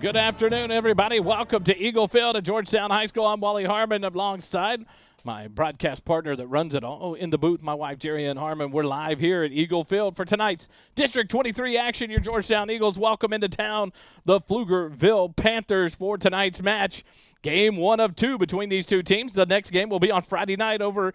Good afternoon, everybody. Welcome to Eagle Field at Georgetown High School. I'm Wally Harmon alongside my broadcast partner that runs it all in the booth, my wife, Jerry Ann Harmon. We're live here at Eagle Field for tonight's District 23 action. Your Georgetown Eagles welcome into town the Pflugerville Panthers for tonight's match. Game 1 of 2 between these two teams. The next game will be on Friday night over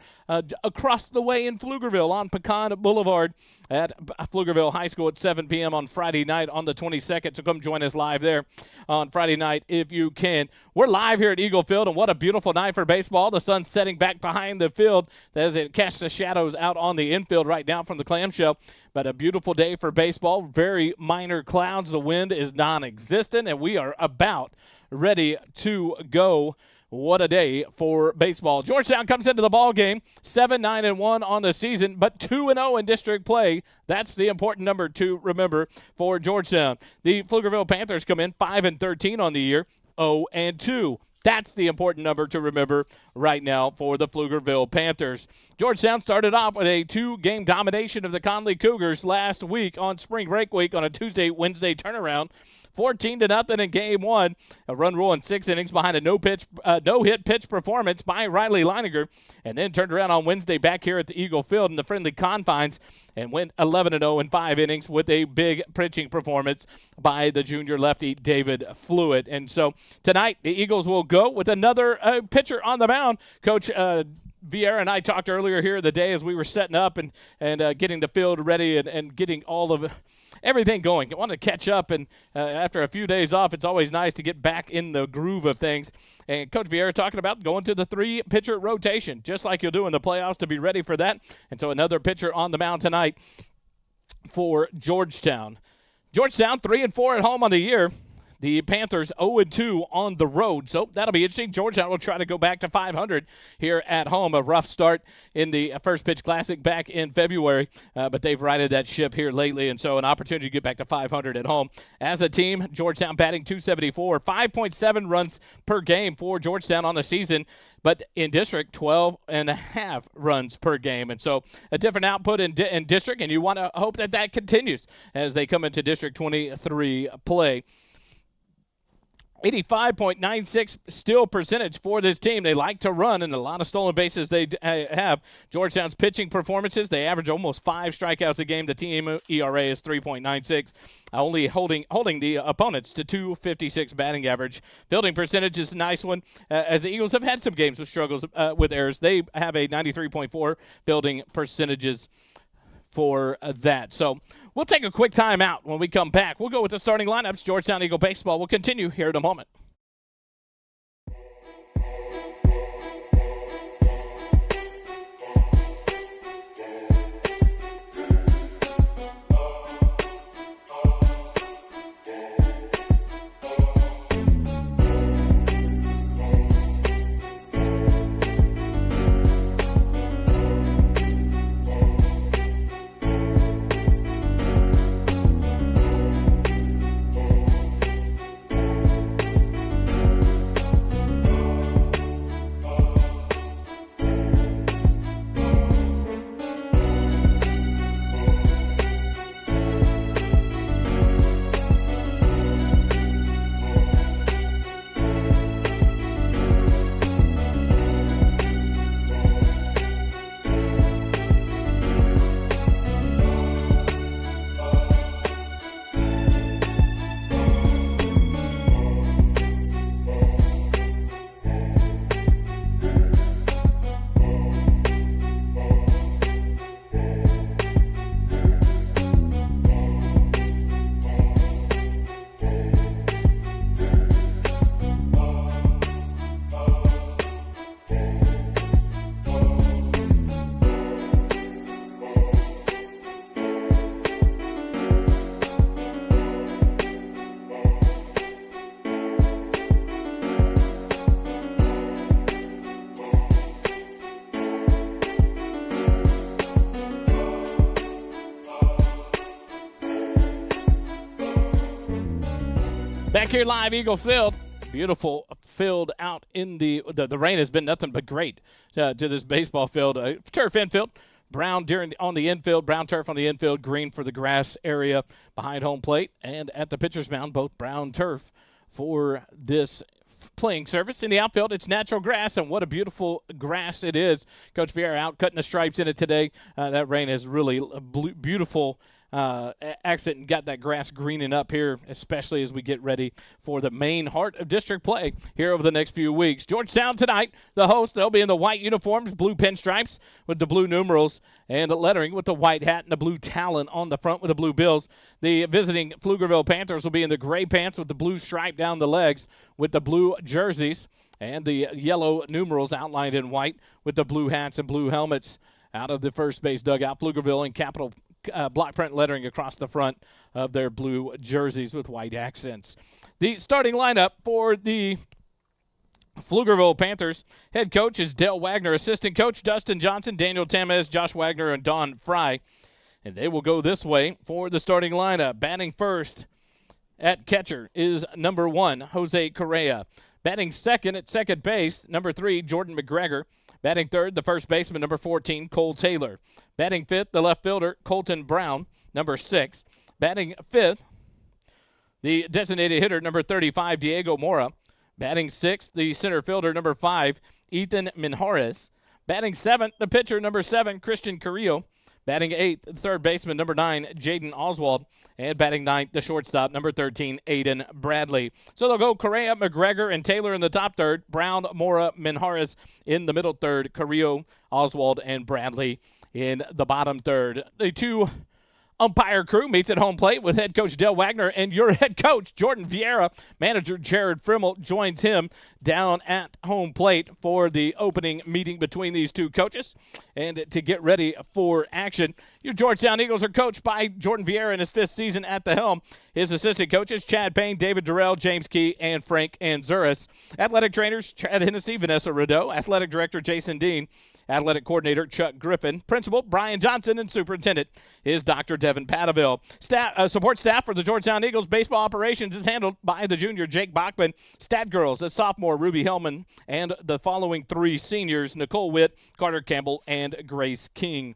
across the way in Pflugerville on Pecan Boulevard at Pflugerville High School at 7 p.m. on Friday night on the 22nd. So come join us live there on Friday night if you can. We're live here at Eagle Field, and what a beautiful night for baseball. The sun's setting back behind the field as it casts the shadows out on the infield right now from the clamshell. But a beautiful day for baseball. Very minor clouds. The wind is non-existent, and we are about ready to go. What a day for baseball. Georgetown comes into the ball game 7-9-1 on the season, but 2-0 in district play. That's the important number to remember for Georgetown. The Pflugerville Panthers come in 5-13 on the year, 0-2. That's the important number to remember right now for the Pflugerville Panthers. Georgetown started off with a 2-game domination of the Conley Cougars last week on spring break week on a Tuesday-Wednesday turnaround. 14-0 in game 1. A run rule in 6 innings behind a no-hit pitch performance by Riley Leininger, and then turned around on Wednesday back here at the Eagle Field in the friendly confines and went 11-0 in 5 innings with a big pitching performance by the junior lefty David Fluid. And so tonight the Eagles will go with another pitcher on the mound. Coach Vieira and I talked earlier here the day as we were setting up and getting the field ready and getting all of everything going. I want to catch up, and after a few days off, it's always nice to get back in the groove of things. And Coach Vieira talking about going to the 3-pitcher rotation, just like you'll do in the playoffs, to be ready for that. And so another pitcher on the mound tonight for Georgetown. Georgetown 3-4 at home on the year. The Panthers 0-2 on the road, so that'll be interesting. Georgetown will try to go back to 500 here at home. A rough start in the First Pitch Classic back in February, but they've righted that ship here lately, and so an opportunity to get back to 500 at home. As a team, Georgetown batting .274, 5.7 runs per game for Georgetown on the season, but in district, 12.5 runs per game. And so a different output in district, and you want to hope that that continues as they come into District 23 play. 85.96 steal percentage for this team. They like to run, and a lot of stolen bases they have. Georgetown's pitching performances, they average almost 5 strikeouts a game. The team ERA is 3.96, only holding the opponents to .256 batting average. Fielding percentage is a nice one, as the Eagles have had some games with struggles with errors. They have a 93.4 fielding percentages for that. So we'll take a quick time out. When we come back, we'll go with the starting lineups. Georgetown Eagle Baseball will continue here in a moment. Back here live, Eagle Field. Beautiful field out in the rain has been nothing but great to this baseball field. Turf infield, brown on the infield, brown turf on the infield, green for the grass area behind home plate, and at the pitcher's mound, both brown turf for this playing surface. In the outfield, it's natural grass, and what a beautiful grass it is. Coach Vieira out cutting the stripes in it today. That rain has really beautiful accent and got that grass greening up here, especially as we get ready for the main heart of district play here over the next few weeks. Georgetown tonight, the host, they'll be in the white uniforms, blue pinstripes with the blue numerals and the lettering with the white hat and the blue talon on the front with the blue bills. The visiting Pflugerville Panthers will be in the gray pants with the blue stripe down the legs with the blue jerseys and the yellow numerals outlined in white with the blue hats and blue helmets. Out of the first base dugout, Pflugerville in capital block print lettering across the front of their blue jerseys with white accents. The starting lineup for the Pflugerville Panthers. Head coach is Dale Wagner. Assistant coach Dustin Johnson, Daniel Tamez, Josh Wagner, and Don Fry. And they will go this way for the starting lineup. Batting first at catcher is number 1, Jose Correa. Batting second at second base, number 3, Jordan McGregor. Batting third, the first baseman, number 14, Cole Taylor. Batting fifth, the left fielder, Colton Brown, number 6. Batting fifth, the designated hitter, number 35, Diego Mora. Batting sixth, the center fielder, number 5, Ethan Minjares. Batting seventh, the pitcher, number 7, Christian Carrillo. Batting eighth, the third baseman, number 9, Jaden Oswald. And batting ninth, the shortstop, number 13, Aiden Bradley. So they'll go Correa, McGregor, and Taylor in the top third. Brown, Mora, Minjares in the middle third. Carrillo, Oswald, and Bradley in the bottom third. The two umpire crew meets at home plate with head coach Dale Wagner and your head coach, Jordan Vieira. Manager Jared Frimmel joins him down at home plate for the opening meeting between these two coaches. And to get ready for action, your Georgetown Eagles are coached by Jordan Vieira in his 5th season at the helm. His assistant coaches, Chad Payne, David Durrell, James Key, and Frank Anzuris. Athletic trainers, Chad Hennessy, Vanessa Rideau. Athletic director, Jason Dean. Athletic coordinator Chuck Griffin, principal Brian Johnson, and superintendent is Dr. Devin Padaville. Support staff for the Georgetown Eagles baseball operations is handled by the junior Jake Bachman, stat girls, a sophomore Ruby Hellman, and the following 3 seniors, Nicole Witt, Carter Campbell, and Grace King.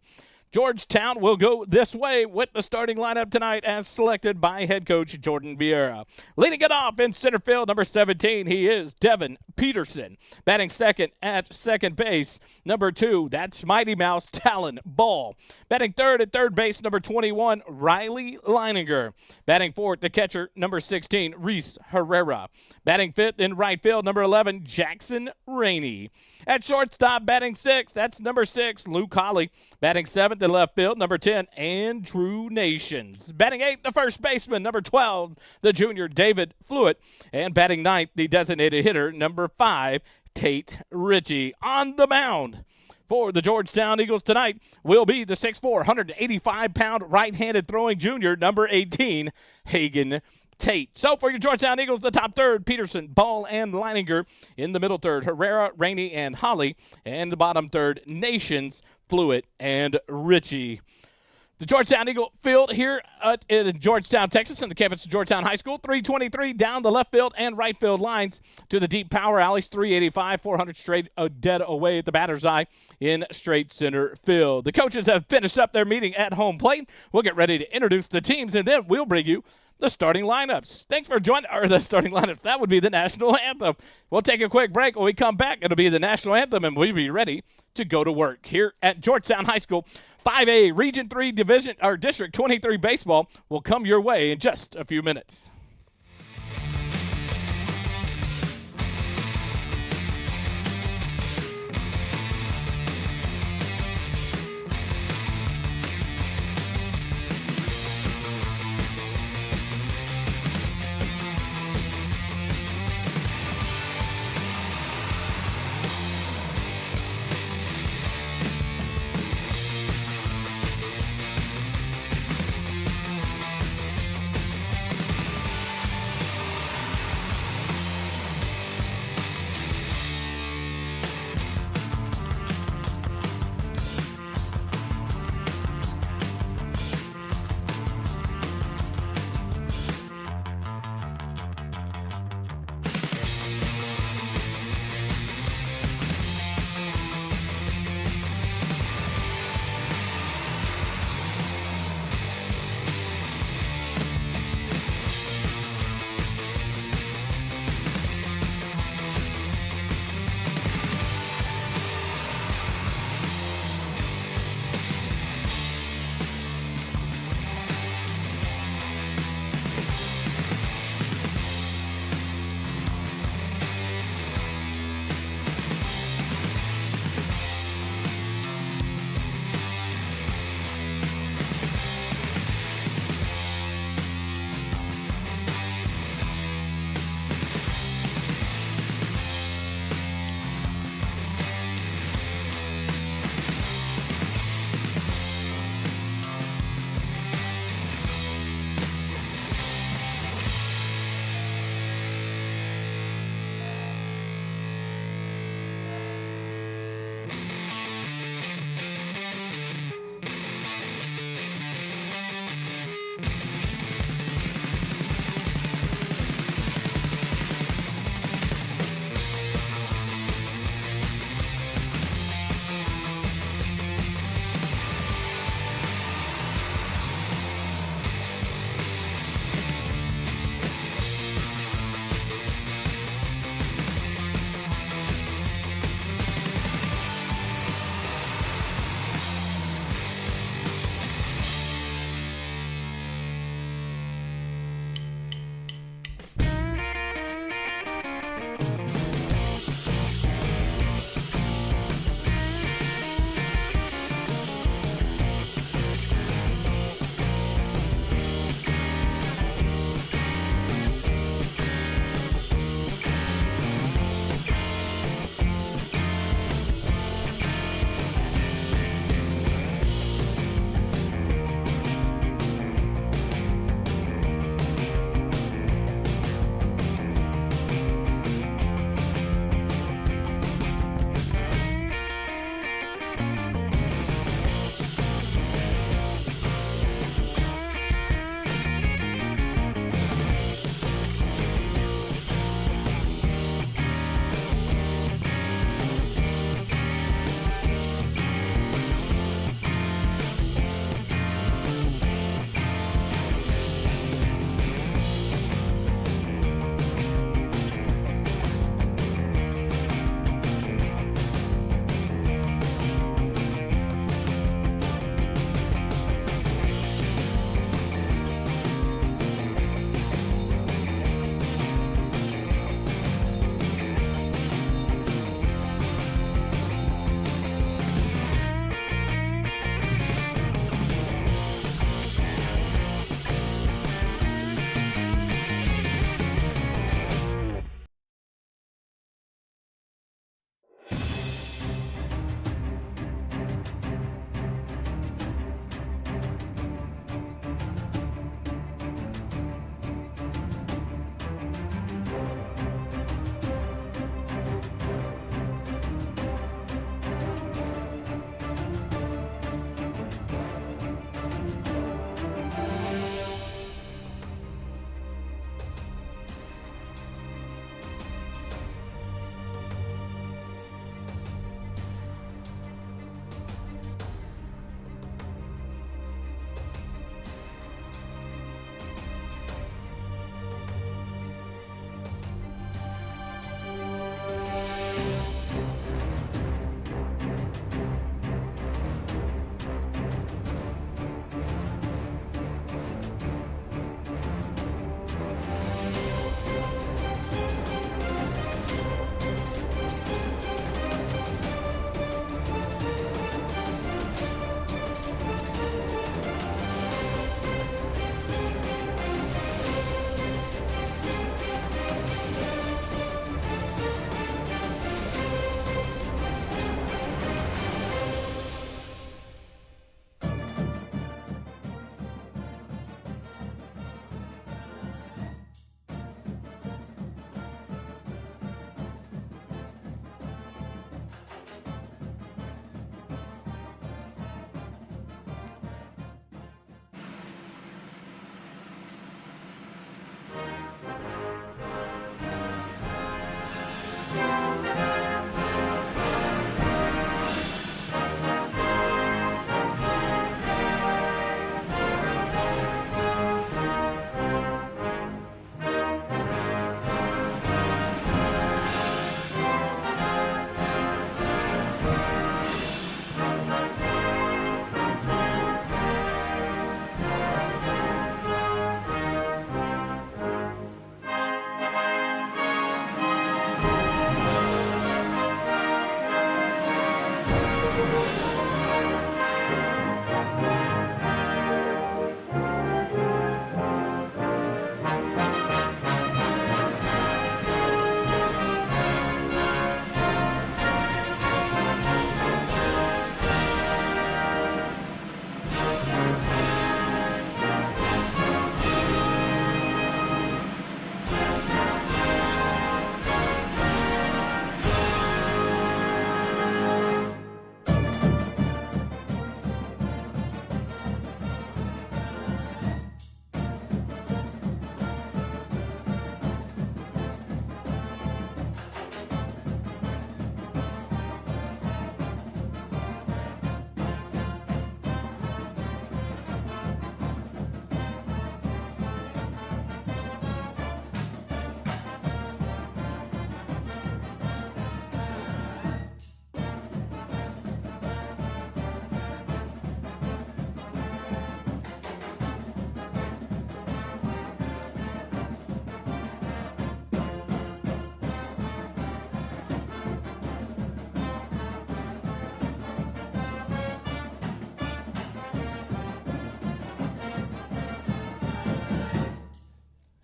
Georgetown will go this way with the starting lineup tonight as selected by head coach Jordan Vieira. Leading it off in center field, number 17, he is Devin Peterson. Batting second at second base, number 2, that's Mighty Mouse Talon Ball. Batting third at third base, number 21, Riley Leininger. Batting fourth, the catcher, number 16, Reese Herrera. Batting fifth in right field, number 11, Jackson Rainey. At shortstop, batting sixth, that's number 6, Luke Holly. Batting seventh in left field, number 10, Andrew Nations. Batting eighth, the first baseman, number 12, the junior David Fluitt. And batting ninth, the designated hitter, number 5, Tate Ritchie. On the mound for the Georgetown Eagles tonight will be the 6'4", 185-pound right-handed throwing junior, number 18, Hagen Tate. So for your Georgetown Eagles, the top third, Peterson, Ball, and Leininger. In the middle third, Herrera, Rainey, and Holly. And the bottom third, Nations, Fluitt, and Ritchie. The Georgetown Eagle field here in Georgetown, Texas, in the campus of Georgetown High School. 323 down the left field and right field lines to the deep power alleys. 385, 400 straight dead away at the batter's eye in straight center field. The coaches have finished up their meeting at home plate. We'll get ready to introduce the teams, and then we'll bring you the starting lineups. Thanks for joining, or the starting lineups. That would be the national anthem. We'll take a quick break. When we come back, it'll be the national anthem, and we'll be ready to go to work here at Georgetown High School. 5A Region 3 Division, or District 23 baseball will come your way in just a few minutes.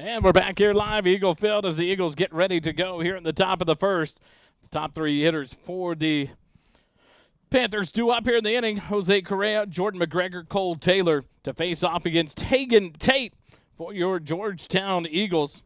And we're back here live, Eagle Field, as the Eagles get ready to go here in the top of the first. The top three hitters for the Panthers due up here in the inning. Jose Correa, Jordan McGregor, Cole Taylor to face off against Hagen Tate for your Georgetown Eagles.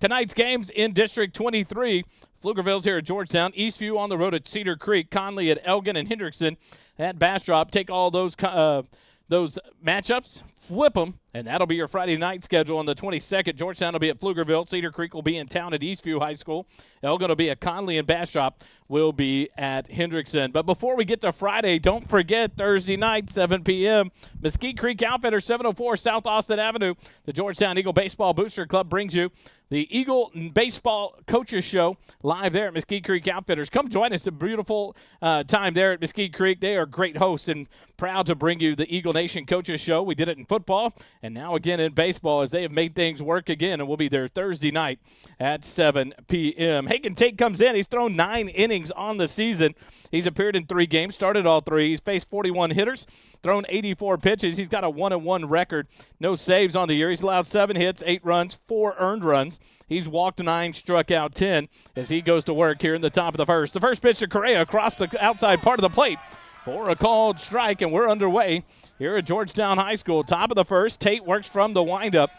Tonight's games in District 23. Pflugerville's here at Georgetown. Eastview on the road at Cedar Creek. Conley at Elgin and Hendrickson at Bastrop. Take all those matchups, flip them, and that'll be your Friday night schedule on the 22nd. Georgetown will be at Pflugerville. Cedar Creek will be in town at Eastview High School. Elgin will be at Conley, and Bastrop will be at Hendrickson. But before we get to Friday, don't forget Thursday night, 7 p.m., Mesquite Creek Outfitters, 704 South Austin Avenue. The Georgetown Eagle Baseball Booster Club brings you the Eagle Baseball Coaches Show live there at Mesquite Creek Outfitters. Come join us. A beautiful time there at Mesquite Creek. They are great hosts and proud to bring you the Eagle Nation Coaches Show. We did it in football and now again in baseball as they have made things work again, and we'll be there Thursday night at 7 p.m. Hagen Tate comes in. He's thrown 9 innings on the season. He's appeared in 3 games, started all 3. He's faced 41 hitters, thrown 84 pitches. He's got a 1-1 record. No saves on the year. He's allowed 7 hits, 8 runs, 4 earned runs. He's walked 9, struck out 10 as he goes to work here in the top of the first. The first pitch to Correa across the outside part of the plate for a called strike, and we're underway here at Georgetown High School. Top of the first, Tate works from the windup,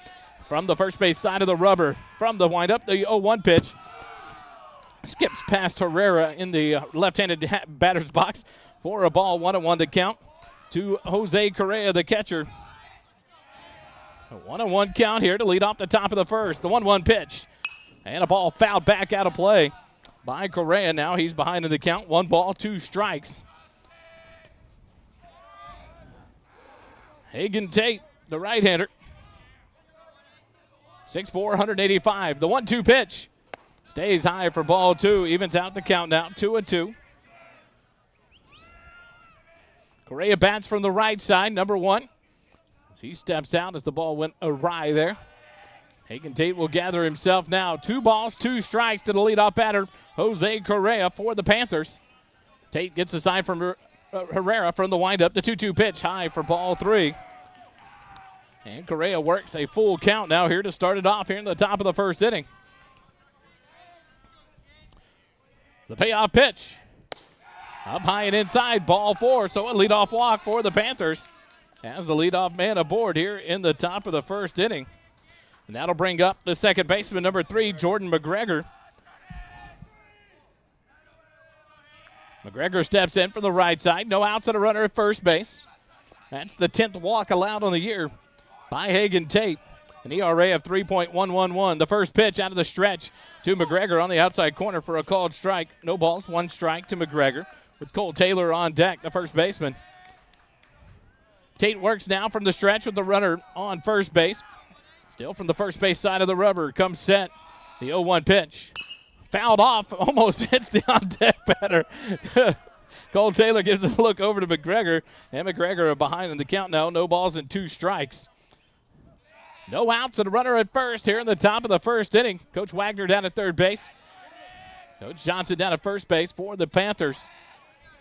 from the first base side of the rubber. From the windup, the 0-1 pitch. Skips past Herrera in the left-handed batter's box for a ball, 1-1 to count to Jose Correa, the catcher. A 1-1 count here to lead off the top of the first. The 1-1 pitch. And a ball fouled back out of play by Correa. Now he's behind in the count. 1 ball, 2 strikes. Hagen Tate, the right-hander. 6'4", 185. The 1-2 pitch. Stays high for ball 2. Evens out the count now. 2-2. Correa bats from the right side, number 1. As he steps out as the ball went awry there. Hagen Tate will gather himself now. 2 balls, 2 strikes to the leadoff batter, Jose Correa for the Panthers. Tate gets a sign from Herrera from the windup. The 2-2 pitch high for ball 3. And Correa works a full count now here to start it off here in the top of the first inning. The payoff pitch. Up high and inside, ball 4. So a leadoff walk for the Panthers as the leadoff man aboard here in the top of the first inning. And that'll bring up the second baseman, number 3, Jordan McGregor. McGregor steps in from the right side. No outs and a runner at first base. That's the 10th walk allowed on the year by Hagen Tate. An ERA of 3.111. The first pitch out of the stretch to McGregor on the outside corner for a called strike. No balls, 1 strike to McGregor with Cole Taylor on deck, the first baseman. Tate works now from the stretch with the runner on first base. Still from the first base side of the rubber. Comes set. The 0-1 pitch. Fouled off. Almost hits the on-deck batter. Cole Taylor gives a look over to McGregor. And McGregor behind in the count now. No balls and 2 strikes. No outs and a runner at first here in the top of the first inning. Coach Wagner down at third base. Coach Johnson down at first base for the Panthers.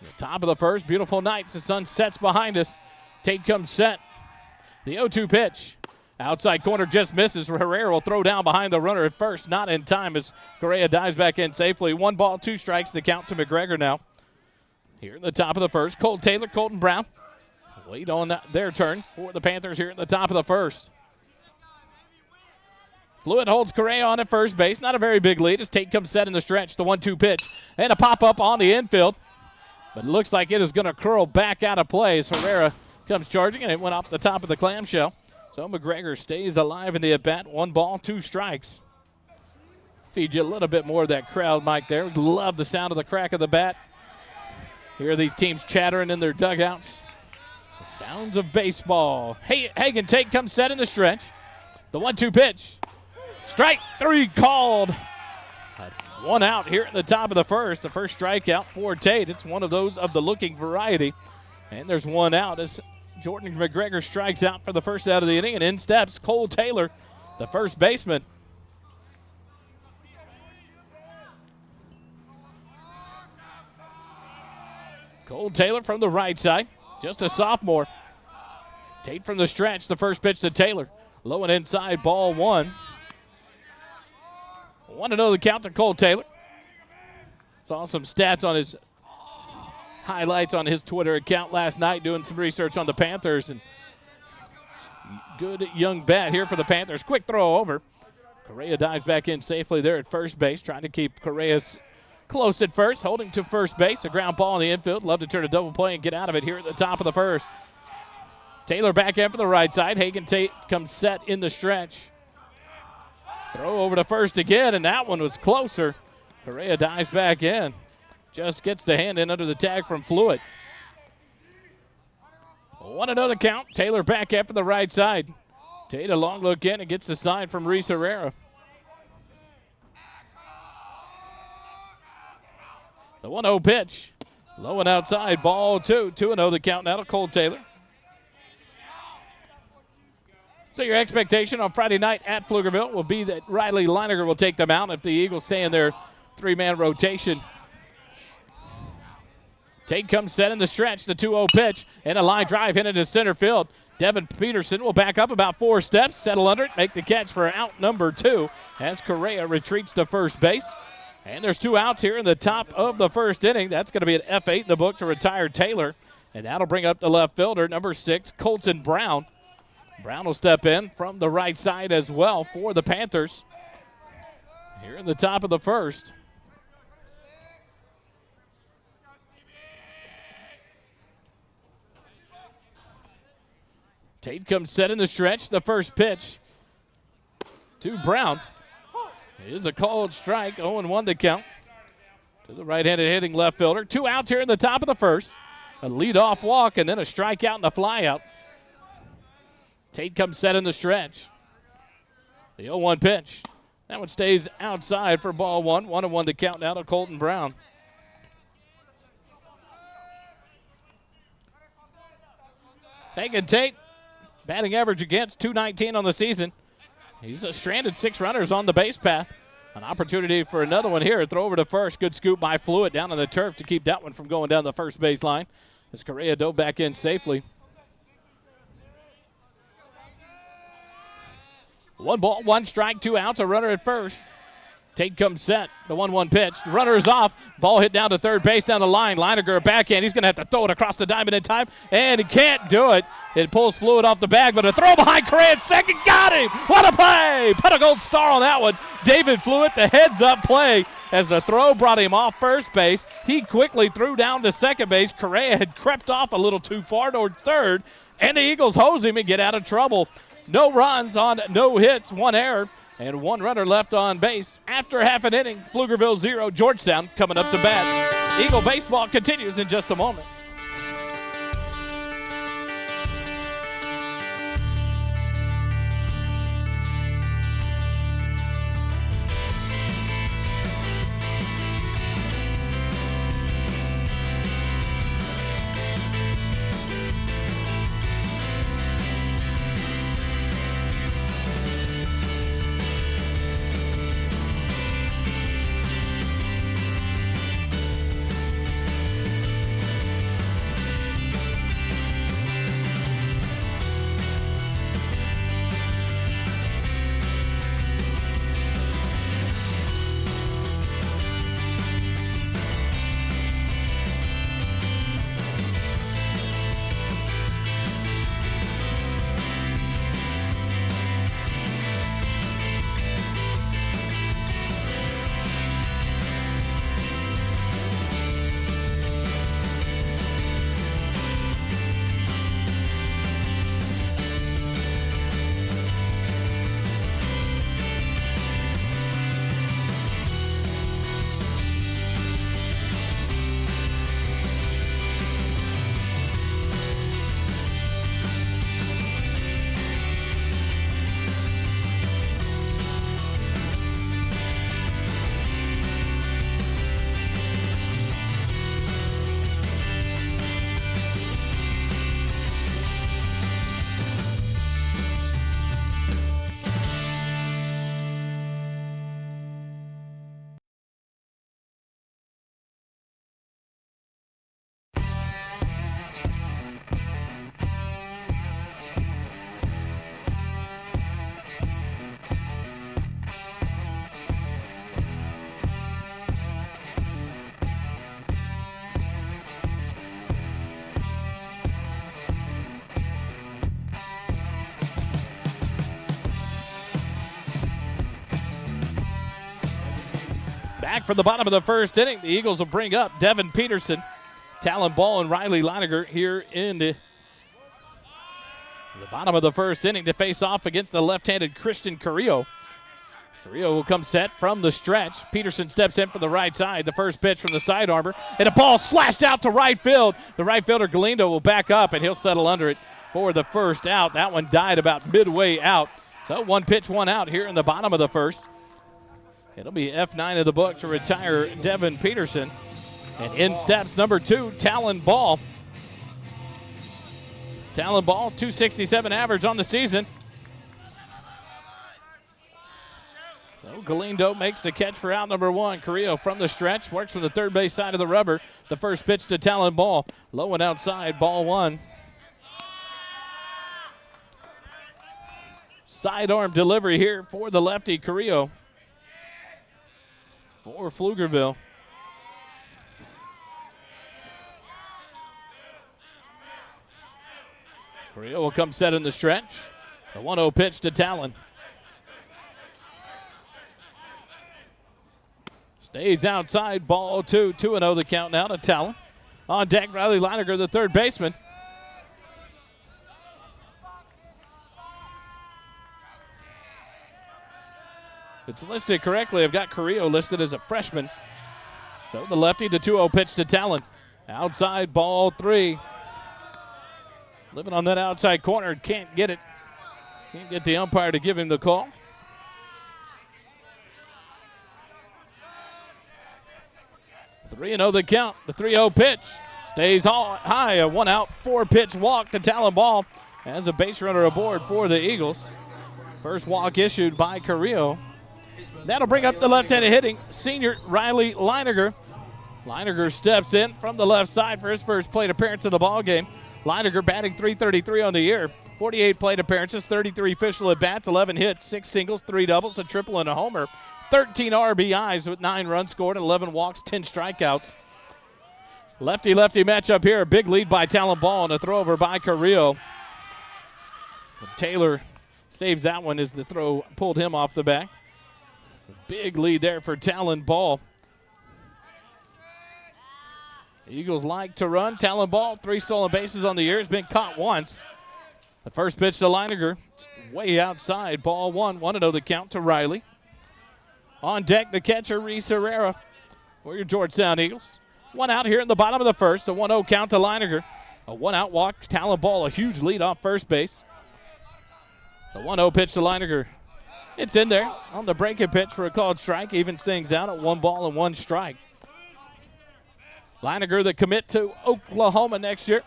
The top of the first. Beautiful night. The sun sets behind us. Tate comes set. The 0-2 pitch. Outside corner just misses. Herrera will throw down behind the runner at first. Not in time as Correa dives back in safely. 1 ball, 2 strikes to count to McGregor now. Here in the top of the first. Cole Taylor, Colton Brown. Wait on their turn for the Panthers here in the top of the first. Fluid holds Correa on at first base. Not a very big lead as Tate comes set in the stretch. The 1-2 pitch. And a pop-up on the infield. But it looks like it is going to curl back out of play as Herrera comes charging, and it went off the top of the clamshell. So McGregor stays alive in the at-bat. 1 ball, 2 strikes. Feed you a little bit more of that crowd mic there. Love the sound of the crack of the bat. Hear these teams chattering in their dugouts. The sounds of baseball. Hagen Tate comes set in the stretch. The 1-2 pitch. Strike 3 called. 1 out here at the top of the first. The first strikeout for Tate. It's one of those of the looking variety. And there's 1 out as Jordan McGregor strikes out for the first out of the inning. And in steps Cole Taylor, the first baseman. Cole Taylor from the right side. Just a sophomore. Tate from the stretch. The first pitch to Taylor. Low and inside, ball 1. 1-0 the count to Cole Taylor. Saw some stats on his highlights on his Twitter account last night, doing some research on the Panthers. And good young bat here for the Panthers. Quick throw over. Correa dives back in safely there at first base, trying to keep Correa close at first, holding to first base. A ground ball in the infield. Love to turn a double play and get out of it here at the top of the first. Taylor back in for the right side. Hagen Tate comes set in the stretch. Throw over to first again, and that one was closer. Correa dives back in. Just gets the hand in under the tag from Fluid. 1-0 the count. Taylor back after the right side. Tate a long look in and gets the sign from Reese Herrera. The 1-0 pitch. Low and outside. Ball 2. 2-0 the count now to Cole Taylor. So your expectation on Friday night at Pflugerville will be that Riley Leininger will take them out if the Eagles stay in their three-man rotation. Tate comes set in the stretch, the 2-0 pitch, and a line drive hit into center field. Devin Peterson will back up about 4 steps, settle under it, make the catch for out number 2 as Correa retreats to first base. And there's 2 outs here in the top of the first inning. That's going to be an F8 in the book to retire Taylor. And that'll bring up the left fielder, number 6, Colton Brown. Brown will step in from the right side as well for the Panthers here in the top of the first. Tate comes set in the stretch. The first pitch to Brown is a called strike. 0-1 to count to the right-handed hitting left fielder. 2 outs here in the top of the first. A leadoff walk and then a strikeout and a flyout. Tate comes set in the stretch. The 0-1 pitch. That one stays outside for ball 1. 1-1 to count now to Colton Brown. Hagen Tate, batting average against .219 on the season. He's stranded 6 runners on the base path. An opportunity for another one here. Throw over to first. Good scoop by Fluid down on the turf to keep that one from going down the first base line as Correa dove back in safely. 1 ball, 1 strike, 2 outs, a runner at first. Tate comes set. The 1-1 pitch. The runner is off. Ball hit down to third base down the line. Leininger backhand. He's going to have to throw it across the diamond in time, and he can't do it. It pulls Fluid off the bag, but a throw behind Correa at second. Got him. What a play. Put a gold star on that one. David Fluid, the heads-up play as the throw brought him off first base. He quickly threw down to second base. Correa had crept off a little too far towards third, and the Eagles hose him and get out of trouble. No runs on no hits, 1 error, and 1 runner left on base. After half an inning, Pflugerville 0, Georgetown coming up to bat. Eagle baseball continues in just a moment. Back from the bottom of the first inning, the Eagles will bring up Devin Peterson, Talon Ball, and Riley Leininger here in the bottom of the first inning to face off against the left-handed Christian Carrillo. Carrillo will come set from the stretch. Peterson steps in from the right side. The first pitch from the side armor, and a ball slashed out to right field. The right fielder Galindo will back up, and he'll settle under it for the first out. That one died about midway out. So one pitch, one out here in the bottom of the first. It'll be F9 of the book to retire Devin Peterson. And in steps number 2, Talon Ball. Talon Ball, 267 average on the season. So Galindo makes the catch for out number 1. Carrillo from the stretch, works from the third base side of the rubber. The first pitch to Talon Ball, low and outside, ball 1. Sidearm delivery here for the lefty Carrillo for Pflugerville. Carrillo will come set in the stretch. The 1-0 pitch to Talon. Stays outside, ball 2. 2-0 the count now to Talon. On deck, Riley Leininger, the third baseman. It's listed correctly. I've got Carrillo listed as a freshman. So the lefty, the 2-0 pitch to Talon. Outside, ball 3. Living on that outside corner, can't get it. Can't get the umpire to give him the call. Three 3-0 the count. The 3-0 pitch stays high. A 1-out, 4-pitch walk to Talon Ball as a base runner aboard for the Eagles. First walk issued by Carrillo. That'll bring up the left-handed hitting senior Riley Leininger. Leininger steps in from the left side for his first plate appearance of the ball game. Leininger batting .333 on the year. 48 plate appearances, 33 official at-bats, 11 hits, 6 singles, 3 doubles, a triple, and a homer. 13 RBIs with 9 runs scored, 11 walks, 10 strikeouts. Lefty-lefty matchup here. A big lead by Talon Ball and a throw over by Carrillo. Taylor saves that one as the throw pulled him off the back. Big lead there for Talon Ball. Eagles like to run. Talon Ball, 3 stolen bases on the year. Has been caught once. The first pitch to Leininger. It's way outside. Ball 1. 1-0 the count to Riley. On deck, the catcher, Reese Herrera for your Georgetown Eagles. 1 out here in the bottom of the first. A 1-0 count to Leininger. A 1-out walk. Talon Ball, a huge lead off first base. The 1-0 pitch to Leininger. It's in there on the breaking pitch for a called strike. Evens things out at 1 ball and 1 strike. Leininger, the commit to Oklahoma next year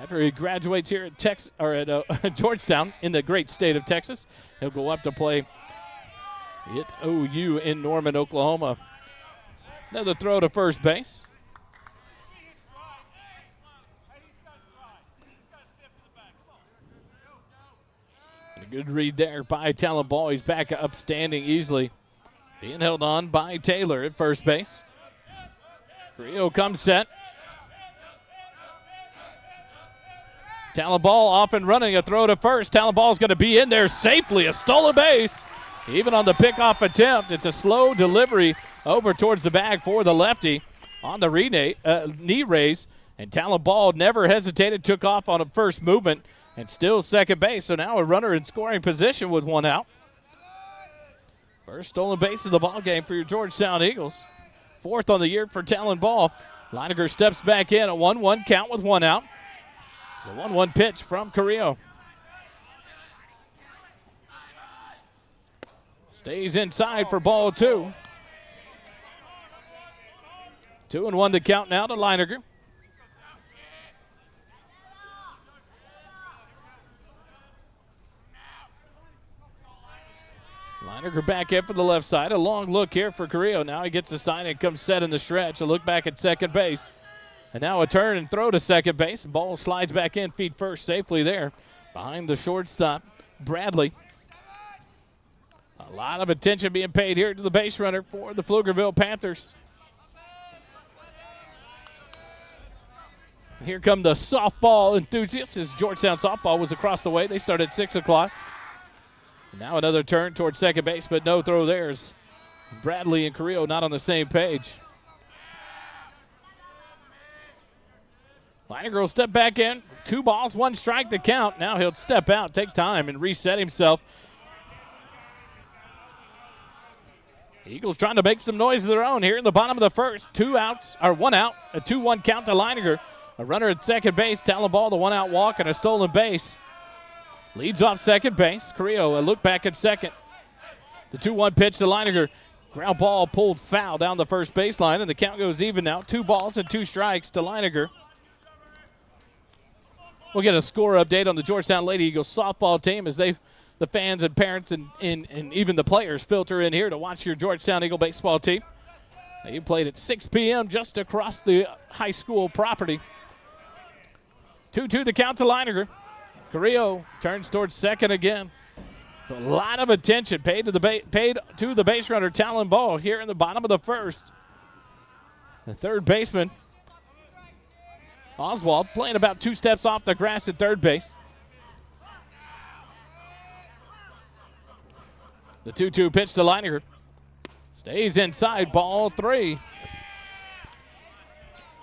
after he graduates here at Georgetown in the great state of Texas. He'll go up to play at OU in Norman, Oklahoma. Another throw to first base. And a good read there by Talon Ball. He's back up standing easily. Being held on by Taylor at first base. Carrillo comes set. Talon Ball off and running, a throw to first. Talon Ball's going to be in there safely, a stolen base. Even on the pickoff attempt, it's a slow delivery over towards the bag for the lefty on the knee raise. And Talon Ball never hesitated, took off on a first movement, and still second base. So now a runner in scoring position with 1 out. First stolen base of the ball game for your Georgetown Eagles. 4th on the year for Talon Ball. Leininger steps back in, a 1-1 count with 1 out. The 1-1 pitch from Carrillo. Stays inside for ball 2. 2-1 the count now to Leininger. Leininger back in for the left side. A long look here for Carrillo. Now he gets the sign and comes set in the stretch. A look back at second base. And now a turn and throw to second base. Ball slides back in, feet first, safely there behind the shortstop, Bradley. A lot of attention being paid here to the base runner for the Pflugerville Panthers. Here come the softball enthusiasts as Georgetown softball was across the way. They start at 6 o'clock. Now another turn towards second base, but no throw there. Bradley and Carrillo not on the same page. Leininger will step back in. 2 balls, 1 strike to count. Now he'll step out, take time, and reset himself. Eagles trying to make some noise of their own here in the bottom of the first. 2 outs, or 1 out, a 2-1 count to Leininger. A runner at second base, Talon Ball, the 1-out walk, and a stolen base. Leads off second base. Carrillo, a look back at second. The 2-1 pitch to Leininger. Ground ball pulled foul down the first baseline, and the count goes even now. 2 balls and 2 strikes to Leininger. We'll get a score update on the Georgetown Lady Eagles softball team as the fans and parents and even the players filter in here to watch your Georgetown Eagle baseball team. They played at 6 p.m. just across the high school property. 2-2 the count to Leininger. Carrillo turns towards second again. So a lot of attention paid to the base runner Talon Ball here in the bottom of the first. The third baseman, Oswald, playing about 2 steps off the grass at third base. The 2-2 pitch to Leininger. Stays inside, ball 3.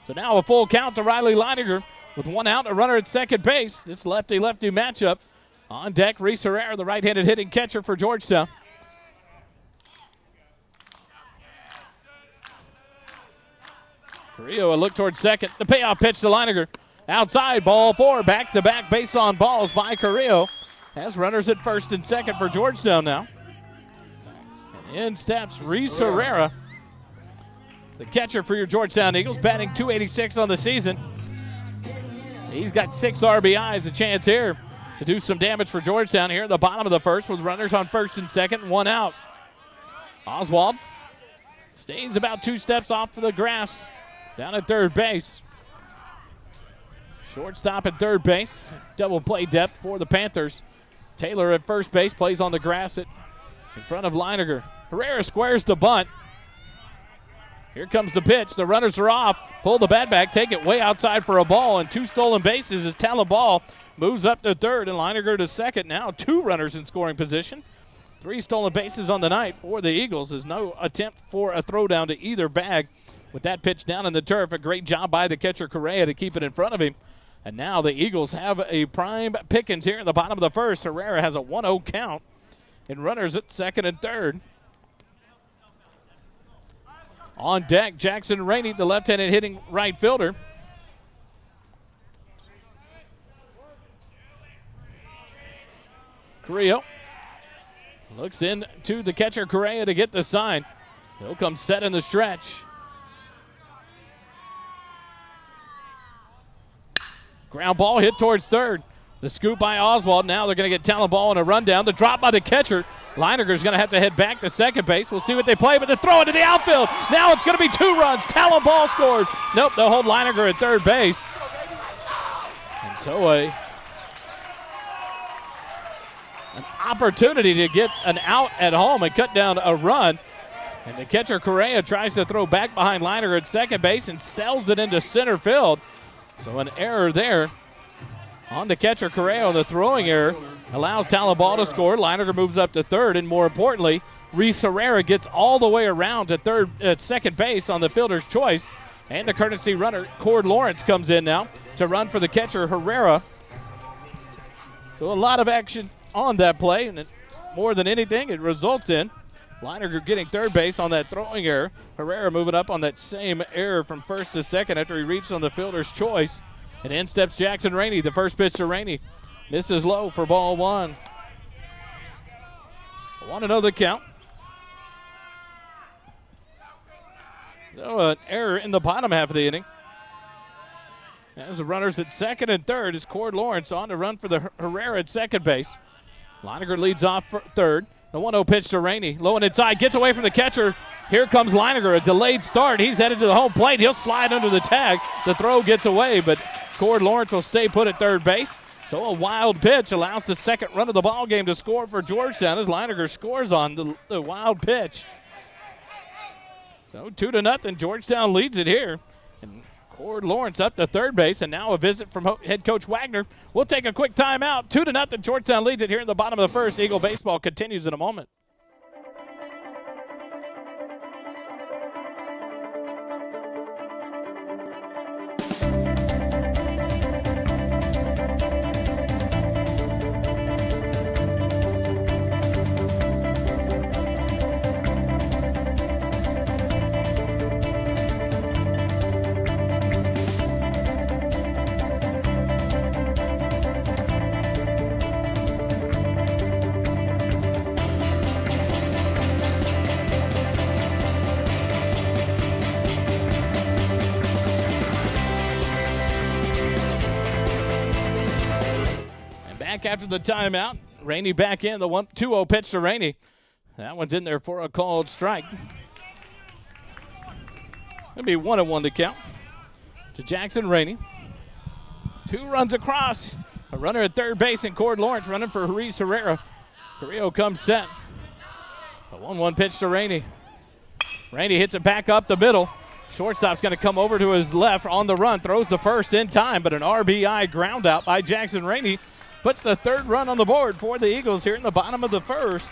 So now a full count to Riley Leininger with 1 out, a runner at second base. This lefty-lefty matchup. On deck, Reese Herrera, the right-handed hitting catcher for Georgetown. Carrillo a look towards second. The payoff pitch to Leininger. Outside, ball 4. Back-to-back base on balls by Carrillo. Has runners at first and second for Georgetown now. And in steps Reese Herrera, the catcher for your Georgetown Eagles, batting .286 on the season. He's got 6 RBIs, a chance here to do some damage for Georgetown here at the bottom of the first with runners on first and second and 1 out. Oswald stays about 2 steps off of the grass down at third base. Shortstop at third base. Double play depth for the Panthers. Taylor at first base plays on the grass in front of Leininger. Herrera squares the bunt. Here comes the pitch. The runners are off. Pull the bat back, take it way outside for a ball, and 2 stolen bases as Talon Ball moves up to third and Leininger to second. Now 2 runners in scoring position. 3 stolen bases on the night for the Eagles. There's no attempt for a throwdown to either bag. With that pitch down in the turf, a great job by the catcher Correa to keep it in front of him. And now the Eagles have a prime pickings here in the bottom of the first. Herrera has a 1-0 count and runners at second and third. On deck, Jackson Rainey, the left-handed hitting right fielder. Carrillo looks in to the catcher Correa to get the sign. He'll come set in the stretch. Ground ball hit towards third. The scoop by Oswald. Now they're going to get Talon Ball on a rundown. The drop by the catcher. Leininger's going to have to head back to second base. We'll see what they play, but they throw it to the outfield. Now it's going to be 2 runs. Talon Ball scores. Nope, they'll hold Leininger at third base. And so an opportunity to get an out at home and cut down a run. And the catcher Correa tries to throw back behind Leininger at second base and sells it into center field. So an error there on the catcher Correa. The throwing error allows Talon Ball to score. Leininger moves up to third, and more importantly, Reese Herrera gets all the way around to second base on the fielder's choice. And the courtesy runner, Cord Lawrence, comes in now to run for the catcher Herrera. So a lot of action on that play, and more than anything, it results in Leininger getting third base on that throwing error. Herrera moving up on that same error from first to second after he reached on the fielder's choice. And in steps Jackson Rainey. The first pitch to Rainey misses low for ball 1. I want to know the count. So an error in the bottom half of the inning. As the runners at second and third is Cord Lawrence on to run for the Herrera at second base. Leininger leads off for third. The 1-0 pitch to Rainey. Low and inside. Gets away from the catcher. Here comes Leininger. A delayed start. He's headed to the home plate. He'll slide under the tag. The throw gets away, but Cord Lawrence will stay put at third base. So a wild pitch allows the second run of the ball game to score for Georgetown as Leininger scores on the wild pitch. So 2-0. Georgetown leads it here. And Cord Lawrence up to third base, and now a visit from head coach Wagner. We'll take a quick timeout. 2-0. Georgetown leads it here in the bottom of the first. Eagle baseball continues in a moment. back after the timeout. Rainey back in. The 1-2-0 pitch to Rainey. That one's in there for a called strike. It'll be 1-1 to count to Jackson Rainey. 2 runs across. A runner at third base and Cord Lawrence running for Reese Herrera. Carrillo comes set. A 1-1 pitch to Rainey. Rainey hits it back up the middle. Shortstop's going to come over to his left on the run. Throws the first in time, but an RBI ground out by Jackson Rainey puts the 3rd run on the board for the Eagles here in the bottom of the 1st.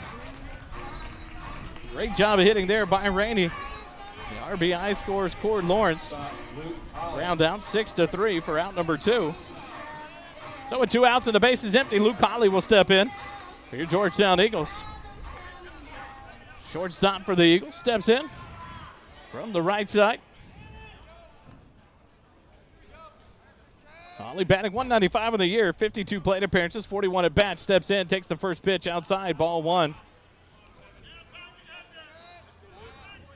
Great job of hitting there by Rainey. The RBI scores Cord Lawrence. Round out 6-3 for out number 2. So with 2 outs and the base is empty, Luke Holly will step in for your Georgetown Eagles. Shortstop for the Eagles steps in from the right side. Holly batting .195 of the year, 52 plate appearances, 41 at bat. Steps in, takes the first pitch outside, ball 1.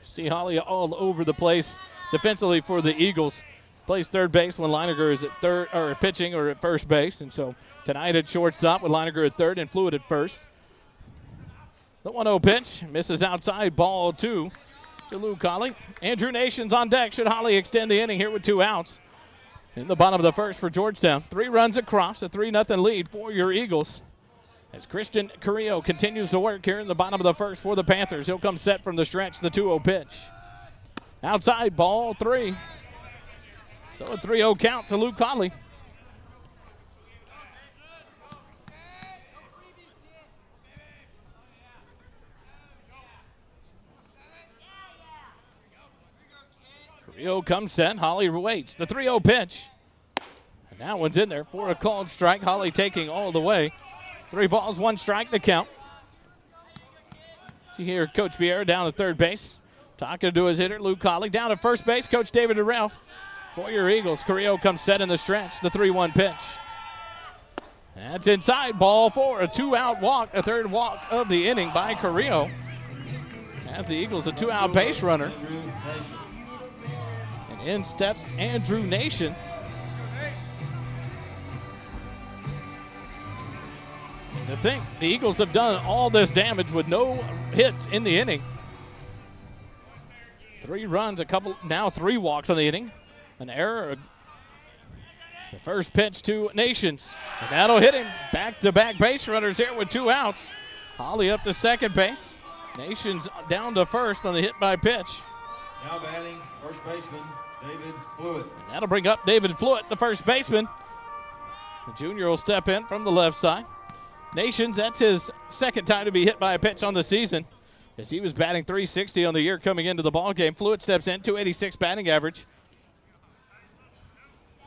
See Holly all over the place defensively for the Eagles. Plays third base when Leininger is at third or pitching or at first base, and so tonight at shortstop with Leininger at third and Fluid at first. The 1-0 pitch misses outside, ball 2 to Luke Holly. Andrew Nations on deck. Should Holly extend the inning here with 2 outs in the bottom of the 1st for Georgetown. 3 runs across, a 3-0 lead for your Eagles. As Christian Carrillo continues to work here in the bottom of the 1st for the Panthers. He'll come set from the stretch, the 2-0 pitch. Outside, ball 3. So a 3-0 count to Luke Holly. Carrillo comes set. Holly waits. The 3-0 pitch. And that one's in there for a called strike. Holly taking all the way. 3 balls, 1 strike, the count. You hear Coach Vieira down at third base. Talking to his hitter, Luke Holly. Down at first base, Coach David Durrell. For your Eagles, Carrillo comes set in the stretch, the 3-1 pitch. That's inside, ball 4, a 2-out walk, a 3rd walk of the inning by Carrillo. As the Eagles, a 2-out base runner. And in steps Andrew Nations. To think the Eagles have done all this damage with no hits in the inning. 3 runs, now 3 walks on the inning. An error. The first pitch to Nations. And that'll hit him. Back-to-back base runners here with 2 outs. Holly up to second base. Nations down to first on the hit by pitch. Now batting, first baseman, David Fluid. And that'll bring up David Fluid, the first baseman. The junior will step in from the left side. Nations, that's his 2nd time to be hit by a pitch on the season, as he was batting .360 on the year coming into the ballgame. Fluid steps in, .286 batting average.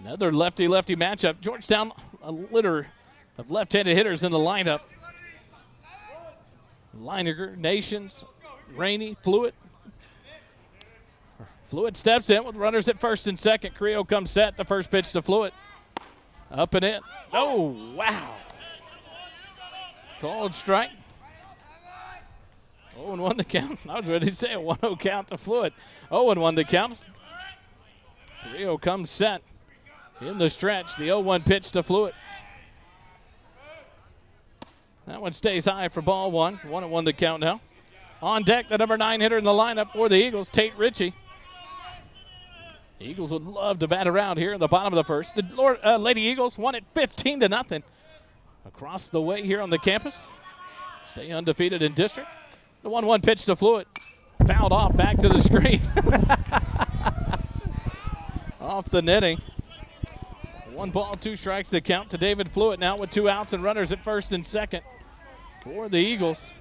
Another lefty-lefty matchup. Georgetown, a litter of left-handed hitters in the lineup. Leininger, Nations, Rainey, Fluid. Fluid steps in with runners at first and second. Carrillo comes set. The first pitch to Fluid. Up and in. Oh, wow. Called strike. 0-1 the count. I was ready to say a 1-0 count to Fluid. 0-1 the count. Carrillo comes set. In the stretch, the 0-1 pitch to Fluid. That one stays high for ball 1. 1-1 the count now. On deck, the number 9 hitter in the lineup for the Eagles, Tate Ritchie. The Eagles would love to bat around here in the bottom of the 1st. The Lady Eagles won it 15-0 across the way here on the campus. Stay undefeated in district. The 1-1 pitch to Fluid. Fouled off back to the screen. Off the netting. 1 ball, 2 strikes the count to David Fluid now with 2 outs and runners at first and second for the Eagles.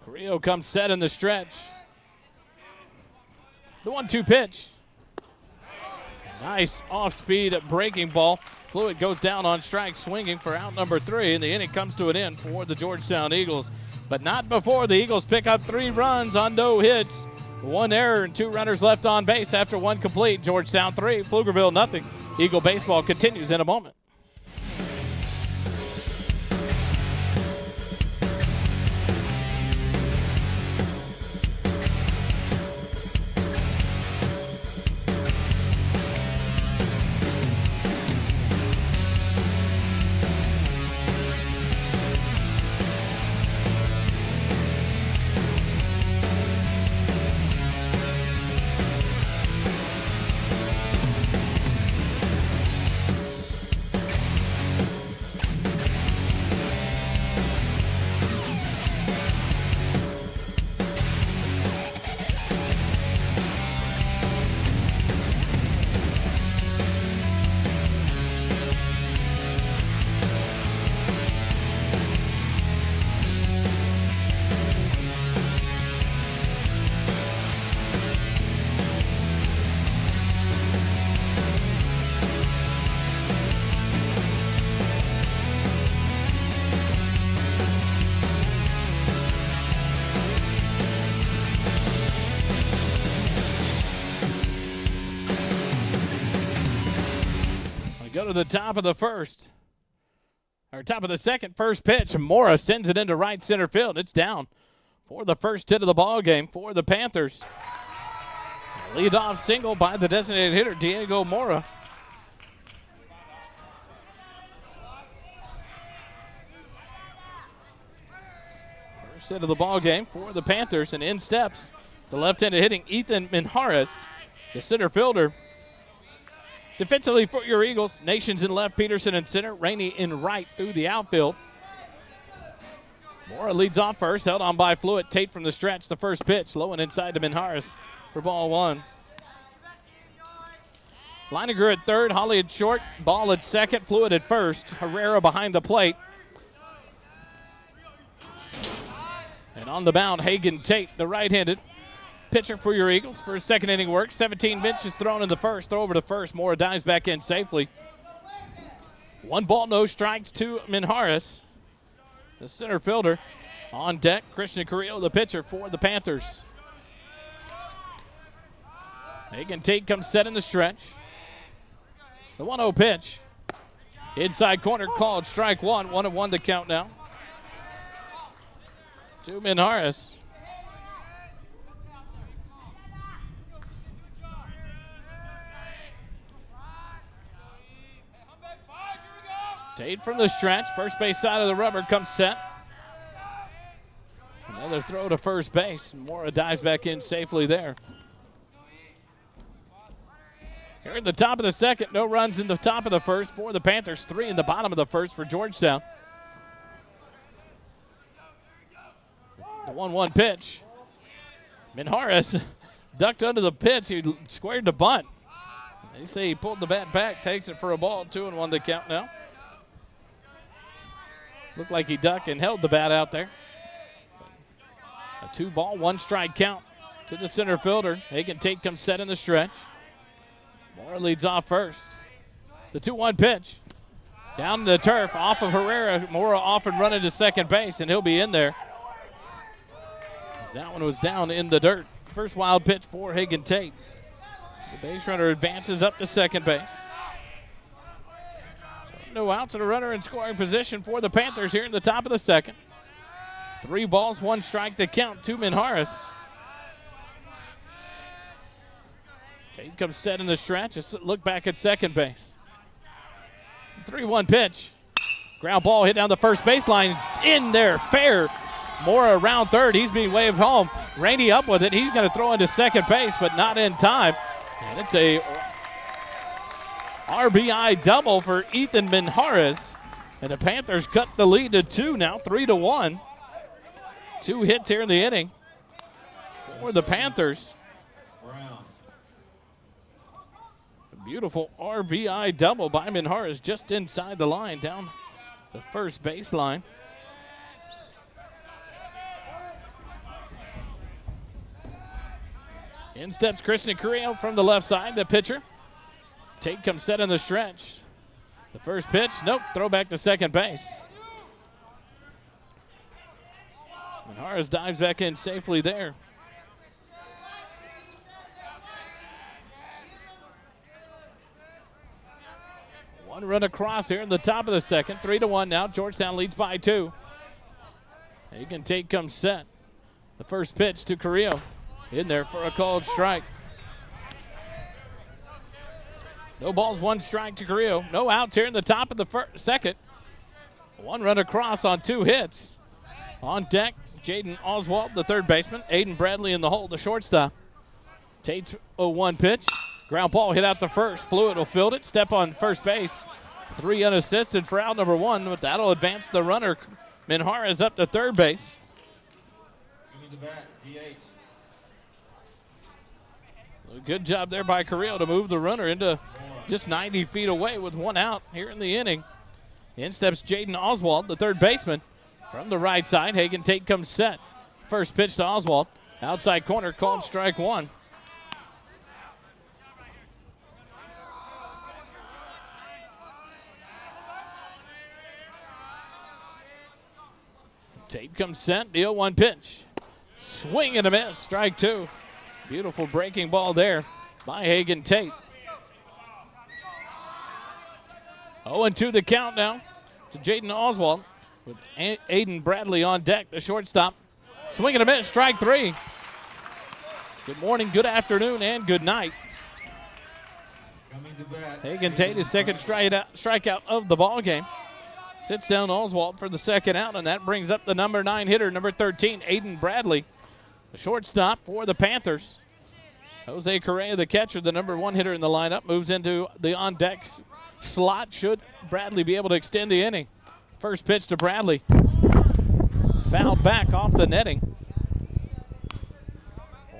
Carrillo comes set in the stretch. The 1-2 pitch. Nice off-speed breaking ball. Fluid goes down on strike, swinging for out number 3, and the inning comes to an end for the Georgetown Eagles. But not before the Eagles pick up 3 runs on no hits. 1 error and 2 runners left on base after 1 complete. Georgetown 3, Pflugerville nothing. Eagle baseball continues in a moment. go to the top of the first. Or top of the second, first pitch. Mora sends it into right center field. It's down for the first hit of the ball game for the Panthers. Leadoff single by the designated hitter, Diego Mora. First hit of the ball game for the Panthers, and in steps the left-handed hitting Ethan Minjares, the center fielder. Defensively for your Eagles, Nations in left, Peterson in center, Rainey in right through the outfield. Mora leads off first, held on by Fluid. Tate from the stretch, the first pitch, low and inside to Minjares for ball one. Leininger at third, Holly at short, Ball at second, Fluid at first, Herrera behind the plate. And on the mound, Hagen Tate, the right-handed pitcher for your Eagles for his second inning work. 17 pitches thrown in the first. Throw over to first. Mora dives back in safely. 1 ball, no strikes to Minjares, the center fielder. On deck, Christian Carrillo, the pitcher for the Panthers. Hagen Tate comes set in the stretch. The 1-0 pitch. Inside corner called strike one. 1-1 to count now to Minjares. Tate from the stretch, first base side of the rubber, comes set. Another throw to first base. Mora dives back in safely there. Here in the top of the second, no runs in the top of the first for the Panthers, 3 in the bottom of the first for Georgetown. The 1-1 pitch. Minjares ducked under the pitch. He squared the bunt. They say he pulled the bat back, takes it for a ball. 2-1 to count now. Looked like he ducked and held the bat out there. A 2-ball, 1-strike count to the center fielder. Hagen Tate comes set in the stretch. Mora leads off first. The 2-1 pitch. Down the turf, off of Herrera. Mora off and running to second base, and he'll be in there. That one was down in the dirt. First wild pitch for Hagen Tate. The base runner advances up to second base. No outs and a runner in scoring position for the Panthers here in the top of the second. 3 balls, 1 strike to count to Minjares. Tate comes set in the stretch. Just look back at second base. 3-1 pitch. Ground ball hit down the first baseline. In there, fair. Mora around third. He's being waved home. Rainey up with it. He's going to throw into second base, but not in time. And it's a RBI double for Ethan Minjares. And the Panthers cut the lead to 2 now, 3-1. 2 hits here in the inning for the Panthers. A beautiful RBI double by Minjares just inside the line, down the first baseline. In steps Christian Carrillo from the left side, the pitcher. Tate comes set in the stretch. The first pitch, nope, throw back to second base. Minjares dives back in safely there. One run across here in the top of the second. 3-1 now. Georgetown leads by 2. Hagen Tate comes set. The first pitch to Carrillo. In there for a called strike. No balls, 1 strike to Carrillo. No outs here in the top of the second. 1 run across on 2 hits. On deck, Jaden Oswald, the third baseman. Aiden Bradley in the hole, the shortstop. Tate's 0-1 pitch. Ground ball hit out to first. Fluid will field it. Step on first base. 3 unassisted for out number 1, but that'll advance the runner. Minjares up to third base. Coming to bat, DH. Good job there by Carrillo to move the runner into just 90 feet away with 1 out here in the inning. In steps Jaden Oswald, the third baseman. From the right side, Hagen Tate comes set. First pitch to Oswald. Outside corner, called strike 1. Tate comes set, the 0-1 pitch. Swing and a miss, strike 2. Beautiful breaking ball there by Hagen Tate. 0-2 the count now to Jaden Oswald with Aiden Bradley on deck, the shortstop. Swing and a miss, strike three. Good morning, good afternoon, and good night. Coming to bat. Hagen Tate, his second strikeout of the ball game. Sits down Oswald for the second out, and that brings up the number 9 hitter, number 13, Aiden Bradley, the shortstop for the Panthers. Jose Correa, the catcher, the number 1 hitter in the lineup, moves into the on-deck slot. Should Bradley be able to extend the inning? First pitch to Bradley. Fouled back off the netting.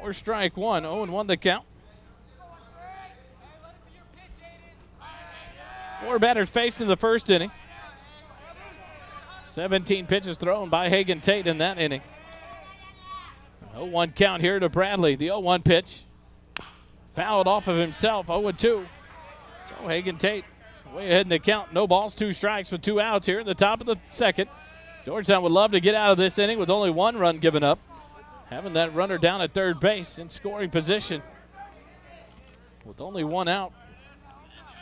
Or strike one, 0-1 the count. 4 batters faced in the first inning. 17 pitches thrown by Hagen Tate in that inning. 0-1 count here to Bradley. The 0-1 pitch. Fouled off of himself, 0-2. So Hagen Tate way ahead in the count. No balls, 2 strikes with 2 outs here in the top of the second. Georgetown would love to get out of this inning with only 1 run given up. Having that runner down at third base in scoring position with only 1 out.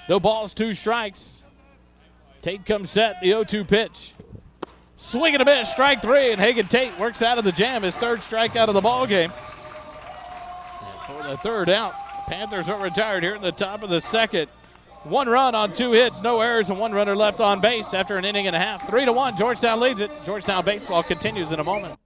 No balls, 2 strikes. Tate comes set, the 0-2 pitch. Swing and a miss, strike 3, and Hagen Tate works out of the jam, his 3rd strikeout of the ball game. And for the 3rd out, Panthers are retired here in the top of the second. 1 run on 2 hits, no errors, and 1 runner left on base after an inning and a half. 3-1, Georgetown leads it. Georgetown baseball continues in a moment.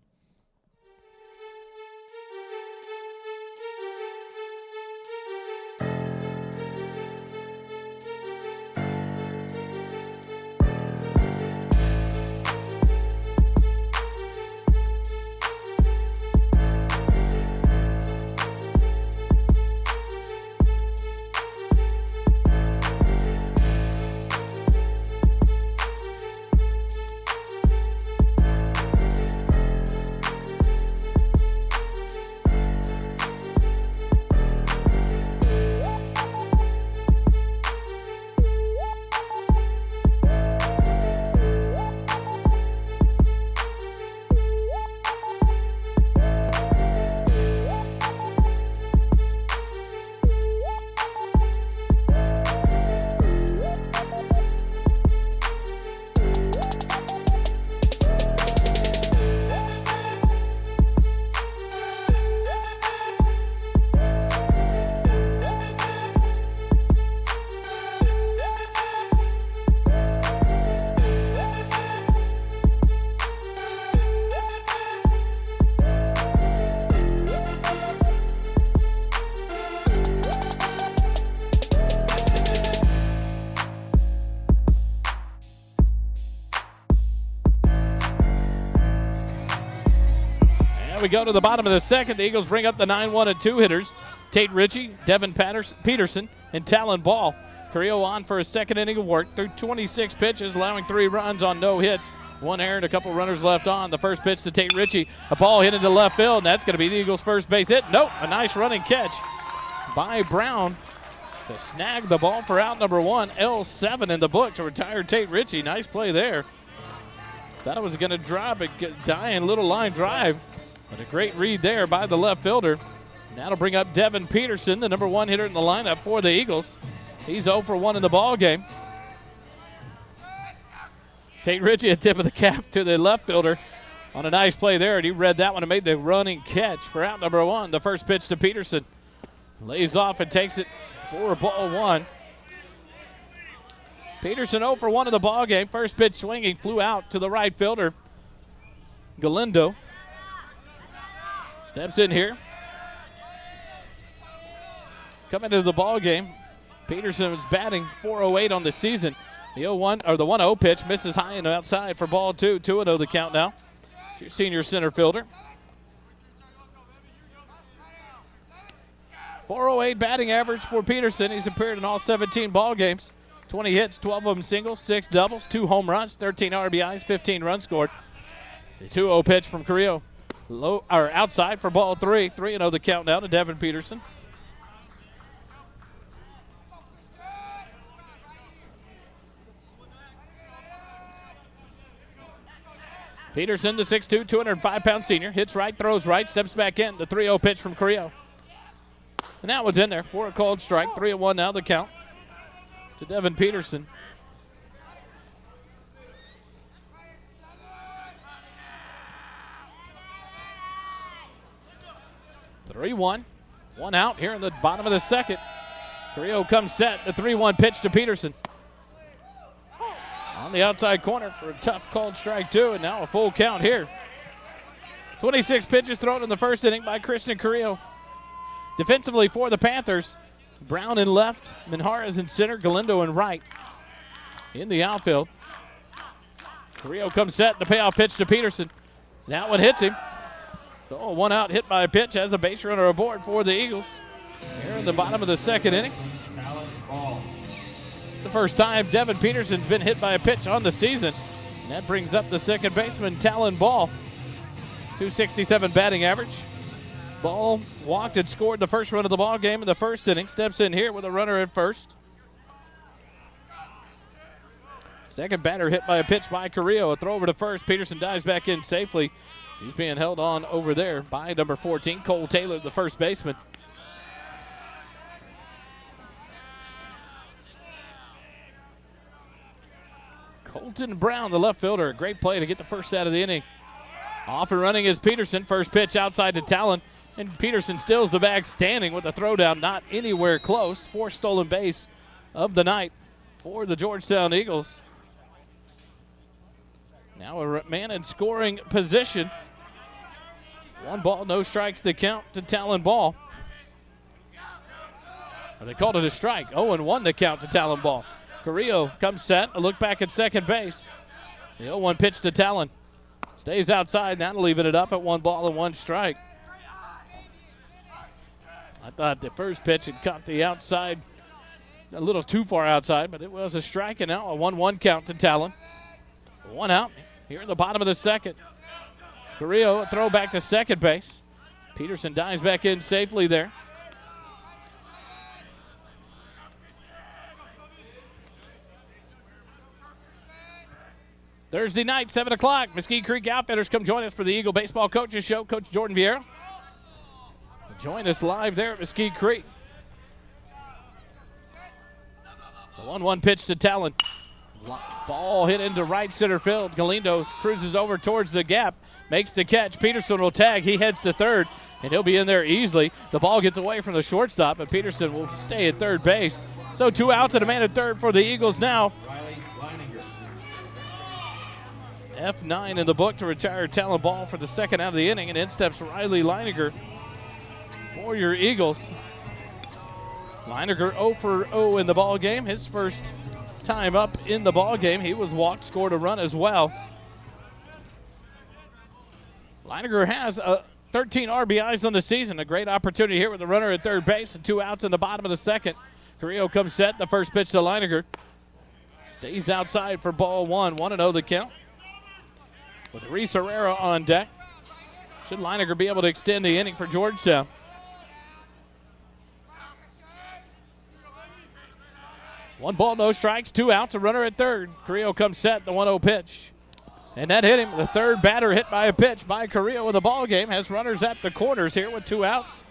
We go to the bottom of the second. The Eagles bring up the 9-1 and 2 hitters. Tate Ritchie, Devin Peterson, and Talon Ball. Carrillo on for his second inning of work through 26 pitches, allowing 3 runs on no hits. 1 error and a couple runners left on. The first pitch to Tate Ritchie. A ball hit into left field, and that's going to be the Eagles' first base hit. Nope, a nice running catch by Brown to snag the ball for out number 1. L7 in the book to retire Tate Ritchie. Nice play there. Thought it was going to drop a dying little line drive. But a great read there by the left fielder. And that'll bring up Devin Peterson, the number 1 hitter in the lineup for the Eagles. He's 0 for 1 in the ball game. Tate Ritchie, a tip of the cap to the left fielder on a nice play there. And he read that one and made the running catch for out number 1. The first pitch to Peterson. Lays off and takes it for ball 1. Peterson 0 for 1 in the ball game. First pitch swinging, flew out to the right fielder. Galindo steps in here. Coming into the ball game, Peterson is batting .408 on the season. The 0-1 or the 1-0 pitch misses high and outside for ball 2. 2-0 the count now. Your senior center fielder. .408 batting average for Peterson. He's appeared in all 17 ball games. 20 hits, 12 of them singles, 6 doubles, 2 home runs, 13 RBIs, 15 runs scored. The 2-0 pitch from Carrillo. Low or outside for ball 3. 3-0 the count now to Devin Peterson. Peterson, the 6'2", 205-pound senior, hits right, throws right, steps back in. The 3-0 pitch from Carrillo. And that one's in there for a called strike. 3-1 now the count to Devin Peterson. 3-1. One out here in the bottom of the second. Carrillo comes set. The 3-1 pitch to Peterson. On the outside corner for a tough called strike two, and now a full count here. 26 pitches thrown in the first inning by Christian Carrillo. Defensively for the Panthers, Brown in left, Minjarez in center, Galindo in right. In the outfield, Carrillo comes set. The payoff pitch to Peterson. That one hits him. So a one out hit by a pitch has a base runner aboard for the Eagles. Here in the bottom of the second inning. It's the first time Devin Peterson's been hit by a pitch on the season. And that brings up the second baseman, Talon Ball. .267 batting average. Ball walked and scored the first run of the ball game in the first inning. Steps in here with a runner at first. Second batter hit by a pitch by Carrillo. A throw over to first. Peterson dives back in safely. He's being held on over there by number 14, Cole Taylor, the first baseman. Colton Brown, the left fielder. Great play to get the first out of the inning. Off and running is Peterson. First pitch outside to Talon. And Peterson stills the bag standing with a throwdown not anywhere close. Fourth stolen base of the night for the Georgetown Eagles. Now a man in scoring position. 1 ball, no strikes to count to Talon Ball. Or they called it a strike. 0-1 to count to Talon Ball. Carrillo comes set. A look back at second base. The 0-1 pitch to Talon. Stays outside, now leaving it up at 1 ball and 1 strike. I thought the first pitch had caught the outside a little too far outside, but it was a strike, and now a 1-1 count to Talon. 1 out here in the bottom of the second. Carrillo, a throw back to second base. Peterson dives back in safely there. Thursday night, 7 o'clock, Mesquite Creek Outfitters come join us for the Eagle Baseball Coaches Show. Coach Jordan Vieira. Join us live there at Mesquite Creek. The 1-1 pitch to Talon. Ball hit into right center field. Galindo cruises over towards the gap, makes the catch. Peterson will tag. He heads to third, and he'll be in there easily. The ball gets away from the shortstop, but Peterson will stay at third base. So 2 outs and a man at third for the Eagles now. F9 in the book to retire Talon Ball for the second out of the inning, and in steps Riley Leininger for your Eagles. Leininger 0 for 0 in the ball game. His first time up in the ball game. He was walked, scored a run as well. Leininger has 13 RBIs on the season. A great opportunity here with a runner at third base and 2 outs in the bottom of the second. Carrillo comes set. The first pitch to Leininger. Stays outside for ball 1. 1-0 the count. With Reese Herrera on deck. Should Leininger be able to extend the inning for Georgetown? One ball, no strikes, 2 outs, a runner at third. Carrillo comes set, the 1-0 pitch. And that hit him. The third batter hit by a pitch by Carrillo in the ball game. Has runners at the corners here with 2 outs.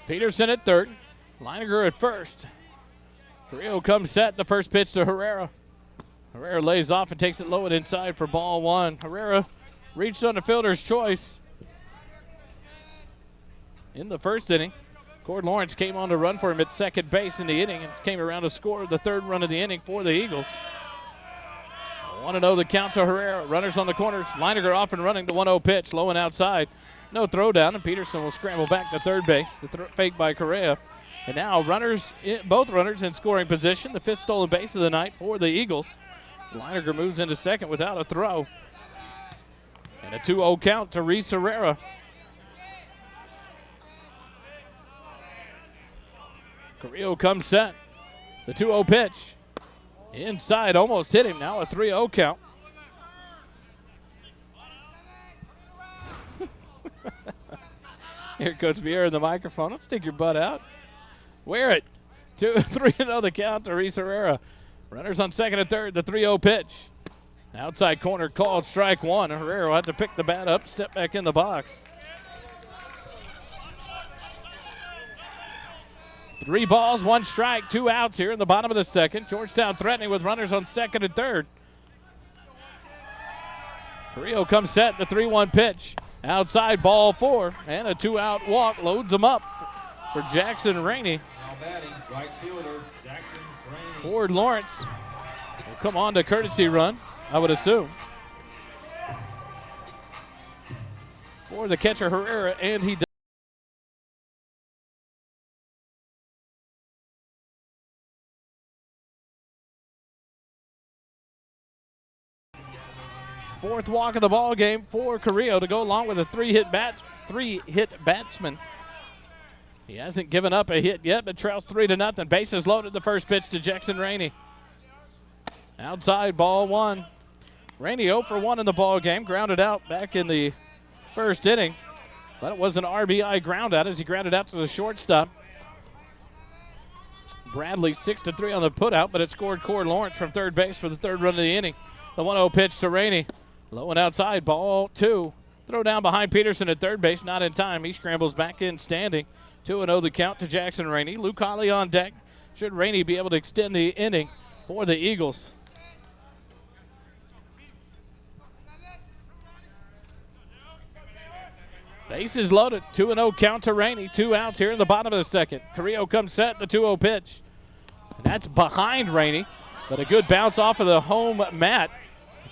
Peterson at third. Leininger at first. Carrillo comes set, the first pitch to Herrera. Herrera lays off and takes it low and inside for ball 1. Herrera reached on the fielder's choice in the first inning. Cord Lawrence came on to run for him at second base in the inning and came around to score the third run of the inning for the Eagles. 1-0 the count to Herrera. Runners on the corners. Leininger off and running, the 1-0 pitch, low and outside. No throw down, and Peterson will scramble back to third base. The fake by Correa. And now both runners in scoring position. The 5th stolen base of the night for the Eagles. Leininger moves into second without a throw. And a 2-0 count to Reese Herrera. Carrillo comes set. The 2-0 pitch. Inside, almost hit him. Now a 3-0 count. Here, Coach Vieira in the microphone. Let's stick your butt out. Wear it. 3-0 the count to Reese Herrera. Runners on second and third. The 3-0 pitch. Outside corner called strike 1. Herrera will have to pick the bat up, step back in the box. 3 balls, 1 strike, 2 outs here in the bottom of the second. Georgetown threatening with runners on second and third. Carrillo comes set, the 3-1 pitch. Outside, ball 4, and a 2-out walk loads him up for Jackson Rainey. Now batting, right fielder, Jackson Rainey. Ford Lawrence will come on to courtesy run, I would assume. For the catcher Herrera, and he does. Fourth walk of the ball game for Carrillo to go along with a three-hit batsman. He hasn't given up a hit yet, but trails 3-0. Bases loaded. The first pitch to Jackson Rainey. Outside, ball 1. Rainey 0 for 1 in the ball game. Grounded out back in the first inning, but it was an RBI ground out as he grounded out to the shortstop. Bradley 6-3 on the putout, but it scored Cord Lawrence from third base for the third run of the inning. The 1-0 pitch to Rainey. Low and outside, ball 2. Throw down behind Peterson at third base, not in time. He scrambles back in standing. 2-0 the count to Jackson Rainey. Luke Holly on deck. Should Rainey be able to extend the inning for the Eagles? Bases loaded. 2-0 count to Rainey. 2 outs here in the bottom of the second. Carrillo comes set, the 2-0 pitch. And that's behind Rainey, but a good bounce off of the home mat.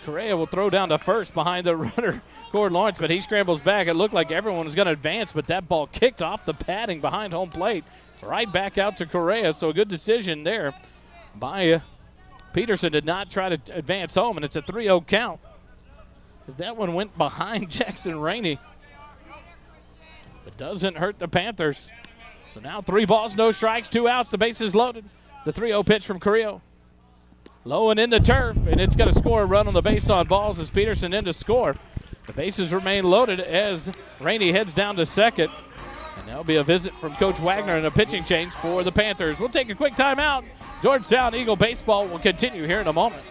Correa will throw down to first behind the runner, Cord Lawrence, but he scrambles back. It looked like everyone was going to advance, but that ball kicked off the padding behind home plate. Right back out to Correa, so a good decision there by Peterson. Did not try to advance home, and it's a 3-0 count, as that one went behind Jackson Rainey. But doesn't hurt the Panthers. So now 3 balls, no strikes, 2 outs, the bases loaded. The 3-0 pitch from Carrillo. Low and in the turf, and it's going to score a run on the base on balls as Peterson in to score. The bases remain loaded as Rainey heads down to second. And there'll be a visit from Coach Wagner and a pitching change for the Panthers. We'll take a quick timeout. Georgetown Eagle baseball will continue here in a moment.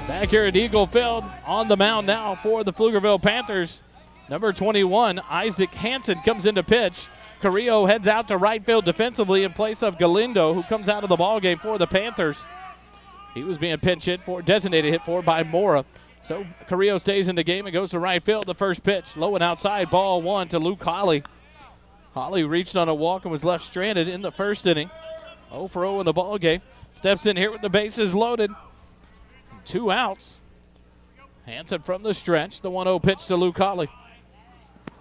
Back here at Eagle Field, on the mound now for the Pflugerville Panthers. Number 21, Isaac Hansen comes into pitch. Carrillo heads out to right field defensively in place of Galindo, who comes out of the ballgame for the Panthers. He was being designated hit for by Mora. So Carrillo stays in the game and goes to right field. The first pitch, low and outside, ball 1 to Luke Holly. Holly reached on a walk and was left stranded in the first inning. 0 for 0 in the ballgame. Steps in here with the bases loaded. 2 outs. Hansen from the stretch. The 1-0 pitch to Luke Holly.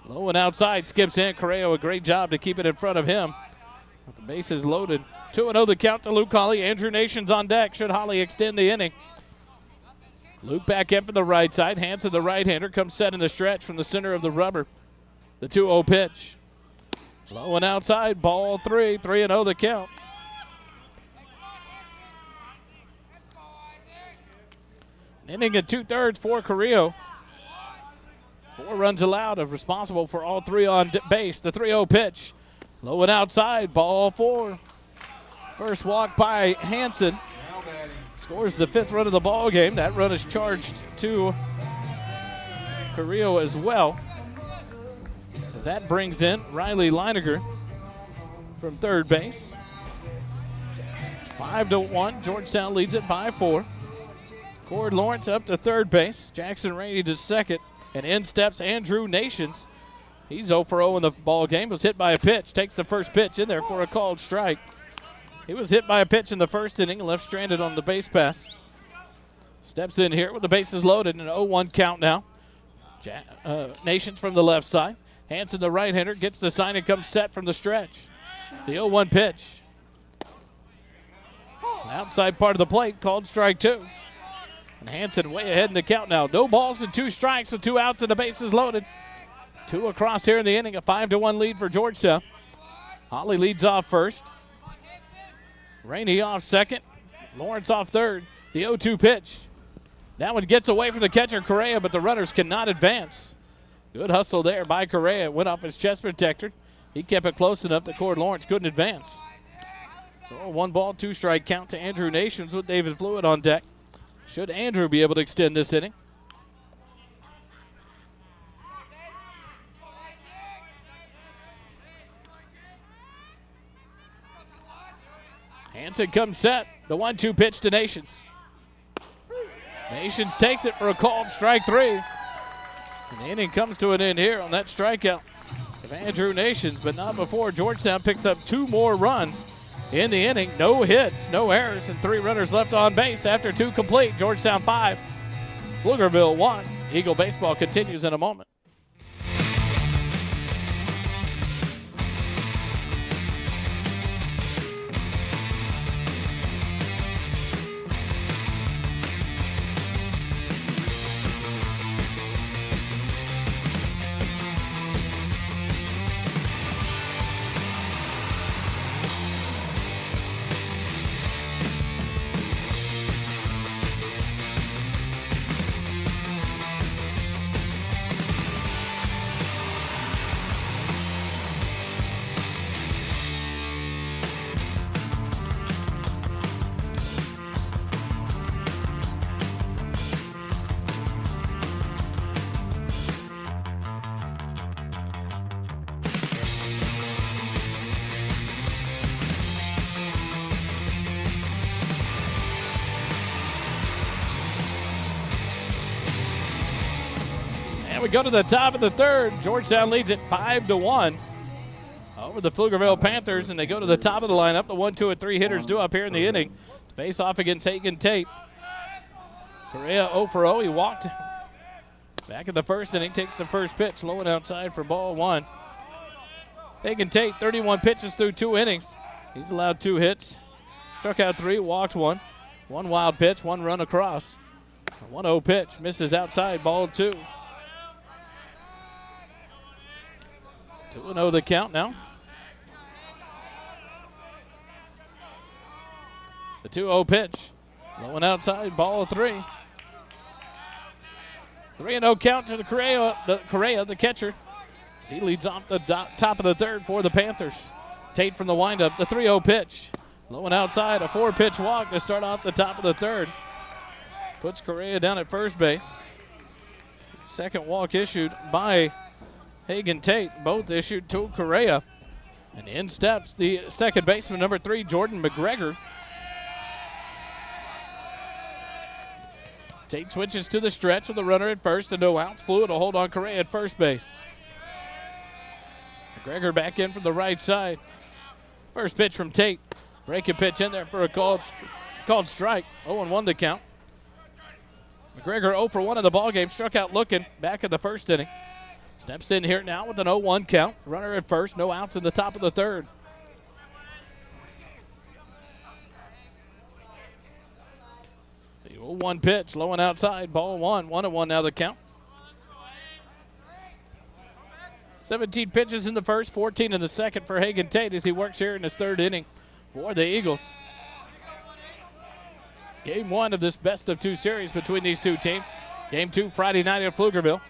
Low and outside. Skips in. Correa, a great job to keep it in front of him. With the bases loaded. 2-0 the count to Luke Holly. Andrew Nation's on deck. Should Holly extend the inning. Luke back in from the right side. Hansen, the right-hander, comes set in the stretch from the center of the rubber. The 2-0 pitch. Low and outside, ball 3, 3-0 the count. Inning and 2/3 for Carrillo. 4 runs allowed, responsible for all 3 on base. The 3-0 pitch. Low and outside, ball 4. First walk by Hanson. Scores the 5th run of the ball game. That run is charged to Carrillo as well, as that brings in Riley Leiniger from third base. 5-1. Georgetown leads it by 4. Cord Lawrence up to third base. Jackson Rainey to second. And in steps Andrew Nations. He's 0 for 0 in the ball game. Was hit by a pitch. Takes the first pitch in there for a called strike. He was hit by a pitch in the first inning and left stranded on the base pass. Steps in here with the bases loaded. An 0-1 count now. Nations from the left side. Hanson, the right-hander, gets the sign and comes set from the stretch. The 0-1 pitch. Outside part of the plate, called strike 2. And Hanson way ahead in the count now. No balls and 2 strikes with 2 outs and the bases loaded. 2 across here in the inning, a 5-1 lead for Georgetown. Holly leads off first. Rainey off second. Lawrence off third. The 0-2 pitch. That one gets away from the catcher, Correa, but the runners cannot advance. Good hustle there by Correa. Went off his chest protector. He kept it close enough that Cord Lawrence couldn't advance. So a 1-ball, 2-strike count to Andrew Nations with David Fluid on deck. Should Andrew be able to extend this inning? Hanson comes set. The 1-2 pitch to Nations. Nations takes it for a called strike 3. And the inning comes to an end here on that strikeout of Andrew Nations, but not before Georgetown picks up 2 more runs in the inning. No hits, no errors, and 3 runners left on base after 2 complete. Georgetown 5, Pflugerville 1. Eagle baseball continues in a moment. And we go to the top of the 3rd. Georgetown leads it 5-1 over the Pflugerville Panthers, and they go to the top of the lineup. The 1, 2, and 3 hitters due up here in the inning. Face off against Hagen Tate. Correa 0 for 0. He walked back in the first inning, takes the first pitch, low and outside for ball 1. Hagen Tate, 31 pitches through 2 innings. He's allowed 2 hits, struck out 3, walked 1. 1 wild pitch, 1 run across. A 1-0 pitch, misses outside, ball 2. 2-0 the count now. The 2-0 pitch. Low and outside, ball 3. 3-0 count to the Correa, the catcher. He leads off the top of the 3rd for the Panthers. Tate from the windup, the 3-0 pitch. Low and outside, a 4-pitch walk to start off the top of the 3rd. Puts Correa down at first base. Second walk issued by Hagen Tate, both issued to Correa. And in steps the second baseman, number 3, Jordan McGregor. Tate switches to the stretch with a runner at first and no outs. Fluid will hold on Correa at first base. McGregor back in from the right side. First pitch from Tate. Breaking pitch in there for a called strike. 0-1 the count. McGregor 0 for 1 in the ballgame. Struck out looking back in the first inning. Steps in here now with an 0-1 count. Runner at first, no outs in the top of the 3rd. The 0-1 pitch, low and outside, ball 1. 1-1 now the count. 17 pitches in the first, 14 in the second for Hagen Tate as he works here in his third inning for the Eagles. Game one of this best-of-2 series between these two teams. Game 2 Friday night at Pflugerville.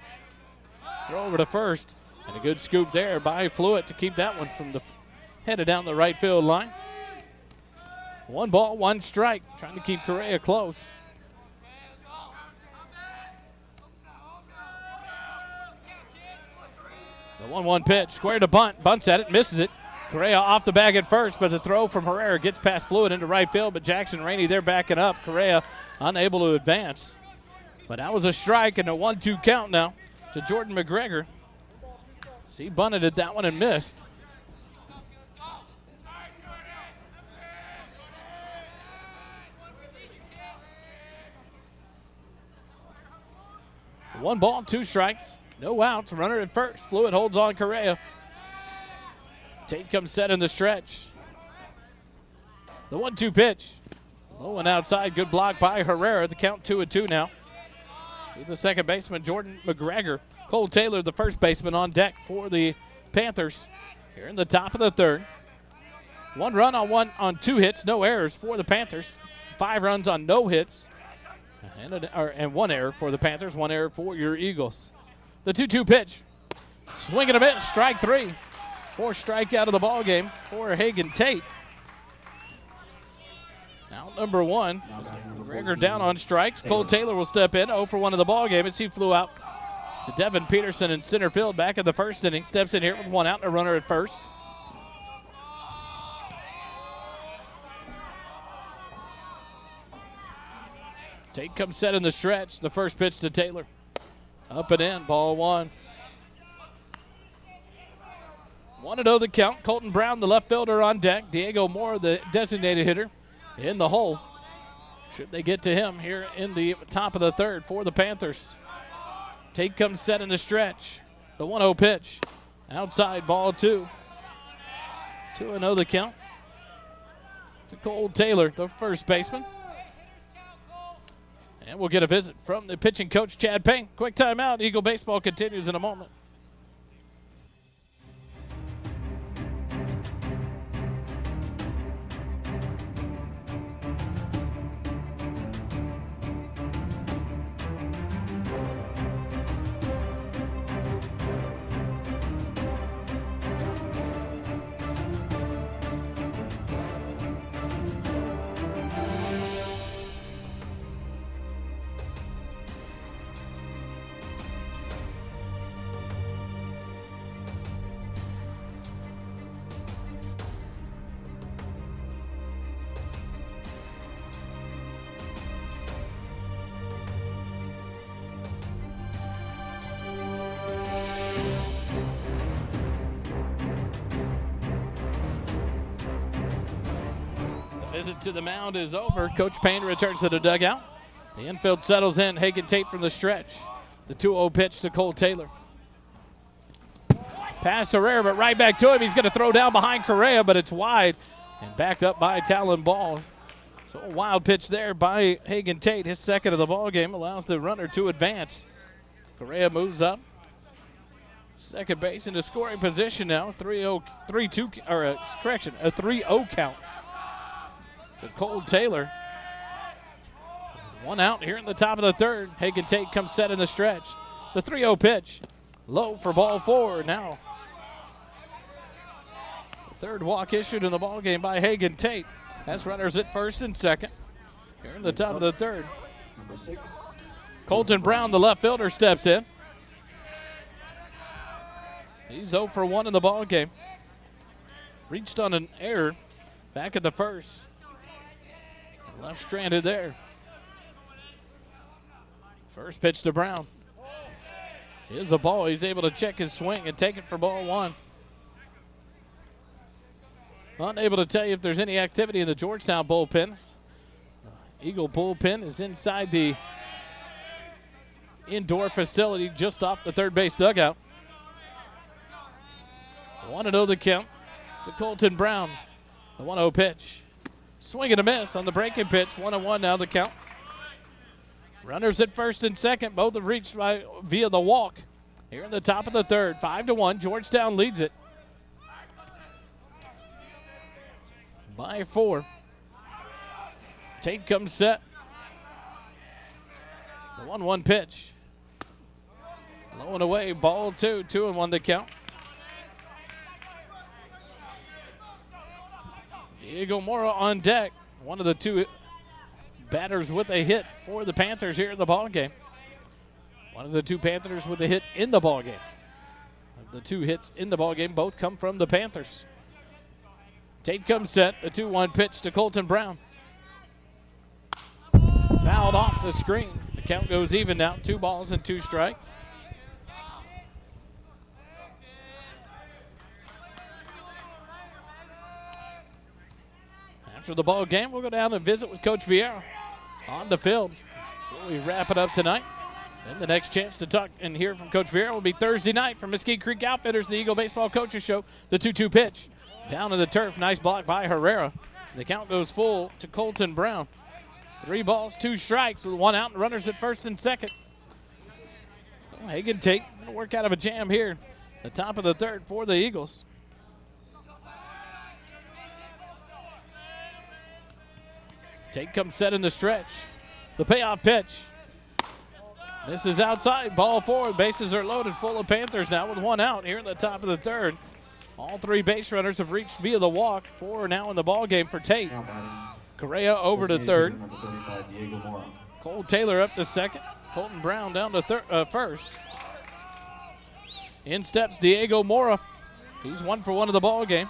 Throw over to first, and a good scoop there by Fluett to keep that one from the headed down the right field line. 1 ball, 1 strike, trying to keep Correa close. The 1-1 pitch, square to bunt, bunts at it, misses it. Correa off the bag at first, but the throw from Herrera gets past Fluett into right field, but Jackson Rainey there backing up. Correa unable to advance. But that was a strike and a 1-2 count now to Jordan McGregor. So he bunted at that one and missed. One ball, 2 strikes, no outs, runner at first. Fluett holds on Correa. Tate comes set in the stretch. The 1-2 pitch. Low and outside, good block by Herrera. The count 2-2 now. To the second baseman, Jordan McGregor. Cole Taylor, the first baseman, on deck for the Panthers here in the top of the third. 1 run on 2 hits, no errors for the Panthers. 5 runs on no hits. And 1 error for the Panthers, 1 error for your Eagles. The 2-2 pitch. Swing and a miss, strike 3. 4th strikeout of the ball game for Hagen Tate. Now number 1. McGregor down on strikes. Cole Taylor will step in, 0 for 1 of the ball game as he flew out to Devin Peterson in center field back in the first inning. Steps in here with 1 out and a runner at first. Tate comes set in the stretch. The first pitch to Taylor. Up and in, ball 1. 1-0 the count. Colton Brown, the left fielder, on deck. Diego Moore, the designated hitter, in the hole. Should they get to him here in the top of the third for the Panthers. Tate comes set in the stretch. The 1-0 pitch. Outside, ball 2. 2-0 the count to Cole Taylor, the first baseman. And we'll get a visit from the pitching coach, Chad Payne. Quick timeout. Eagle baseball continues in a moment. Visit to the mound is over. Coach Payne returns to the dugout. The infield settles in. Hagen Tate from the stretch. The 2-0 pitch to Cole Taylor. Pass Herrera, but right back to him. He's going to throw down behind Correa, but it's wide and backed up by Talon Ball. So a wild pitch there by Hagen Tate. His second of the ball game allows the runner to advance. Correa moves up. Second base into scoring position now. 3-0 count to Cole Taylor. 1 out here in the top of the third. Hagen Tate comes set in the stretch. The 3-0 pitch. Low for ball 4 now. The third walk issued in the ball game by Hagen Tate. That's runners at first and second. Here in the top of the third. Number 6. Colton Brown, the left fielder, steps in. He's 0 for 1 in the ball game. Reached on an error back at the first. Left stranded there. First pitch to Brown. Here's the ball. He's able to check his swing and take it for ball 1. Unable to tell you if there's any activity in the Georgetown bullpen. Eagle bullpen is inside the indoor facility just off the third base dugout. 1-0 the count to Colton Brown. The 1-0 pitch. Swing and a miss on the breaking pitch. 1-1 now the count. Runners at first and second. Both have reached via the walk here in the top of the third. 5-1. Georgetown leads it by 4. Tate comes set. The 1-1 pitch. Low and away, ball 2. 2-1 the count. Diego Mora on deck. One of the 2 batters with a hit for the Panthers here in the ball game. One of the 2 Panthers with a hit in the ball game. The 2 hits in the ball game both come from the Panthers. Tate comes set. The 2-1 pitch to Colton Brown. Fouled off the screen. The count goes even now. 2 balls and 2 strikes. After the ball game, we'll go down and visit with Coach Vieira on the field before we wrap it up tonight. Then the next chance to talk and hear from Coach Vieira will be Thursday night from Mesquite Creek Outfitters, the Eagle Baseball Coaches Show. The 2-2 pitch down to the turf. Nice block by Herrera. The count goes full to Colton Brown. 3 balls, 2 strikes with 1 out and runners at first and second. Hagen Tate going to work out of a jam here. The top of the third for the Eagles. Tate comes set in the stretch. The payoff pitch. This is outside. Ball 4. Bases are loaded full of Panthers now with 1 out here in the top of the third. All 3 base runners have reached via the walk. 4 now in the ball game for Tate. Correa over to third. Cole Taylor up to second. Colton Brown down to first. In steps Diego Mora. He's 1 for 1 of the ball game.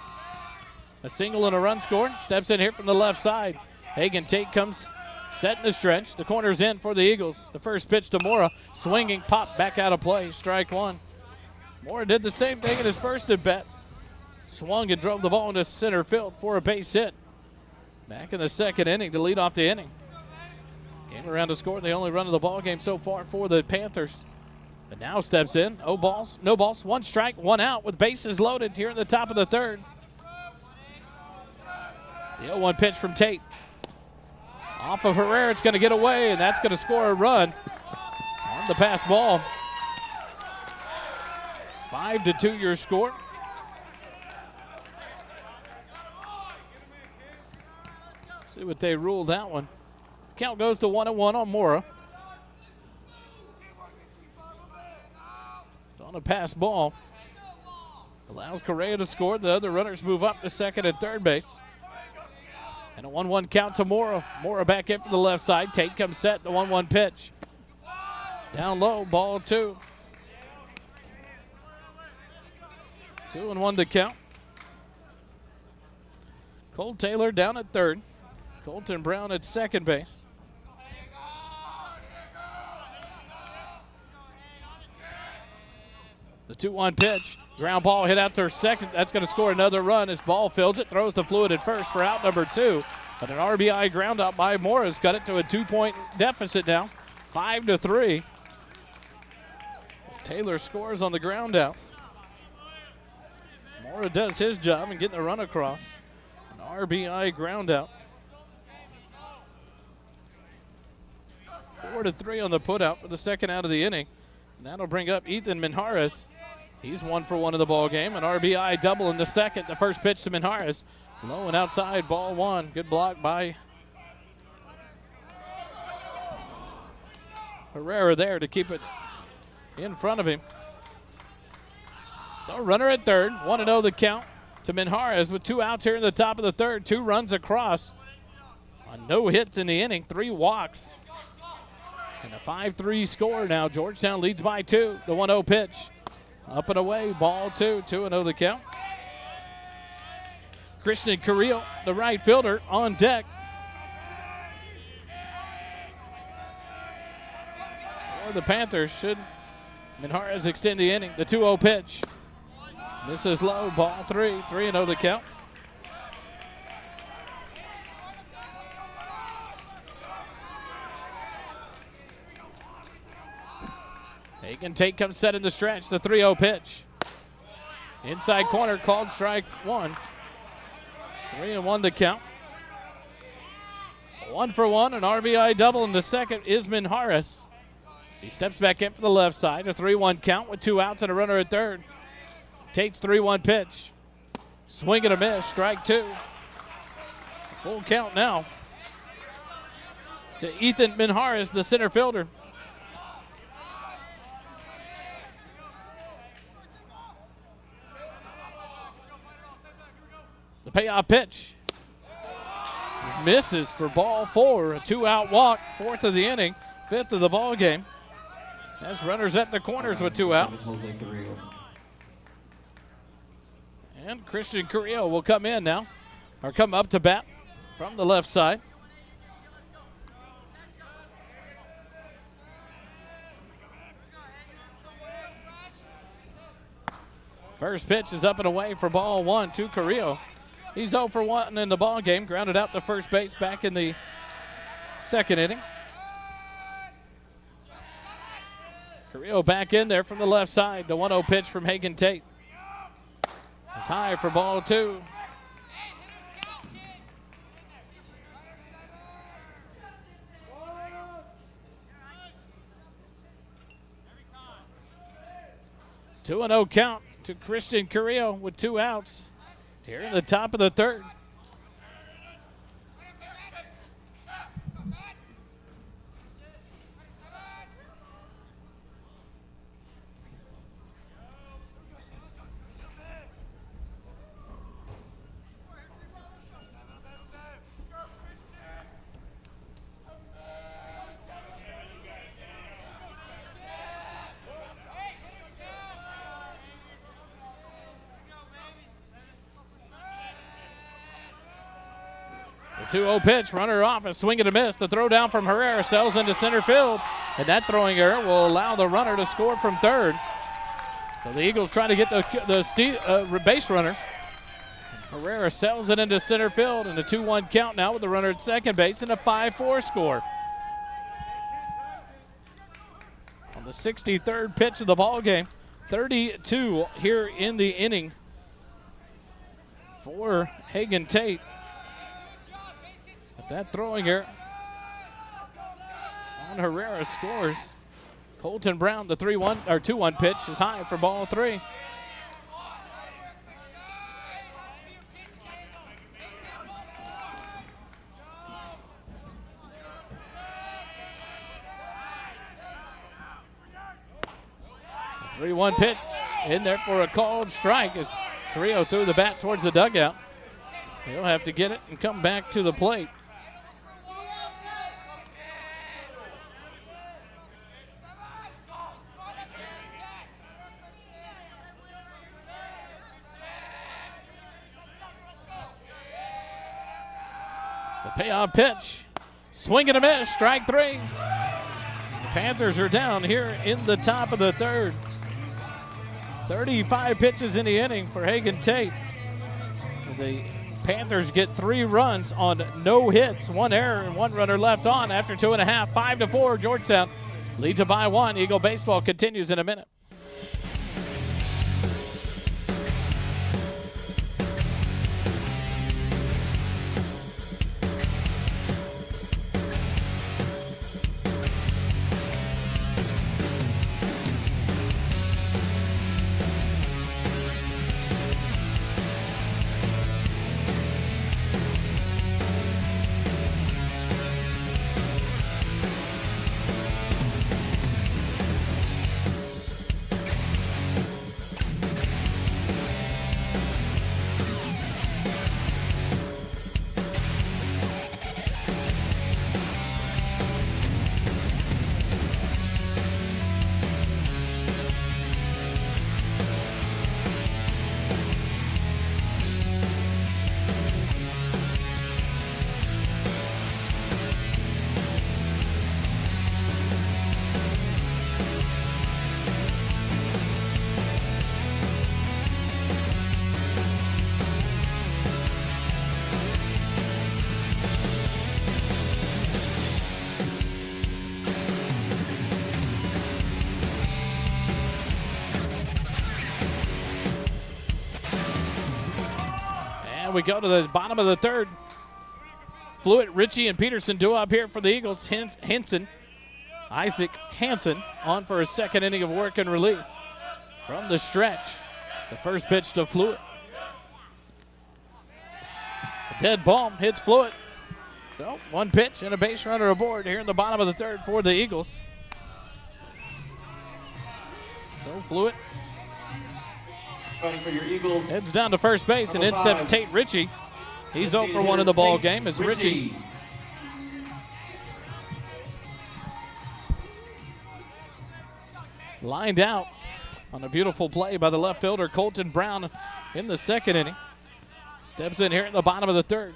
A single and a run scored. Steps in here from the left side. Hagen Tate comes set in the stretch. The corner's in for the Eagles. The first pitch to Mora. Swinging, pop back out of play. Strike 1. Mora did the same thing in his first at bat. Swung and drove the ball into center field for a base hit. Back in the second inning to lead off the inning. Came around to score the only run of the ball game so far for the Panthers. But now steps in. No balls, 1 strike, 1 out with bases loaded here in the top of the third. The 0-1 pitch from Tate. Off of Herrera, it's going to get away, and that's going to score a run on the pass ball. 5-2 your score. See what they ruled that one. Count goes to 1-1 on Mora. It's on a pass ball. Allows Correa to score. The other runners move up to second and third base. And a 1-1 count to Mora. Mora back in from the left side. Tate comes set. The 1-1 pitch. Down low, ball 2. 2-1 the count. Cole Taylor down at third. Colton Brown at second base. The 2-1 pitch. Ground ball hit out to second. That's going to score another run as ball fills it. Throws the fluid at first for out number 2. But an RBI ground out by Mora has cut it to a 2-point deficit now. 5-3. As Taylor scores on the ground out. Mora does his job in getting a run across. An RBI ground out. 4-3 on the putout for the second out of the inning. And that'll bring up Ethan Minjares. He's 1 for 1 of the ball game. An RBI double in the second. The first pitch to Minjares. Low and outside, ball 1. Good block by Herrera there to keep it in front of him. The runner at third. 1-0 the count to Minjares with 2 outs here in the top of the third. 2 runs across. No hits in the inning. 3 walks. And a 5-3 score now. Georgetown leads by 2. The 1-0 pitch. Up and away, ball 2. 2-0 the count. Christian Carrillo, the right fielder, on deck. For the Panthers, should Minjares extend the inning. The 2-0 pitch. This is low, ball 3. 3-0 the count. Hagen Tate comes set in the stretch. The 3-0 pitch. Inside corner, called strike 1. 3-1 the count. 1 for 1, an RBI double in the second is Minjares. So he steps back in for the left side. A 3-1 count with 2 outs and a runner at third. Tate's 3-1 pitch. Swing and a miss. Strike 2. Full count now to Ethan Minharis, the center fielder. The payoff pitch misses for ball 4. A 2-out walk, 4th of the inning, 5th of the ball game. As runners at the corners with 2 outs. And Christian Carrillo will come in now, or come up to bat from the left side. First pitch is up and away for ball 1 to Carrillo. He's 0 for 1 in the ball game. Grounded out to first base back in the 2nd inning. Carrillo back in there from the left side. The 1-0 pitch from Hagen Tate. It's high for ball 2. Two and 0 count to Christian Carrillo with 2 outs. Here in the top of the 3rd. The 2-0 pitch, runner off, a swing and a miss. The throw down from Herrera sells into center field, and that throwing error will allow the runner to score from 3rd. So the Eagles trying to get the base runner. Herrera sells it into center field, and a 2-1 count now with the runner at second base and a 5-4 score. On the 63rd pitch of the ball game, 32 here in the inning for Hagen Tate. That throwing error on Herrera scores. Colton Brown, the 2-1 pitch is high for ball 3. The 3-1 pitch in there for a called strike as Carrillo threw the bat towards the dugout. He'll have to get it and come back to the plate. Payoff pitch. Swing and a miss. Strike 3. The Panthers are down here in the top of the 3rd. 35 pitches in the inning for Hagen Tate. The Panthers get 3 runs on no hits, 1 error, and 1 runner left on after 2.5. 5-4. Georgetown leads it by 1. Eagle baseball continues in a minute. We go to the bottom of the 3rd. Fluid, Ritchie, and Peterson do up here for the Eagles. Henson Isaac Hansen on for his second inning of work and relief. From the stretch, the first pitch to Fluid. A dead ball hits Fluid. So one pitch and a base runner aboard here in the bottom of the third for the Eagles. So Fluid For your Eagles, heads down to first base, and in Number steps 5. Tate Ritchie. He's 0 for 1 in the ball game as Ritchie lined out on a beautiful play by the left fielder Colton Brown in the second inning. Steps in here at the bottom of the third.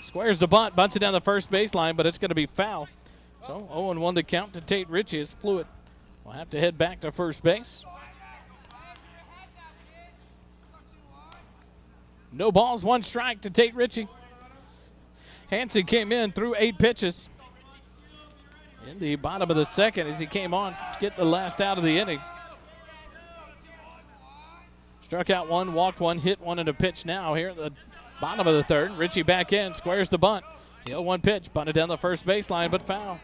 Squares the bunt, bunts it down the first baseline, but it's going to be foul. So 0-1 the count to Tate Ritchie as Fluid will have to head back to first base. No balls, 1 strike to Tate Ritchie. Hansen came in, threw 8 pitches in the bottom of the second as he came on to get the last out of the inning. Struck out 1, walked 1, hit 1 in a pitch now here at the bottom of the third. Ritchie back in, squares the bunt. The 0-1 pitch, bunted down the first baseline, but foul.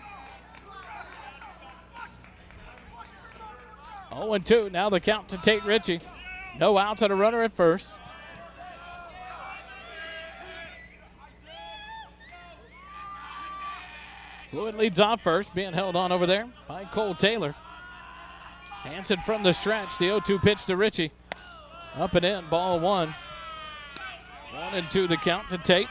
0-2, now the count to Tate Ritchie. No outs and a runner at first. Fluid leads off first, being held on over there by Cole Taylor. Hansen from the stretch, the 0-2 pitch to Ritchie. Up and in, ball 1. 1-2 the count to Tate.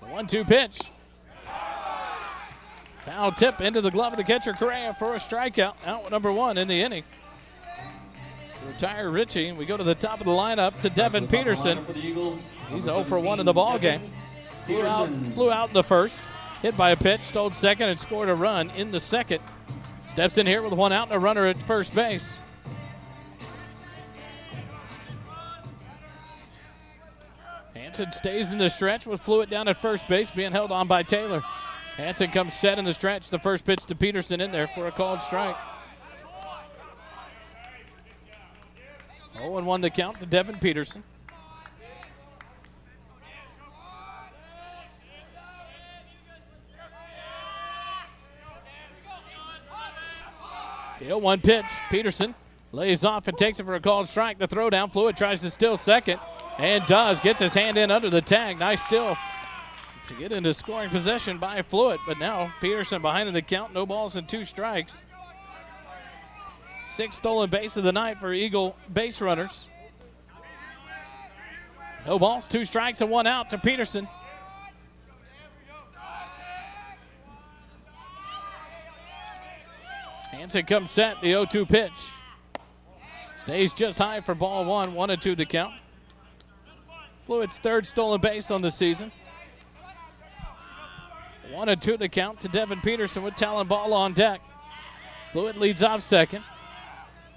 The 1-2 pitch. Foul tip into the glove of the catcher Correa for a strikeout. Out number 1 in the inning. To retire Ritchie, we go to the top of the lineup to Devin Peterson. He's 0 for 1 in the ball game. Flew out in the first, hit by a pitch, stole second, and scored a run in the second. Steps in here with 1 out and a runner at first base. Hansen stays in the stretch with Fluid down at first base, being held on by Taylor. Hansen comes set in the stretch. The first pitch to Peterson in there for a called strike. 0-1 the count to Devin Peterson. The 0-1 pitch. Peterson lays off and takes it for a called strike. The throw down. Fluid tries to steal second and does. Gets his hand in under the tag. Nice steal to get into scoring possession by Fluid, but now Peterson behind in the count, no balls and 2 strikes. 6th stolen base of the night for Eagle base runners. No balls, 2 strikes, and 1 out to Peterson. Hansen comes set, the 0-2 pitch. Stays just high for ball 1, 1-2 the count. Fluid's 3rd stolen base on the season. 1-2 the count to Devin Peterson with Talon Ball on deck. Fluid leads off second.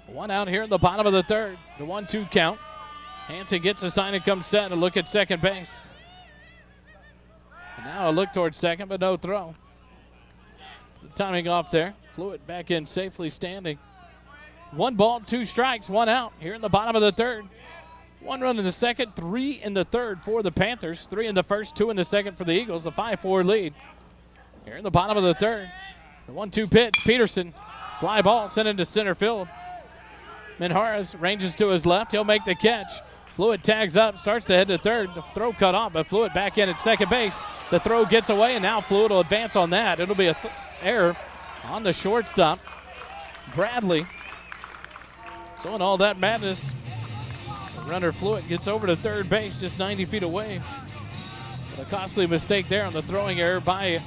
1 out here in the bottom of the third. The 1-2 count. Hansen gets a sign and comes set. A look at second base. And now a look towards second, but no throw. It's the timing off there. Fluid back in safely standing. 1 ball, 2 strikes, 1 out here in the bottom of the third. 1 run in the second, 3 in the third for the Panthers. 3 in the first, 2 in the second for the Eagles. A 5-4 lead. Here in the bottom of the third. The 1-2 pitch. Peterson. Fly ball sent into center field. Minjares ranges to his left. He'll make the catch. Fluid tags up, starts to head to third. The throw cut off, but Fluid back in at second base. The throw gets away, and now Fluid will advance on that. It'll be a error on the shortstop, Bradley. So in all that madness, the runner Fluid gets over to third base, just 90 feet away. But a costly mistake there on the throwing error by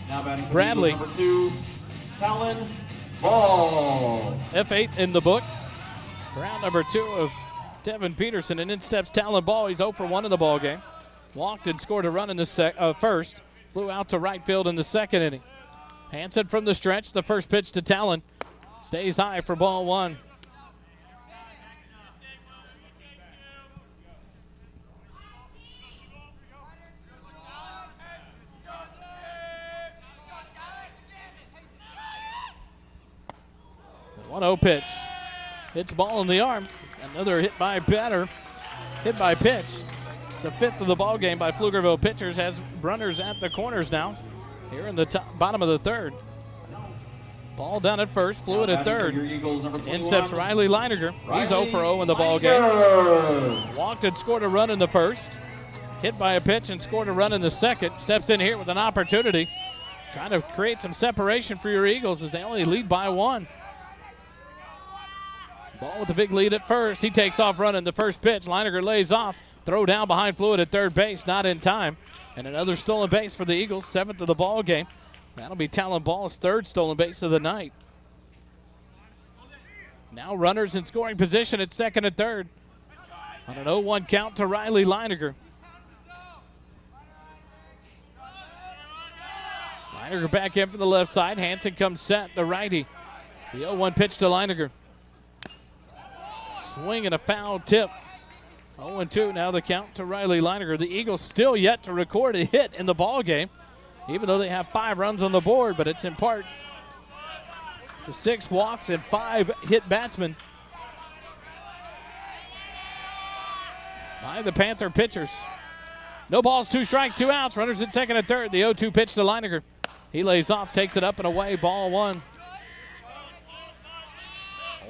Bradley. Number 2, Talon Ball. F8 in the book. Round number 2 of Devin Peterson, and in steps Talon Ball. He's 0 for 1 in the ball game. Walked and scored a run in the first. Flew out to right field in the second inning. Hansen from the stretch. The first pitch to Talon. Stays high for ball 1. The 1-0 pitch. hits the ball in the arm. Another hit by batter, hit by pitch. It's the 5th of the ball game by Pflugerville pitchers. Has runners at the corners now. Here in the bottom of the 3rd. Ball down at first, Flew it at 3rd. In steps Riley Leininger. He's 0 for 0 in the ball game. Walked and scored a run in the 1st. Hit by a pitch and scored a run in the 2nd. Steps in here with an opportunity. Trying to create some separation for your Eagles as they only lead by 1. Ball with the big lead at first. He takes off running the first pitch. Leininger lays off. Throw down behind Fluid at 3rd base. Not in time. And another stolen base for the Eagles. 7th of the ball game. That'll be Talon Ball's 3rd stolen base of the night. Now runners in scoring position at 2nd and 3rd. On an 0-1 count to Riley Leininger. Leininger back in from the left side. Hansen comes set, the righty. The 0-1 pitch to Leininger. Swing and a foul tip. 0-2 now the count to Riley Leininger. The Eagles still yet to record a hit in the ball game, even though they have 5 runs on the board, but it's in part to 6 walks and 5 hit batsmen by the Panther pitchers. No balls, 2 strikes, 2 outs. Runners at 2nd and 3rd. The 0-2 pitch to Leininger. He lays off, takes it up and away. Ball 1.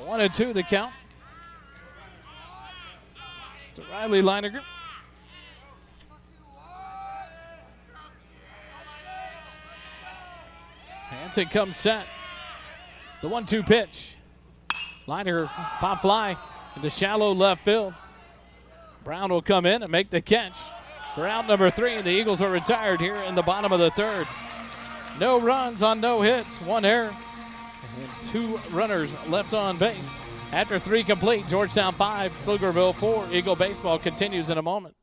1-2 the count to Riley Leininger. Hansen comes set. The 1-2 pitch. Leininger pop fly into shallow left field. Brown will come in and make the catch for out number 3, and the Eagles are retired here in the bottom of the 3rd. No runs on no hits, 1 error, and 2 runners left on base. After 3 complete, Georgetown 5, Pflugerville 4. Eagle baseball continues in a moment.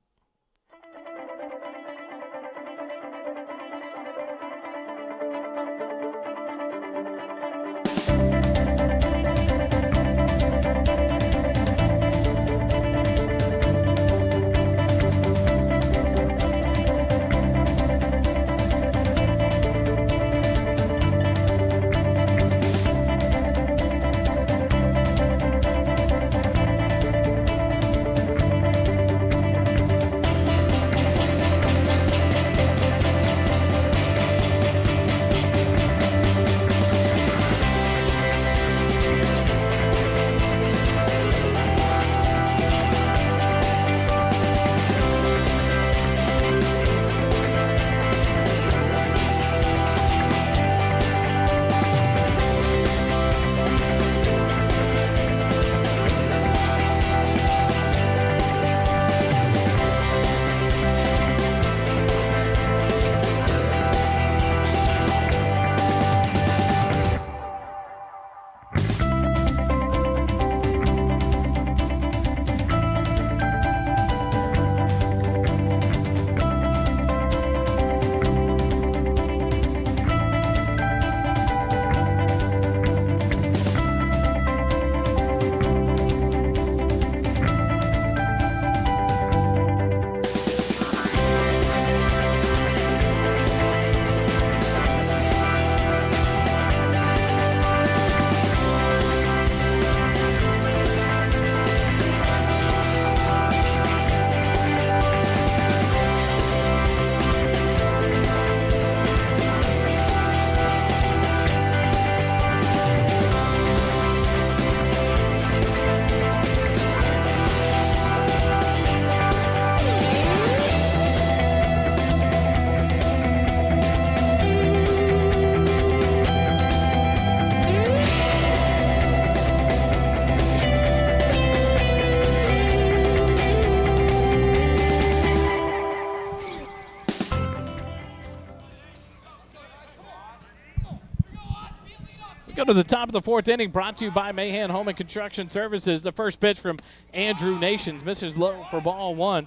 Go to the top of the 4th inning, brought to you by Mahan Home and Construction Services. The first pitch from Andrew Nations misses low for ball 1.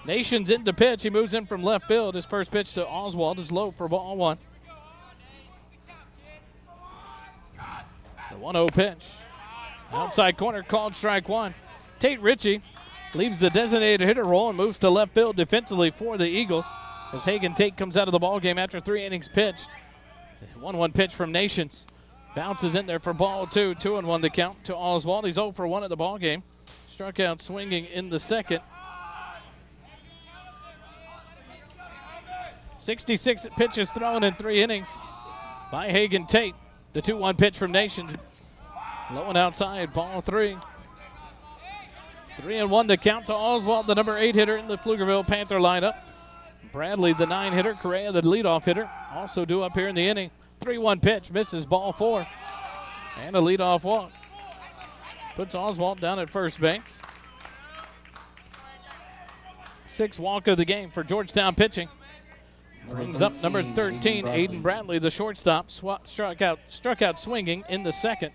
Nations in the pitch. He moves in from left field. His first pitch to Oswald is low for ball 1. The 1-0 pitch. Outside corner called strike 1. Tate Ritchie leaves the designated hitter role and moves to left field defensively for the Eagles as Hagen Tate comes out of the ball game after 3 innings pitched. 1-1 pitch from Nations. Bounces in there for ball 2. 2-1 the count to Oswald. He's 0 for 1 at the ball game. Struck out swinging in the second. 66 pitches thrown in 3 innings by Hagen Tate. The 2-1 pitch from Nations. Low and outside, ball 3. 3-1 the count to Oswald, the number 8 hitter in the Pflugerville Panther lineup. Bradley, the 9 hitter. Correa, the leadoff hitter, also due up here in the inning. 3-1 pitch, misses, ball 4. And a leadoff walk. Puts Oswald down at first base. 6th walk of the game for Georgetown pitching. Brings up number 13, Aiden Bradley, the shortstop. Struck out swinging in the second.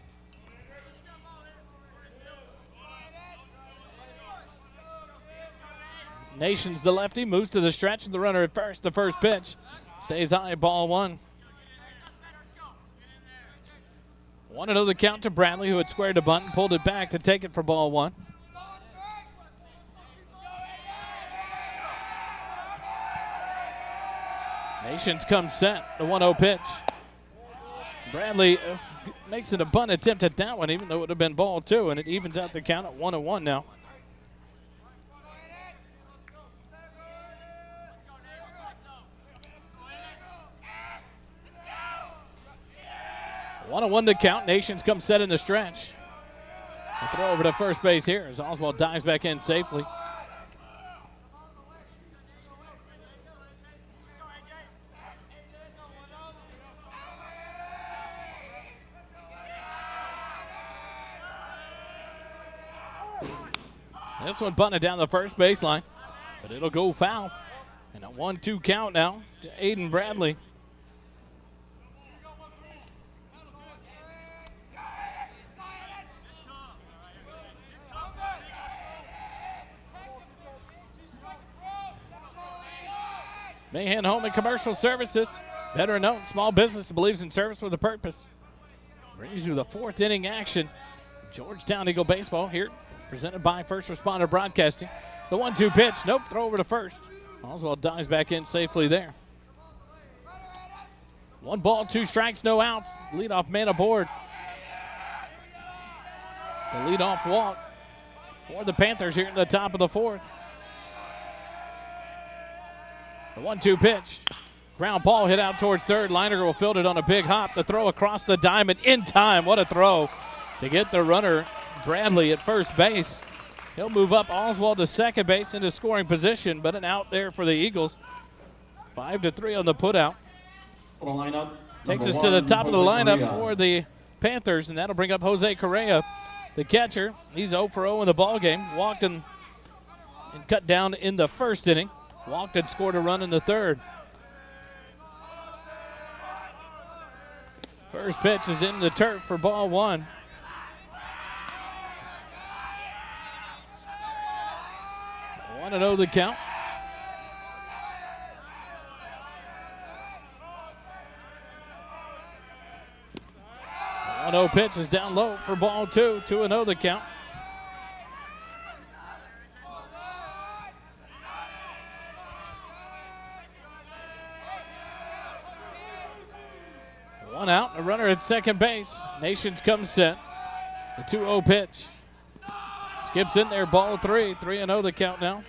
Nations, the lefty, moves to the stretch. The runner at first. The first pitch stays high, ball 1. 1-0 the count to Bradley, who had squared a bunt and pulled it back to take it for ball 1. Nations comes set, the 1-0 pitch. Bradley makes it a bunt attempt at that one, even though it would have been ball 2, and it evens out the count at 1-1 now. One on one the count. Nations comes set in the stretch. A throw over to first base here as Oswald dives back in safely. This one bunted down the first baseline, but it'll go foul. And a 1-2 count now to Aiden Bradley. Mahan Home and Commercial Services, better known, small business believes in service with a purpose. Brings you the 4th inning action. Georgetown Eagle baseball here, presented by First Responder Broadcasting. The 1-2 pitch, nope, throw over to first. Oswald dives back in safely there. 1 ball, 2 strikes, no outs. Leadoff man aboard. The leadoff walk for the Panthers here in the top of the 4th. The 1-2 pitch. Ground ball hit out towards third. Leininger will field it on a big hop. The throw across the diamond in time. What a throw to get the runner, Bradley, at first base. He'll move up Oswald to second base into scoring position, but an out there for the Eagles. 5-3 on the putout. Takes us to the top of the lineup for the Panthers, and that'll bring up Jose Correa, the catcher. He's 0 for 0 in the ballgame. Walked and cut down in the first inning. Walked and scored a run in the third. First pitch is in the turf for ball 1. One and 0 the count. 1-0 pitch is down low for ball 2. 2-0 the count. One out, a runner at second base. Nations comes set. The 2-0 pitch. Skips in there, ball 3. 3-0 the count now.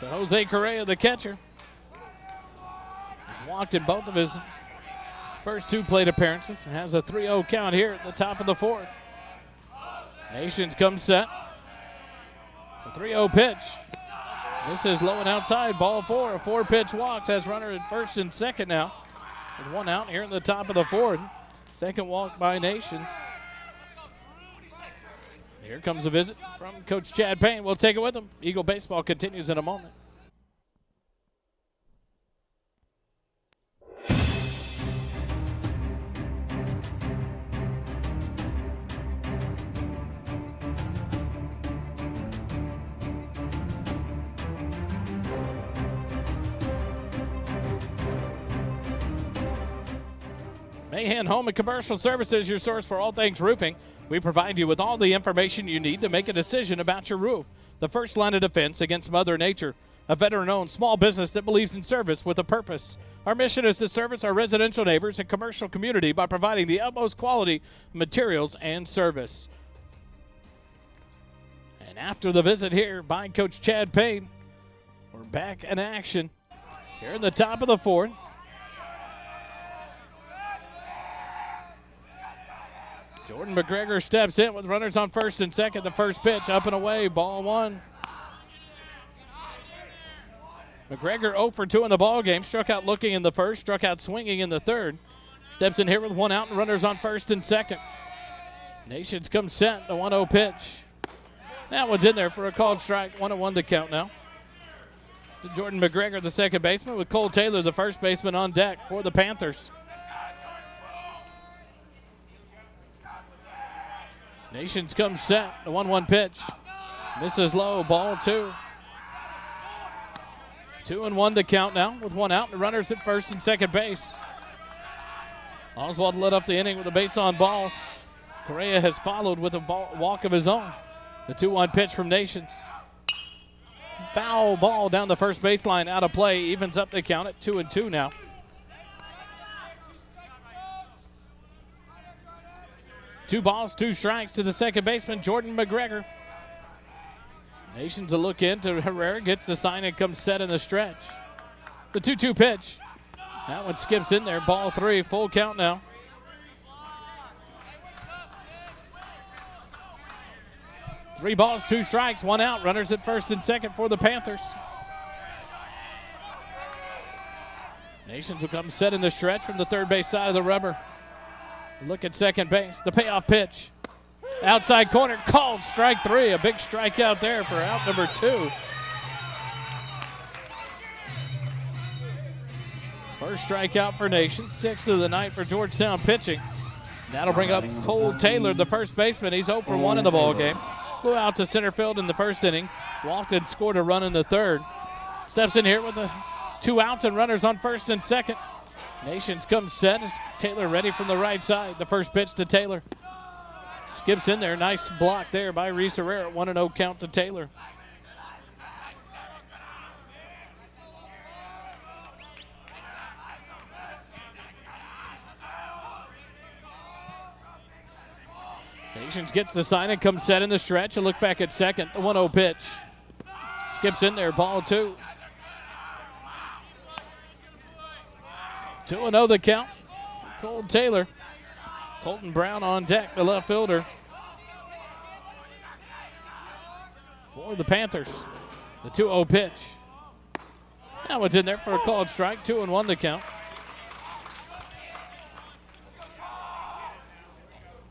To Jose Correa, the catcher. He's walked in both of his first 2 plate appearances. Has a 3-0 count here at the top of the 4th. Nations comes set. The 3-0 pitch. This is low and outside, ball 4. A 4-pitch walk, has runner at first and second now. With 1 out here in the top of the 4th. Second walk by Nations. Here comes a visit from Coach Chad Payne. We'll take it with him. Eagle baseball continues in a moment. Mahan Home and Commercial Services, your source for all things roofing. We provide you with all the information you need to make a decision about your roof. The first line of defense against Mother Nature. a veteran-owned small business that believes in service with a purpose. Our mission is to service our residential neighbors and commercial community by providing the utmost quality materials and service. And after the visit here by Coach Chad Payne, we're back in action here in the top of the fourth. Jordan McGregor steps in with runners on first and second. The first pitch up and away, ball one. McGregor 0 for 2 in the ball game. Struck out looking in the first, struck out swinging in the third. Steps in here with one out and runners on first and second. Nations comes set, the 1-0 pitch. That one's in there for a called strike. 1-1 the count now. Jordan McGregor, the second baseman, with Cole Taylor, the first baseman, on deck for the Panthers. Nations comes set, the 1-1 pitch. Misses low, ball two. 2-1 the count now with one out and runners at first and second base. Oswald lit up the inning with a base on balls. Correa has followed with a walk of his own. The 2-1 pitch from Nations. Foul ball down the first baseline, out of play, evens up the count at 2-2 now. Two balls, two strikes to the second baseman, Jordan McGregor. Nations a look in to Herrera, gets the sign and comes set in the stretch. The 2-2 pitch. That one skips in there, ball three, full count now. Three balls, two strikes, one out, runners at first and second for the Panthers. Nations will come set in the stretch from the third base side of the rubber. Look at second base, the payoff pitch. Outside corner, called strike three. A big strikeout there for out number two. First strikeout for Nation, sixth of the night for Georgetown pitching. That'll bring up Cole Taylor, the first baseman. He's 0 for 1 in the ballgame. Flew out to center field in the first inning. Walked and scored a run in the third. Steps in here with the 2 outs and runners on first and second. Nations comes set as Taylor ready from the right side. The first pitch to Taylor. Skips in there. Nice block there by Reese Herrera. 1-0 count to Taylor. Nations gets the sign and comes set in the stretch. A look back at second. The 1-0 pitch. Skips in there. Ball two. 2-0 the count. Cole Taylor. Colton Brown on deck, the left fielder for the Panthers. The 2-0 pitch. That one's in there for a called strike. 2-1 the count.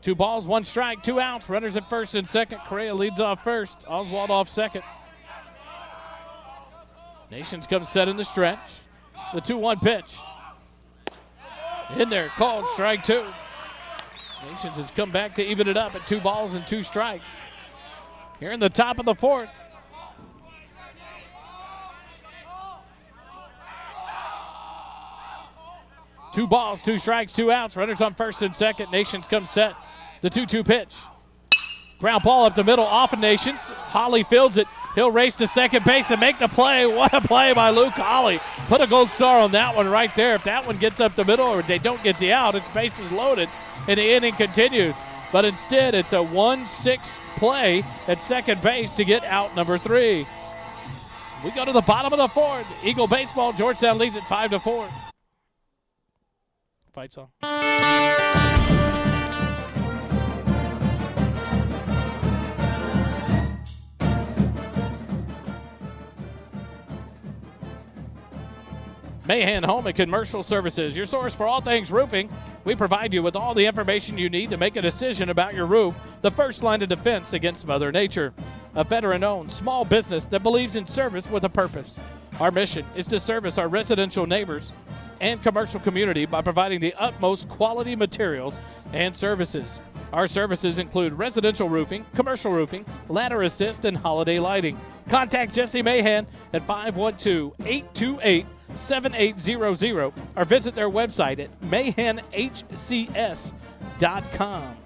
2 balls, 1 strike, 2 outs. Runners at first and second. Correa leads off first. Oswald off second. Nations comes set in the stretch. The 2-1 pitch. In there, called strike 2. Nations has come back to even it up at 2 balls and 2 strikes. Here in the top of the fourth. Two balls, 2 strikes, 2 outs. Runners on first and second. Nations come set. The 2-2 pitch. Ground ball up the middle off of Nations. Holly fields it. He'll race to second base and make the play. What a play by Luke Holly. Put a gold star on that one right there. If that one gets up the middle or they don't get the out, it's bases loaded and the inning continues. But instead, it's a 1-6 play at second base to get out number 3. We go to the bottom of the fourth. Eagle baseball, Georgetown leads it 5-4. Fight song. Mahan Home and Commercial Services, your source for all things roofing. We provide you with all the information you need to make a decision about your roof, the first line of defense against Mother Nature. A veteran-owned small business that believes in service with a purpose. Our mission is to service our residential neighbors and commercial community by providing the utmost quality materials and services. Our services include residential roofing, commercial roofing, ladder assist, and holiday lighting. Contact Jesse Mahan at 512-828-7800 or visit their website at mahanhcs.com.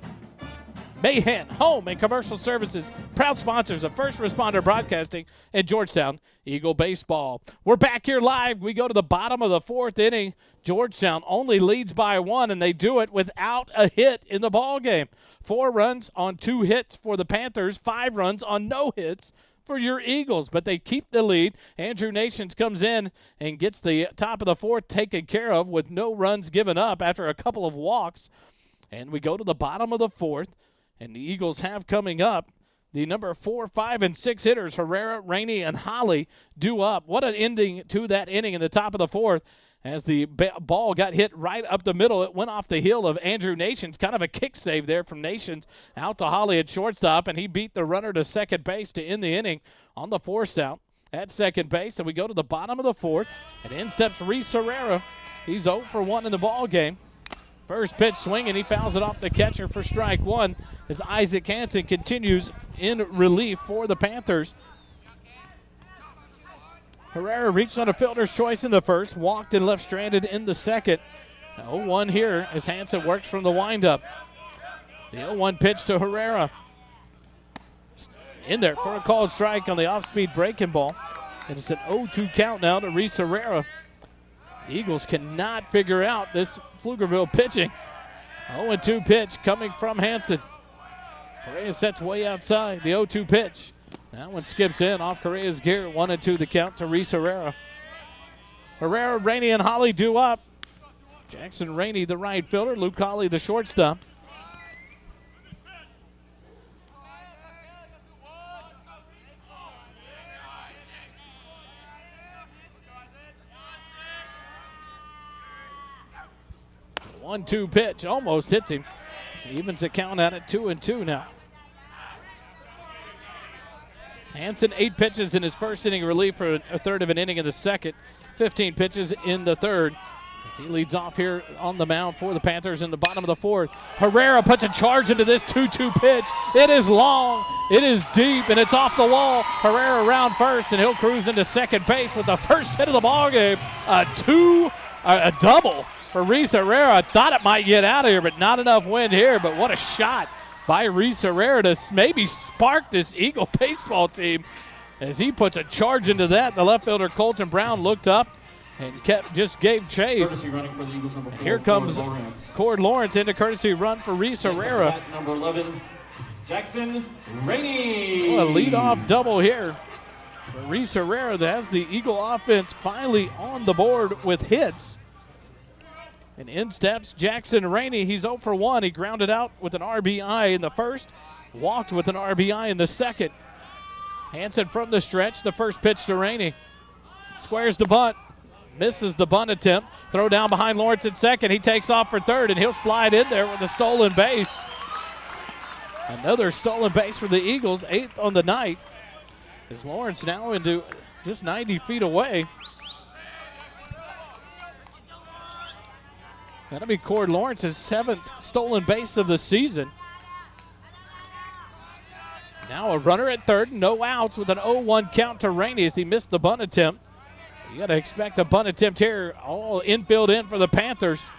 Mahan Home and Commercial Services, proud sponsors of First Responder Broadcasting and Georgetown Eagle Baseball. We're back here live. We go to the bottom of the fourth inning. Georgetown only leads by 1, and they do it without a hit in the ball game. 4 runs on 2 hits for the Panthers, 5 runs on no hits for your Eagles, but they keep the lead. Andrew Nations comes in and gets the top of the fourth taken care of with no runs given up after a couple of walks. And we go to the bottom of the fourth. And the Eagles have coming up the number 4, 5, and 6 hitters, Herrera, Rainey, and Holly, due up. What an ending to that inning in the top of the fourth as the ball got hit right up the middle. It went off the heel of Andrew Nations. Kind of a kick save there from Nations out to Holly at shortstop, and he beat the runner to second base to end the inning on the force out at second base. And we go to the bottom of the fourth, and in steps Reese Herrera. He's 0 for 1 in the ball game. First pitch swinging, he fouls it off the catcher for strike 1 as Isaac Hansen continues in relief for the Panthers. Herrera reached on a fielder's choice in the first, walked and left stranded in the second. 0-1 here as Hansen works from the windup. The 0-1 pitch to Herrera. In there for a called strike on the off-speed breaking ball. And it's an 0-2 count now to Reese Herrera. The Eagles cannot figure out this Pflugerville pitching. 0-2 pitch coming from Hansen. Correa sets way outside. The 0-2 pitch. That one skips in off Correa's gear. 1-2 the count to Reese Herrera. Herrera, Rainey, and Holly due up. Jackson Rainey, the right fielder. Luke Holly, the shortstop. The 1-2 pitch almost hits him. He evens the count at it 2-2 now. Hansen 8 pitches in his first inning relief for a third of an inning in the second. 15 pitches in the third. As he leads off here on the mound for the Panthers in the bottom of the fourth. Herrera puts a charge into this 2-2 pitch. It is long, it is deep, and it's off the wall. Herrera around first, and he'll cruise into second base with the first hit of the ballgame. A double for Reese Herrera. I thought it might get out of here, but not enough wind here. But what a shot by Reese Herrera to maybe spark this Eagle baseball team as he puts a charge into that. The left fielder Colton Brown looked up and just gave chase. And here comes Cord Lawrence into courtesy run for Reese Herrera. Number 11, Jackson Rainey. Well, a leadoff double here for Reese Herrera that has the Eagle offense finally on the board with hits. And in steps Jackson Rainey. He's 0 for 1. He grounded out with an RBI in the first, walked with an RBI in the second. Hansen from the stretch, the first pitch to Rainey. Squares the bunt, misses the bunt attempt. Throw down behind Lawrence at second. He takes off for third, and he'll slide in there with a stolen base. Another stolen base for the Eagles, 8th on the night. As Lawrence now into just 90 feet away. That'll be Cord Lawrence's 7th stolen base of the season. Now a runner at third, no outs with an 0-1 count to Rainey as he missed the bunt attempt. You got to expect a bunt attempt here, all infield in for the Panthers.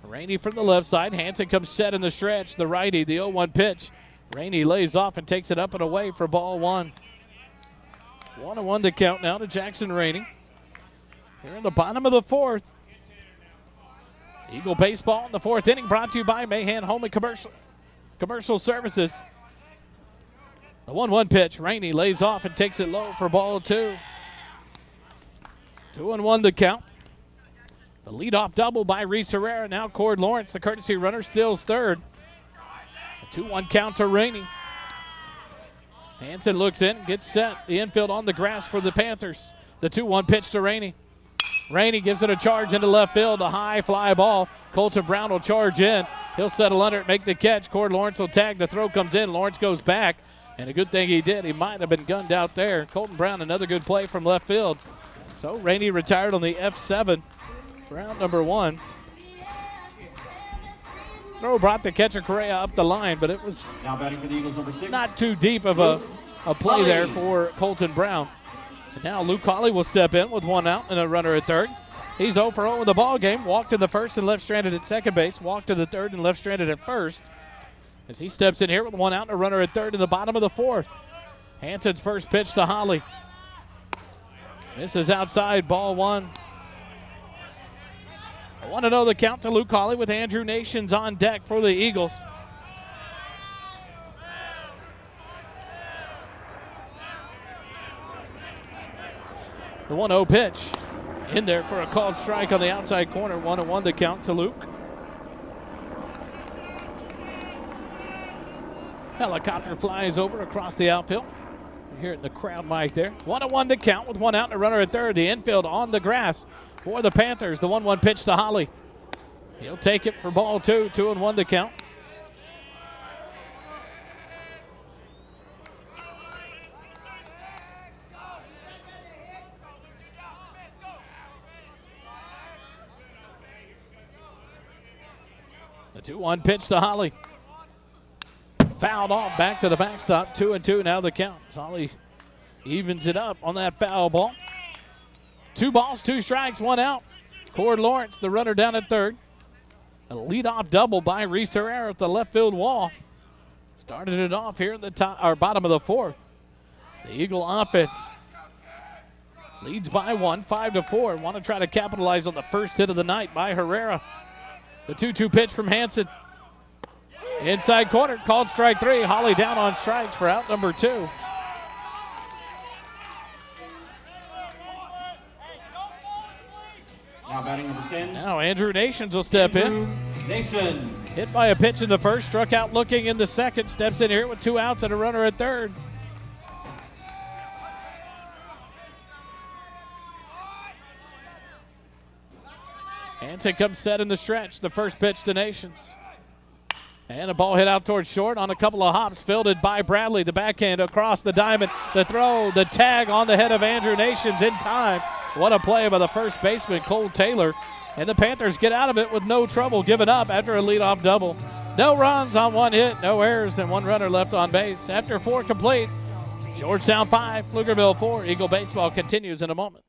Rainey from the left side. Hansen comes set in the stretch. The righty, the 0-1 pitch. Rainey lays off and takes it up and away for ball 1. 1-1 the count now to Jackson Rainey. Here in the bottom of the fourth. Eagle baseball in the fourth inning brought to you by Mahan Home and Commercial Services. The 1-1 pitch. Rainey lays off and takes it low for ball 2. 2-1 the count. The leadoff double by Reese Herrera. Now Cord Lawrence, the courtesy runner, steals third. A 2-1 count to Rainey. Hansen looks in, gets set. The infield on the grass for the Panthers. The 2-1 pitch to Rainey. Rainey gives it a charge into left field, a high fly ball. Colton Brown will charge in. He'll settle under it, make the catch. Cord Lawrence will tag. The throw comes in. Lawrence goes back, and a good thing he did. He might have been gunned out there. Colton Brown, another good play from left field. So Rainey retired on the F7, round number 1. Throw brought the catcher Correa up the line, but it was Now batting for the Eagles, number 6. not too deep of a play there for Colton Brown. And now Luke Holly will step in with 1 out and a runner at third. He's 0 for 0 in the ball game. Walked in the first and left stranded at second base. Walked to the third and left stranded at first. as he steps in here with one out and a runner at third in the bottom of the fourth. Hansen's first pitch to Holly. This is outside, ball one. I want to know the count to Luke Hawley with Andrew Nations on deck for the Eagles. The 1-0 pitch in there for a called strike on the outside corner. 1-1 to count to Luke. Helicopter flies over across the outfield. You hear it in the crowd mic there. 1-1 to count with one out and a runner at third. The infield on the grass for the Panthers. The 1-1 pitch to Holly. He'll take it for ball two. 2-1 to count. The 2-1 pitch to Holly. Fouled off back to the backstop. 2-2 now the count. Holly evens it up on that foul ball. 2 balls, 2 strikes, 1 out. Cord Lawrence, the runner down at third. A leadoff double by Reese Herrera at the left field wall. Started it off here in the top or bottom of the fourth. The Eagle offense leads by 1, 5-4. Want to try to capitalize on the first hit of the night by Herrera. The 2-2 pitch from Hansen. Inside corner, called strike 3. Holly down on strikes for out number 2. Now batting number 10. Now Andrew Nations will step in. Nations. Hit by a pitch in the first, struck out looking in the second. Steps in here with 2 outs and a runner at third. Hansen comes set in the stretch. The first pitch to Nations. And a ball hit out towards short on a couple of hops, fielded by Bradley. The backhand across the diamond. The throw, the tag on the head of Andrew Nations in time. What a play by the first baseman, Cole Taylor. And the Panthers get out of it with no trouble, giving up after a leadoff double. No runs on 1 hit, no errors, and 1 runner left on base. After 4 complete, Georgetown 5, Pflugerville 4. Eagle baseball continues in a moment.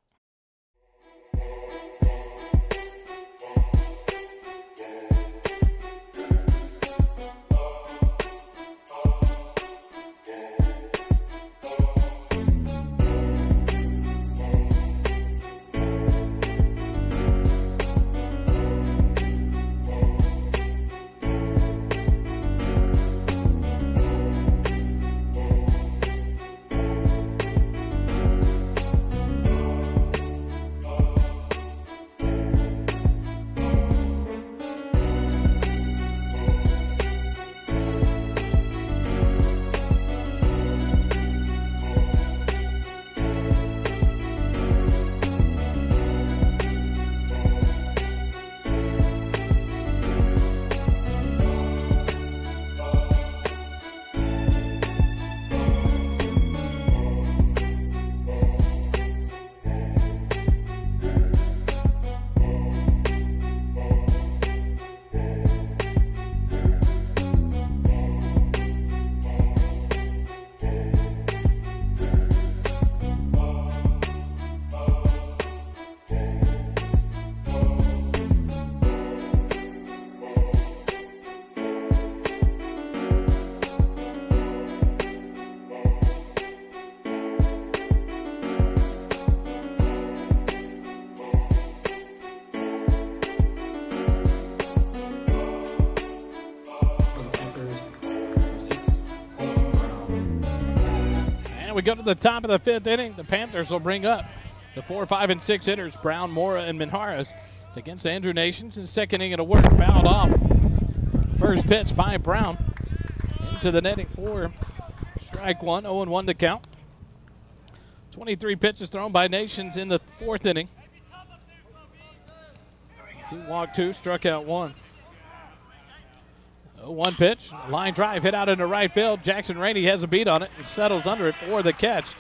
We go to the top of the 5th inning. The Panthers will bring up the 4, 5, and 6 hitters, Brown, Mora, and Minjares, against Andrew Nations. In second inning of work, fouled off. First pitch by Brown into the netting for strike 1, 0-1 to count. 23 pitches thrown by Nations in the 4th inning. He walked 2, struck out 1. 0-1 pitch, line drive hit out into right field. Jackson Rainey has a beat on it and settles under it for the catch.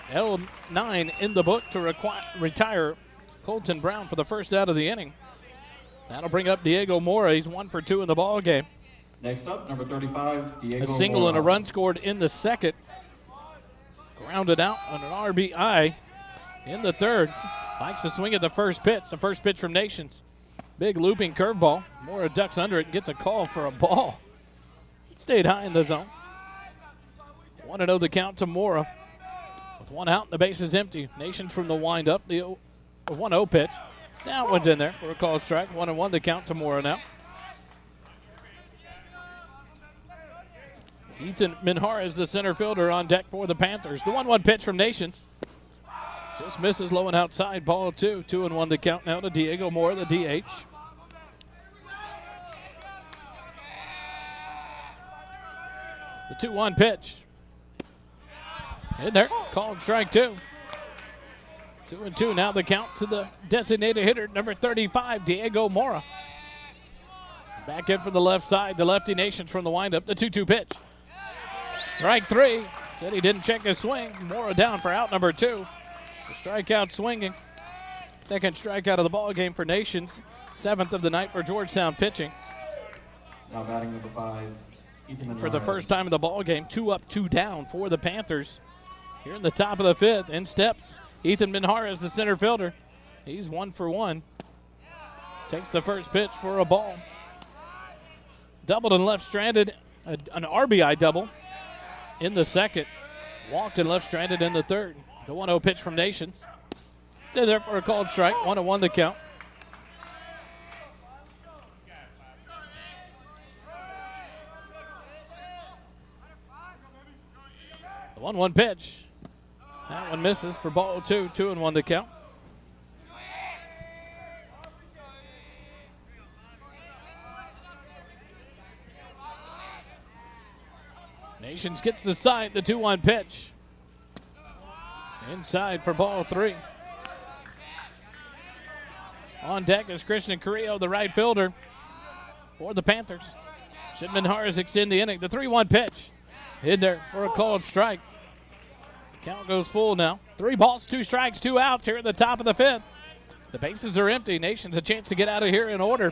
L9 in the book to retire Colton Brown for the first out of the inning. That'll bring up Diego Mora. He's 1 for 2 in the ball game. Next up, number 35, Diego A single Mora. and a run scored in the second. Grounded out on an RBI in the third. Likes to swing at the first pitch. The first pitch from Nations. Big looping curveball. Mora ducks under it and gets a call for a ball. Stayed high in the zone. 1-0 the count to Mora. With one out and the base is empty. Nations from the windup. The 1-0 pitch. That one's in there for a called strike. 1-1 the count to Mora now. Ethan Minhar is the center fielder on deck for the Panthers. The 1-1 pitch from Nations. Just misses low and outside. Ball 2. 2-1 the count now to Diego Mora, the DH. The 2-1 pitch. In there. Called strike 2. 2-2 now the count to the designated hitter, number 35, Diego Mora. Back in from the left side. The lefty Nations from the windup. The 2-2 pitch. Strike 3. Said he didn't check his swing. Mora down for out number 2. The strikeout swinging. Second strikeout of the ball game for Nations. 7th of the night for Georgetown pitching. Now batting number 5, Ethan For the first time in the ball game, 2 up, 2 down for the Panthers. Here in the top of the 5th, in steps Ethan Minhar as the center fielder. He's 1 for 1. Takes the first pitch for a ball. Doubled and left stranded, an RBI double in the second. Walked and left stranded in the third. The 1-0 pitch from Nations. It's in there for a called strike. 1-1 the count. The 1-1 pitch. That one misses for ball 2. 2-1 the count. Nations gets the side. The 2-1 pitch. Inside for ball 3. On deck is Christian Carrillo, the right fielder for the Panthers. Shipman Harris extend the inning. The 3-1 pitch. In there for a called strike. The count goes full now. 3 balls, 2 strikes, 2 outs here at the top of the 5th. The bases are empty. Nations a chance to get out of here in order.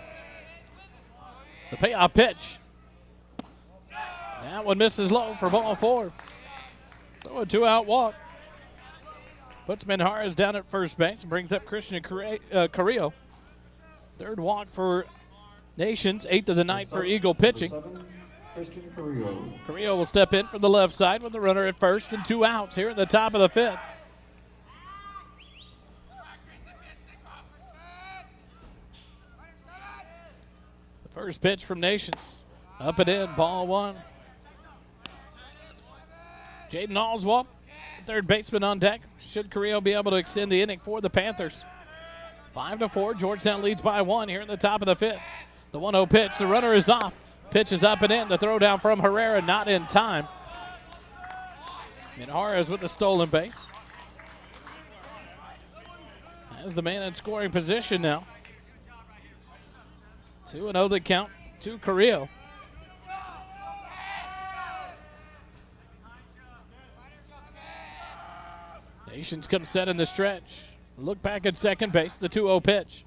The payoff pitch. That one misses low for ball 4. So a 2-out walk. Puts Minhares down at first base and brings up Christian Carrillo. Third walk for Nations. 8th of the night for Eagle pitching. Christian Carrillo. Carrillo will step in for the left side with the runner at first and 2 outs here at the top of the 5th. The first pitch from Nations. Up and in, ball 1. Jaden Oswald, third baseman on deck. Should Carrillo be able to extend the inning for the Panthers? 5-4, Georgetown leads by 1 here at the top of the 5th. The 1-0 pitch, the runner is off. Pitch is up and in. The throw down from Herrera, not in time. Minhares with the stolen base. As the man in scoring position now. 2-0 the count to Carrillo. Nations come set in the stretch. Look back at second base, the 2-0 pitch.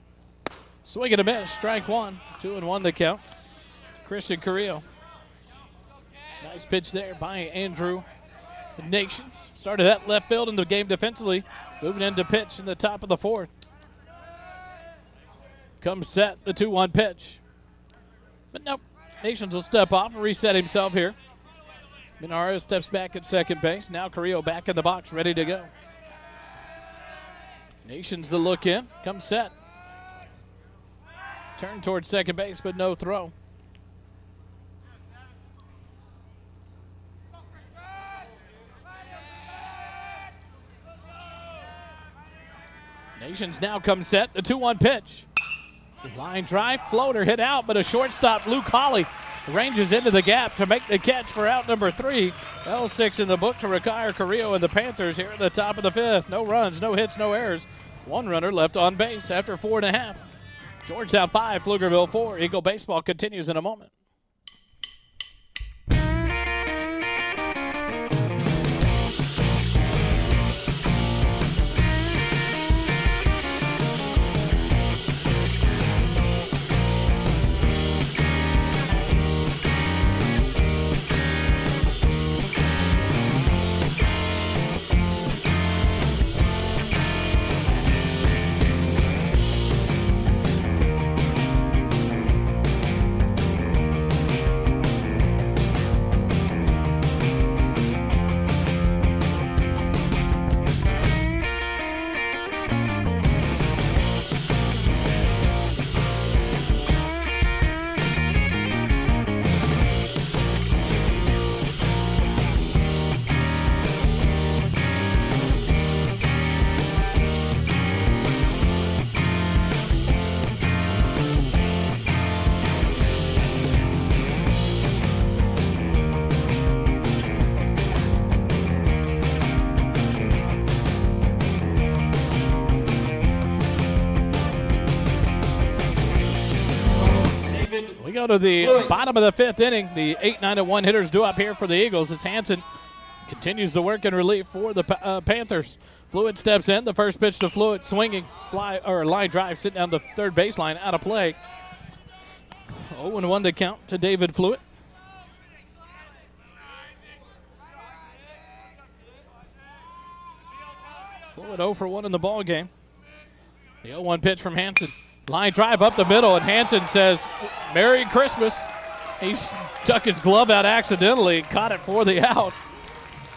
Swing and a miss, strike 1. 2-1 the count. Christian Carrillo. Nice pitch there by Andrew Nations. Started that left field in the game defensively. Moving into pitch in the top of the 4th. Comes set, the 2-1 pitch. But nope, Nations will step off and reset himself here. Minhares steps back at second base. Now Carrillo back in the box, ready to go. Nations the look in, comes set. Turn towards second base, but no throw. Nations now comes set, the 2-1 pitch. Line drive, floater hit out, but a shortstop, Luke Hawley, ranges into the gap to make the catch for out number 3. L6 in the book to retire Carrillo and the Panthers here at the top of the 5th. No runs, no hits, no errors. 1 runner left on base after 4.5. Georgetown 5, Pflugerville 4. Eagle baseball continues in a moment. We go to the bottom of the fifth inning. The 8-9-1 hitters due up here for the Eagles as Hanson continues to work in relief for the Panthers. Fluid steps in. The first pitch to Fluid, swinging line drive, sitting down the third baseline, out of play. 0-1 to count to David Fluid. Fluid 0 for 1 in the ball game. The 0-1 pitch from Hanson. Line drive up the middle, and Hanson says, "Merry Christmas." He stuck his glove out accidentally and caught it for the out.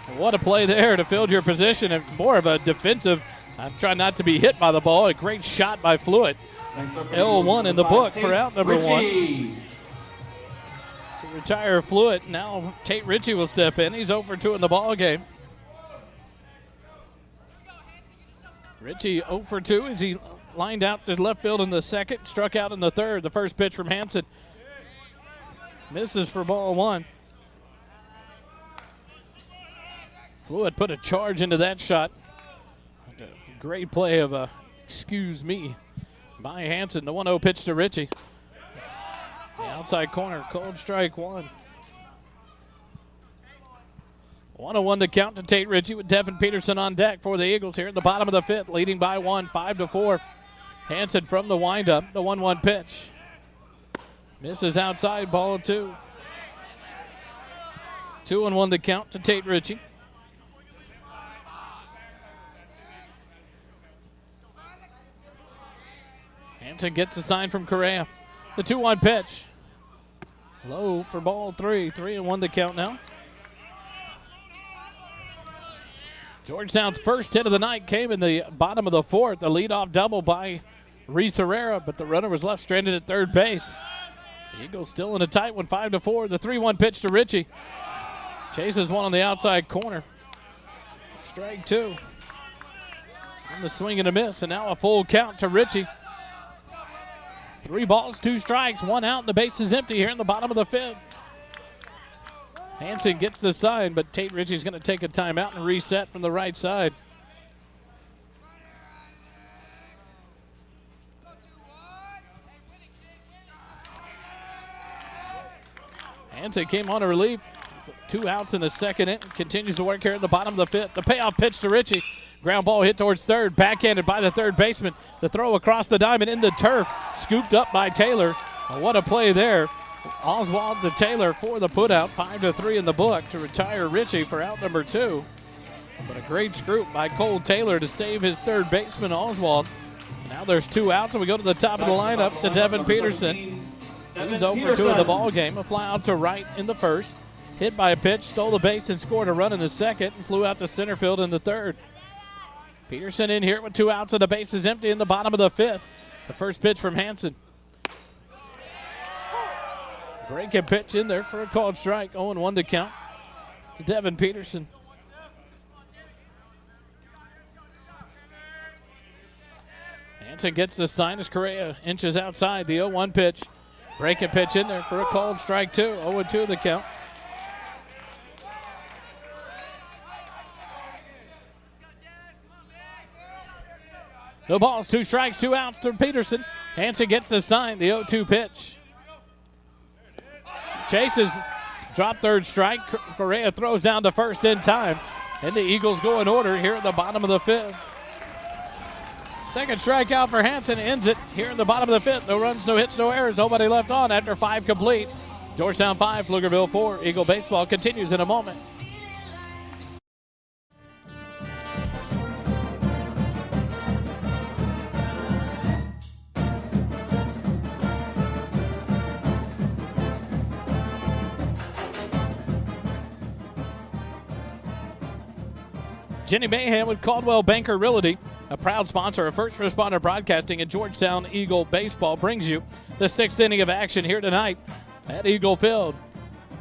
And what a play there to field your position, and more of a defensive. I'm trying not to be hit by the ball. A great shot by Fluid. 0-1 in the book for out number 1. To retire Fluid, now Tate Ritchie will step in. He's 0 for 2 in the ball game. Ritchie 0 for 2 as he lined out to left field in the second, struck out in the third. The first pitch from Hanson misses for ball 1. Fluid put a charge into that shot. Great play of excuse me, by Hanson. The 1-0 pitch to Ritchie. The outside corner, cold strike 1. 1-1 to count to Tate Ritchie with Devin Peterson on deck for the Eagles here at the bottom of the fifth, leading by 1, 5-4. Hanson from the windup, the 1-1 pitch. Misses outside, ball 2. 2-1 to count to Tate Ritchie. Hanson gets a sign from Correa. The 2-1 pitch. Low for ball 3. 3-1 to count now. Georgetown's first hit of the night came in the bottom of the fourth. The leadoff double by Reese Herrera, but the runner was left stranded at third base. The Eagles still in a tight one, 5-4. The 3-1 pitch to Ritchie. Chases one on the outside corner. Strike 2. And the swing and a miss, and now a full count to Ritchie. 3 balls, 2 strikes, 1 out, and the base is empty here in the bottom of the fifth. Hanson gets the sign, but Tate Ritchie's going to take a timeout and reset from the right side. Hanson came on a relief. 2 outs in the second inning. Continues to work here at the bottom of the fifth. The payoff pitch to Ritchie. Ground ball hit towards third. Backhanded by the third baseman. The throw across the diamond in the turf. Scooped up by Taylor. What a play there. Oswald to Taylor for the putout. 5-3 in the book to retire Ritchie for out number 2. But a great scoop by Cole Taylor to save his third baseman, Oswald. Now there's 2 outs, and we go to the top of the lineup to Devin Peterson. He's over 2 in the ball game. A fly out to right in the first. Hit by a pitch, stole the base and scored a run in the second, and flew out to center field in the third. Peterson in here with 2 outs, and the base is empty in the bottom of the fifth. The first pitch from Hanson. Breaking pitch in there for a called strike. 0-1 to count to Devin Peterson. Hanson gets the sign as Correa inches outside. The 0-1 pitch. Breaking pitch in there for a called strike 2. 0-2 the count. No balls, 2 strikes, 2 outs to Peterson. Hanson gets the sign. The 0-2 pitch. Chases, drop third strike. Correa throws down to first in time. And the Eagles go in order here at the bottom of the fifth. Second strikeout for Hanson ends it here in the bottom of the fifth. No runs, no hits, no errors. Nobody left on after 5 complete. Georgetown 5, Pflugerville 4. Eagle baseball continues in a moment. Jenny Mahan with Caldwell Banker Realty, a proud sponsor of First Responder Broadcasting and Georgetown Eagle Baseball, brings you the 6th inning of action here tonight at Eagle Field.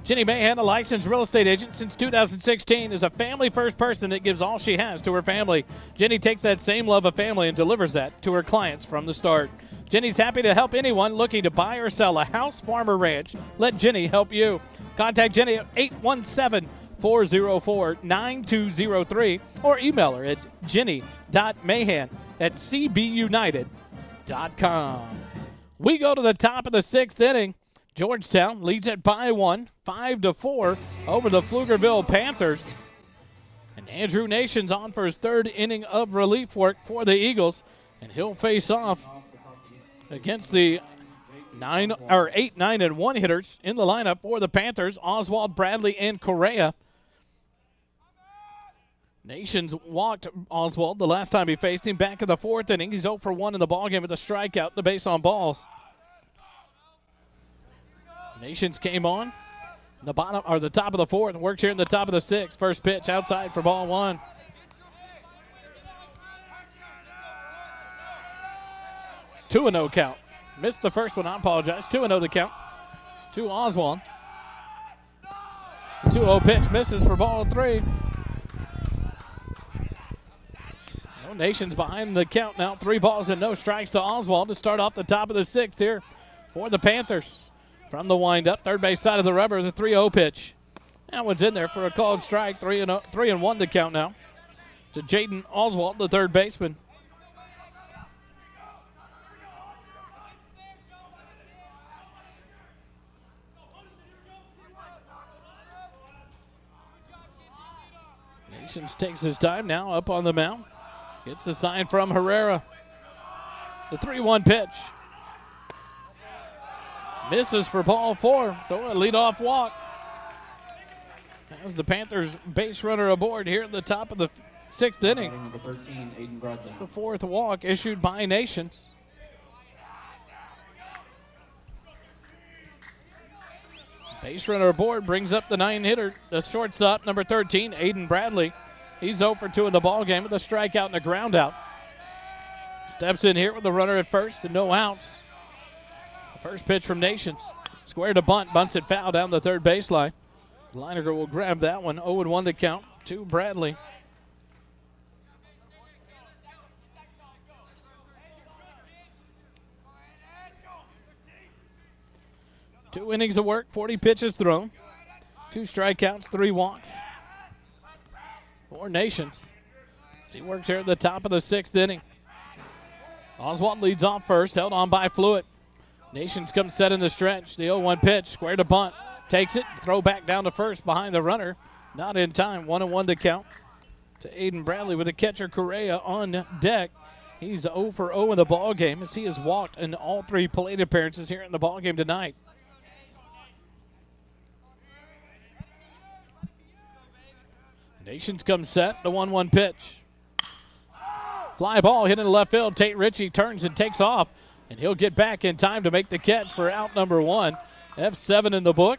Jenny Mahan, a licensed real estate agent since 2016, is a family-first person that gives all she has to her family. Jenny takes that same love of family and delivers that to her clients from the start. Jenny's happy to help anyone looking to buy or sell a house, farm, or ranch. Let Jenny help you. Contact Jenny at 817-404-9203 or email her at jenny.mahan@cbunited.com. We go to the top of the 6th inning. Georgetown leads it by 1, 5-4 over the Pflugerville Panthers. And Andrew Nations on for his third inning of relief work for the Eagles, and he'll face off against the 8, 9, and 1 hitters in the lineup for the Panthers, Oswald, Bradley, and Correa. Nations walked Oswald the last time he faced him back in the 4th inning. He's 0 for 1 in the ballgame with a strikeout, the base on balls. Nations came on the top of the 4th, works here in the top of the 6th. First pitch outside for ball 1. Two and 0 count. Missed the first one, I apologize. 2-0 the count to Oswald. 2-0 pitch misses for ball 3. No Nations behind the count now. 3 balls and no strikes to Oswald to start off the top of the 6th here for the Panthers. From the windup, third base side of the rubber, the 3-0 pitch. That one's in there for a called strike. 3-1 the count now to Jaden Oswald, the third baseman. Nations takes his time now up on the mound. Gets the sign from Herrera. The 3-1 pitch. Misses for ball 4, so a leadoff walk. As the Panthers base runner aboard here at the top of the 6th inning. Number 13, The 4th walk issued by Nations. Base runner aboard brings up the 9-hitter, the shortstop, number 13, Aiden Bradley. He's 0 for 2 in the ballgame with a strikeout and a ground out. Steps in here with the runner at first and no outs. First pitch from Nations. Square to bunt. Bunts it foul down the third baseline. Leininger will grab that one. 0-1 the count to Bradley. Two innings of work, 40 pitches thrown. 2 strikeouts, 3 walks. For Nations. He works here at the top of the 6th inning. Oswald leads off first, held on by Fluid. Nations comes set in the stretch. The 0-1 pitch, square to bunt. Takes it, throw back down to first behind the runner. Not in time. 1-1 the count to Aiden Bradley with the catcher Correa on deck. He's 0 for 0 in the ball game as he has walked in all 3 plate appearances here in the ball game tonight. Nations comes set. The 1-1 pitch. Fly ball hit in the left field. Tate Ritchie turns and takes off. And he'll get back in time to make the catch for out number 1. F7 in the book.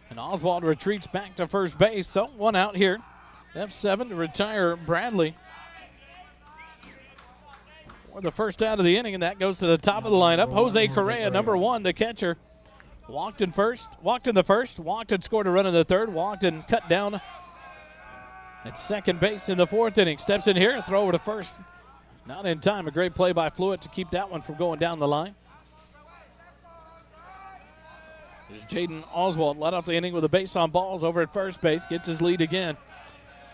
And Oswald retreats back to first base. So 1 out here. F7 to retire Bradley for the first out of the inning. And that goes to the top of the lineup. Jose Correa, number 1, the catcher. Walked in the first, walked and scored a run in the 3rd, walked and cut down at second base in the 4th inning. Steps in here, throw over to first. Not in time. A great play by Fluid to keep that one from going down the line. There's Jaden Oswald led off the inning with a base on balls over at first base. Gets his lead again.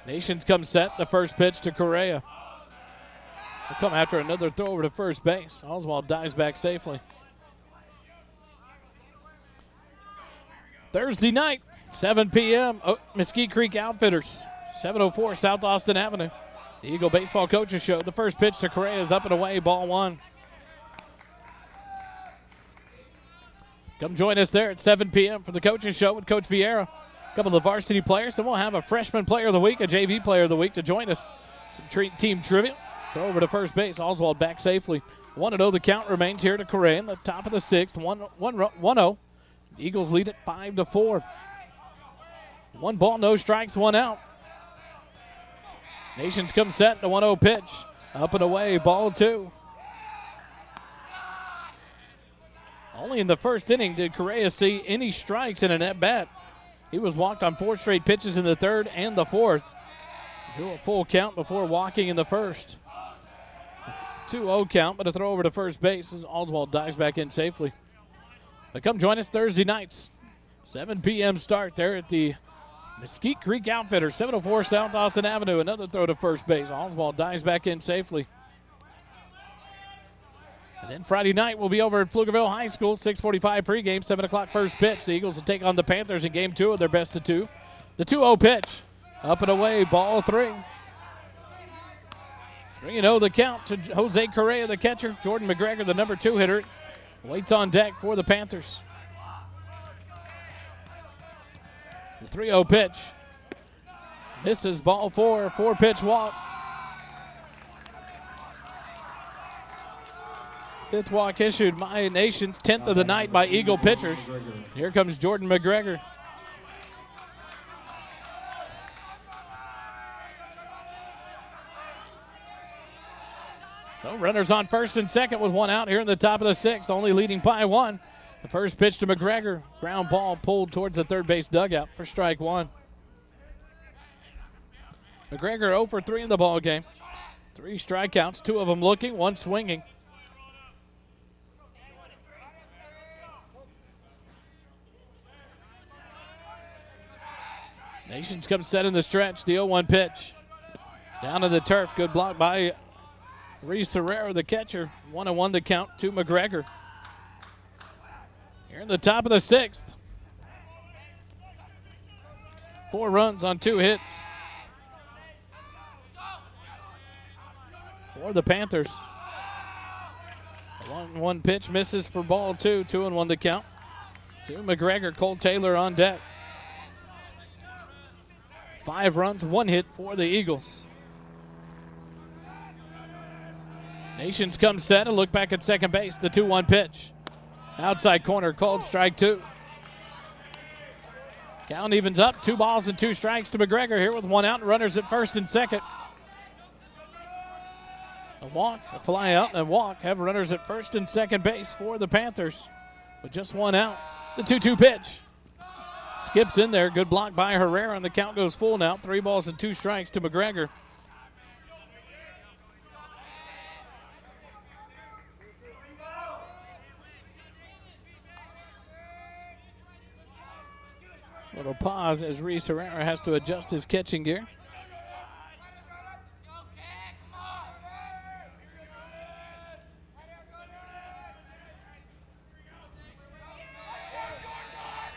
Nations comes set. The first pitch to Correa. Will come after another throw over to first base. Oswald dives back safely. Thursday night, 7 p.m. Mesquite Creek Outfitters, 704 South Austin Avenue. The Eagle Baseball Coaches Show. The first pitch to Correa is up and away, ball 1. Come join us there at 7 p.m. for the Coaches Show with Coach Vieira. A couple of the varsity players. Then we'll have a freshman player of the week, a JV player of the week to join us. Some team trivia. Throw over to first base. Oswald back safely. 1-0 the count remains here to Correa in the top of the 6th. 1-0. The Eagles lead it 5-4. 1 ball, no strikes, 1 out. Nations come set, the 1-0 pitch. Up and away, ball 2. Only in the first inning did Correa see any strikes in an at-bat. He was walked on 4 straight pitches in the 3rd and the 4th. Drew a full count before walking in the first. 2-0 count, but a throw over to first base as Oswald dives back in safely. But come join us Thursday nights, 7 p.m. start there at the Mesquite Creek Outfitters, 704 South Austin Avenue. Another throw to first base. Oswald dives back in safely. And then Friday night we'll be over at Pflugerville High School, 6:45 pregame, 7 o'clock first pitch. The Eagles will take on the Panthers in game 2 of their best of 2. The 2-0 pitch, up and away, ball 3. 3-0 the count to Jose Correa, the catcher. Jordan McGregor, the number 2 hitter, waits on deck for the Panthers. The 3-0 pitch misses, ball 4, 4-pitch walk. 5th walk issued by Nations, 10th of the night by Eagle pitchers. Here comes Jordan McGregor. So runners on first and second with 1 out here in the top of the 6th, only leading by 1. The first pitch to McGregor, ground ball pulled towards the third base dugout for strike 1. McGregor 0 for 3 in the ball game. 3 strikeouts, 2 of them looking, 1 swinging. Nations comes set in the stretch. The 0-1 pitch. Down to the turf. Good block by Reese Herrera, the catcher. 1-1 the count to McGregor. Here in the top of the 6th. 4 runs on 2 hits for the Panthers. 1-1 pitch misses for ball 2. 2-1 the count to McGregor. Cole Taylor on deck. 5 runs, 1 hit for the Eagles. Nations comes set and look back at second base. The 2-1 pitch. Outside corner, called strike 2. Count evens up. 2 balls and 2 strikes to McGregor here with 1 out and runners at first and second. A walk, a fly out, and a walk have runners at first and second base for the Panthers with just 1 out. The 2-2 pitch. Skips in there. Good block by Herrera, and the count goes full now. 3 balls and 2 strikes to McGregor. Little pause as Reese Herrera has to adjust his catching gear.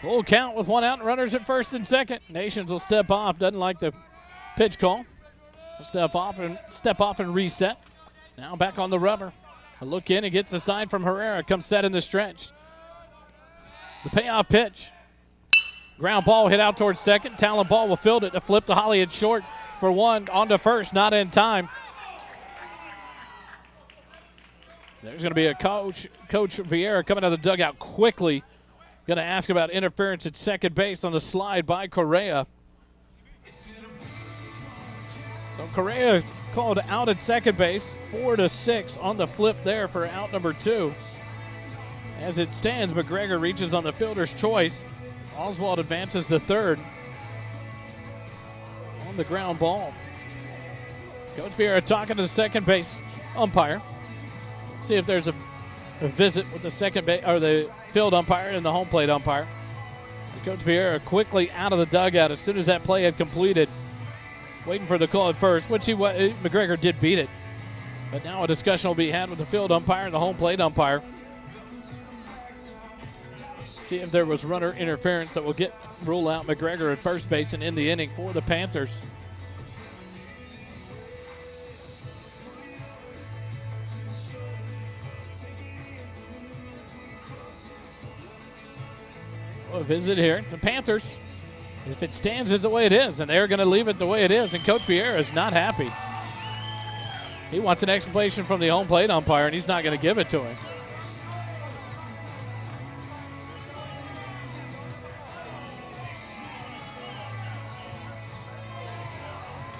Full count with 1 out and runners at first and second. Nations will step off. Doesn't like the pitch call. Will step off and reset. Now back on the rubber. A look in and gets the sign from Herrera. Comes set in the stretch. The payoff pitch. Ground ball hit out towards second. Talon Ball will field it. A flip to Holly at short for 1. On to first. Not in time. There's going to be a Coach Vieira coming out of the dugout quickly. Going to ask about interference at second base on the slide by Correa. So Correa is called out at second base. 4-6 on the flip there for out number 2. As it stands, McGregor reaches on the fielder's choice. Oswald advances to third on the ground ball. Coach Vieira talking to the second base umpire. Let's see if there's a visit with the second base or the field umpire and the home plate umpire. Coach Vieira quickly out of the dugout as soon as that play had completed, waiting for the call at first, which McGregor did beat it. But now a discussion will be had with the field umpire and the home plate umpire. See if there was runner interference that will rule out McGregor at first base and end the inning for the Panthers. A visit here. The Panthers, if it stands as the way it is, and they're going to leave it the way it is, and Coach Vieira is not happy. He wants an explanation from the home plate umpire, and he's not going to give it to him.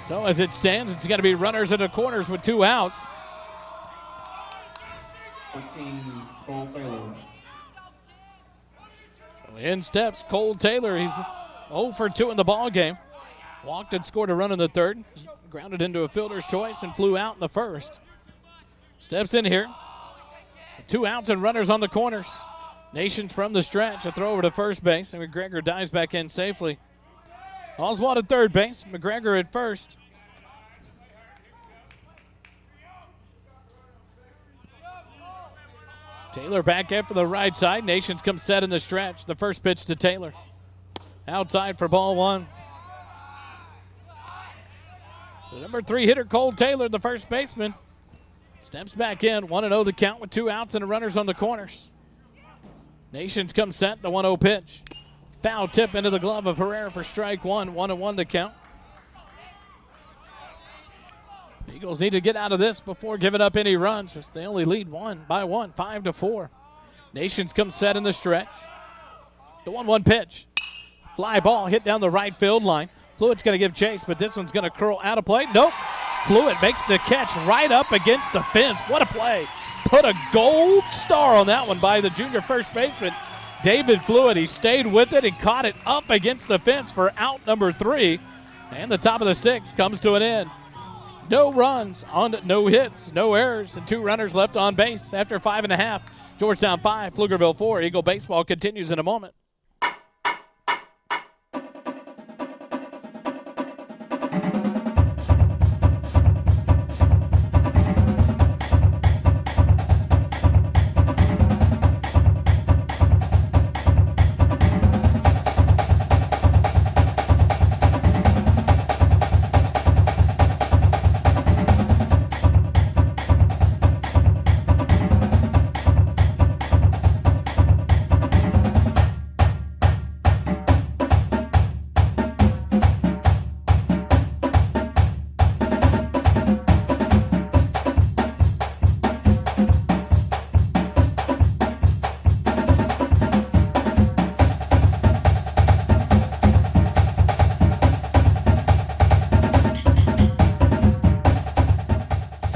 So as it stands, it's going to be runners at the corners with 2 outs. 14, Cole Taylor. So in steps Cole Taylor. He's 0 for 2 in the ball game. Walked and scored a run in the third. Grounded into a fielder's choice and flew out in the first. Steps in here. 2 outs and runners on the corners. Nations from the stretch. A throw over to first base, and McGregor dives back in safely. Oswald at third base. McGregor at first. Taylor back in for the right side. Nations comes set in the stretch. The first pitch to Taylor. Outside for ball one. The number 3 hitter, Cole Taylor, the first baseman, steps back in. 1-0 the count with 2 outs and runners on the corners. Nations comes set. The 1-0 pitch. Foul tip into the glove of Herrera for strike one. 1-1 the count. The Eagles need to get out of this before giving up any runs. They only lead 1 by 1, 5-4. Nations comes set in the stretch. The 1-1 pitch. Fly ball hit down the right field line. Fluid's going to give chase, but this one's going to curl out of play. Nope. Fluid makes the catch right up against the fence. What a play. Put a gold star on that one by the junior first baseman, David Fluid. He stayed with it and caught it up against the fence for out number 3. And the top of the 6th comes to an end. No runs, no hits, no errors, and 2 runners left on base after 5.5. Georgetown 5, Pflugerville 4. Eagle baseball continues in a moment.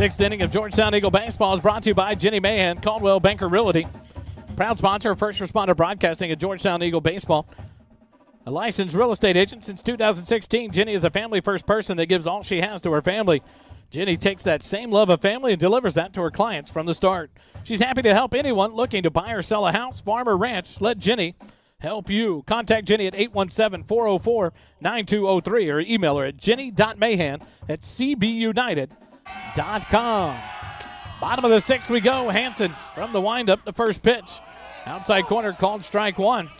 Sixth inning of Georgetown Eagle baseball is brought to you by Jenny Mahan, Caldwell Banker Realty. Proud sponsor of First Responder Broadcasting at Georgetown Eagle baseball. A licensed real estate agent since 2016, Jenny is a family-first person that gives all she has to her family. Jenny takes that same love of family and delivers that to her clients from the start. She's happy to help anyone looking to buy or sell a house, farm, or ranch. Let Jenny help you. Contact Jenny at 817-404-9203 or email her at jenny.mahan@cbunited.com. Bottom of the 6th we go. Hanson from the windup, the first pitch. Outside corner called strike one.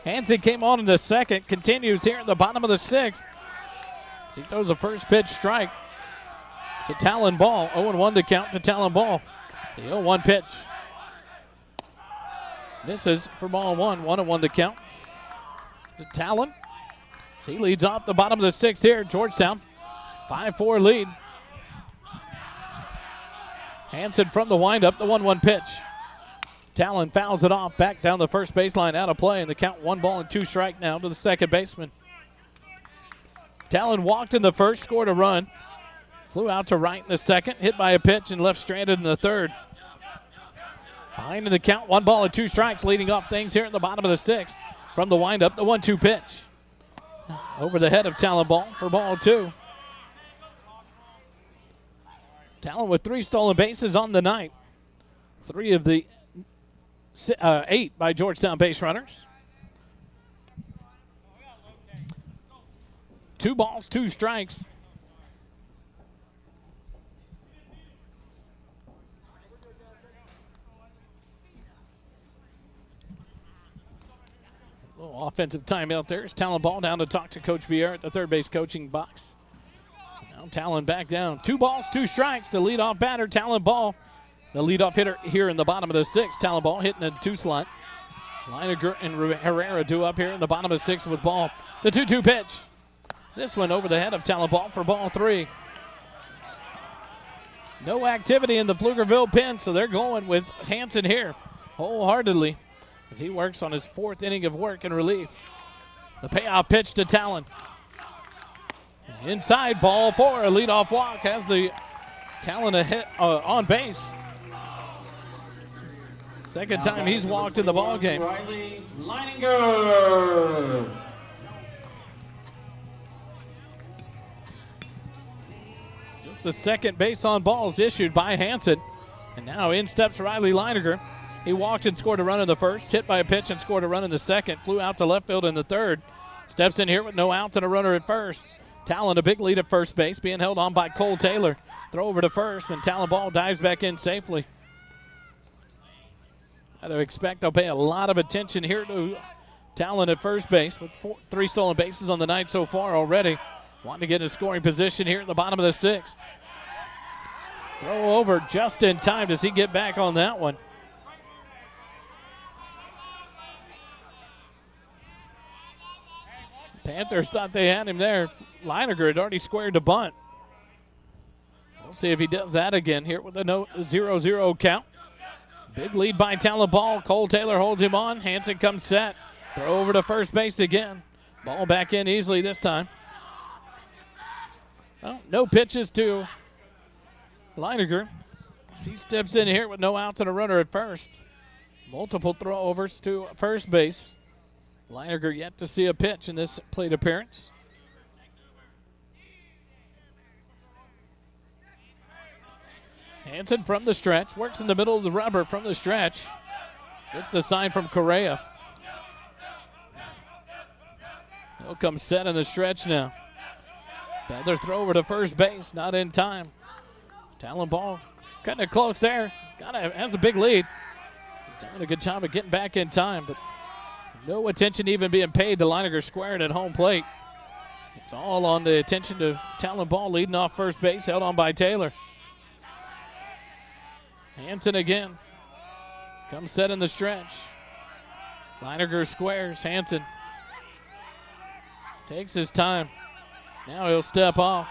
Hanson came on in the second, continues here at the bottom of the 6th. As he throws a first pitch strike to Talon Ball. 0-1 to count to Talon Ball. The 0-1 pitch. Misses for ball one. 1-1 to count to Talon. He leads off the bottom of the 6th here. Georgetown 5-4 lead. Hanson from the windup, the 1-1 pitch. Talon fouls it off, back down the first baseline, out of play, and the count 1-2 strike now to the second baseman. Talon walked in the first, scored a run. Flew out to right in the second, hit by a pitch, and left stranded in the third. Behind in the count, 1-2 strikes, leading off things here at the bottom of the 6th. From the windup, the 1-2 pitch. Over the head of Talon Ball for ball 2. Talon with 3 stolen bases on the night. 3 of the 8 by Georgetown base runners. 2 balls, 2 strikes. Little offensive timeout there. It's Talon Ball down to talk to Coach Vieira at the third base coaching box. Now Talon back down. 2 balls, 2 strikes. The leadoff batter, Talon Ball. The leadoff hitter here in the bottom of the 6th. Talon Ball hitting the 2 slot. Leiniger and Herrera do up here in the bottom of the 6th with Ball. The 2-2 pitch. This one over the head of Talon Ball for ball 3. No activity in the Pflugerville pen, so they're going with Hanson here wholeheartedly as he works on his 4th inning of work in relief. The payoff pitch to Talon. Inside, ball 4, a leadoff walk, has the Talon a hit on base. Second time he's walked in the ball game. Riley Leininger. Just the second base on balls issued by Hanson. And now in steps Riley Leininger. He walked and scored a run in the first, hit by a pitch and scored a run in the second, flew out to left field in the third. Steps in here with no outs and a runner at first. Talon a big lead at first base, being held on by Cole Taylor. Throw over to first, and Talon Ball dives back in safely. I'd expect they'll pay a lot of attention here to Talon at first base with 3 stolen bases on the night so far already. Wanting to get in a scoring position here at the bottom of the 6th. Throw over just in time. Does he get back on that one? Panthers thought they had him there. Leininger had already squared the bunt. We'll see if he does that again here with a 0-0 count. Big lead by Talon Ball. Cole Taylor holds him on. Hansen comes set. Throw over to first base again. Ball back in easily this time. Well, no pitches to Leininger. He steps in here with no outs and a runner at first. Multiple throwovers to first base. Leininger yet to see a pitch in this plate appearance. Hansen from the stretch. Works in the middle of the rubber from the stretch. Gets the sign from Correa. He'll come set in the stretch now. Another throw over to first base. Not in time. Talon Ball cutting it close there. Has a big lead. Doing a good job of getting back in time, but no attention even being paid to Leininger squaring at home plate. It's all on the attention to Talon Ball leading off first base, held on by Taylor. Hansen again. Comes set in the stretch. Leininger squares. Hansen takes his time. Now he'll step off.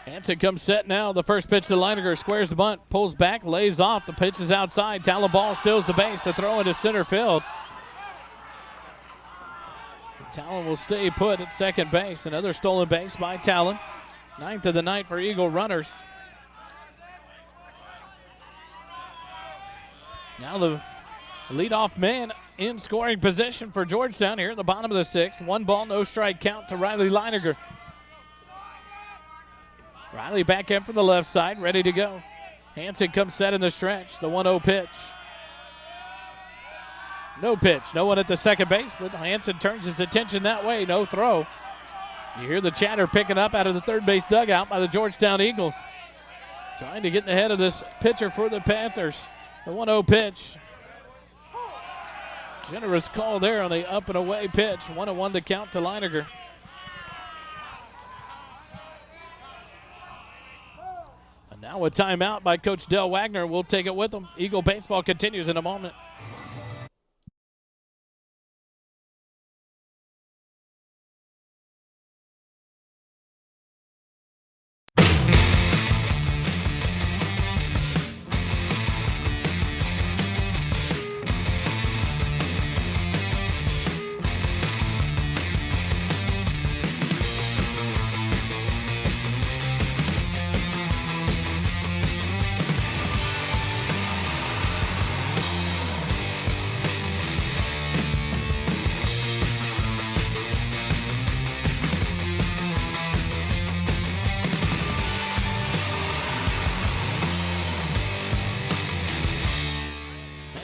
Hansen comes set now. The first pitch to Leininger, squares the bunt, pulls back, lays off. The pitch is outside. Talon Ball steals the base. The throw into center field. Talon will stay put at second base. Another stolen base by Talon. 9th of the night for Eagle runners. Now the leadoff man in scoring position for Georgetown here at the bottom of the 6th. 1 ball, no strike count to Riley Leininger. Riley back in from the left side, ready to go. Hansen comes set in the stretch. The 1-0 pitch. No pitch. No one at the second base, but Hansen turns his attention that way. No throw. You hear the chatter picking up out of the third base dugout by the Georgetown Eagles. Trying to get in the head of this pitcher for the Panthers. The 1-0 pitch. Generous call there on the up and away pitch. 1-1 to count to Leininger. And now a timeout by Coach Del Wagner. We'll take it with him. Eagle baseball continues in a moment.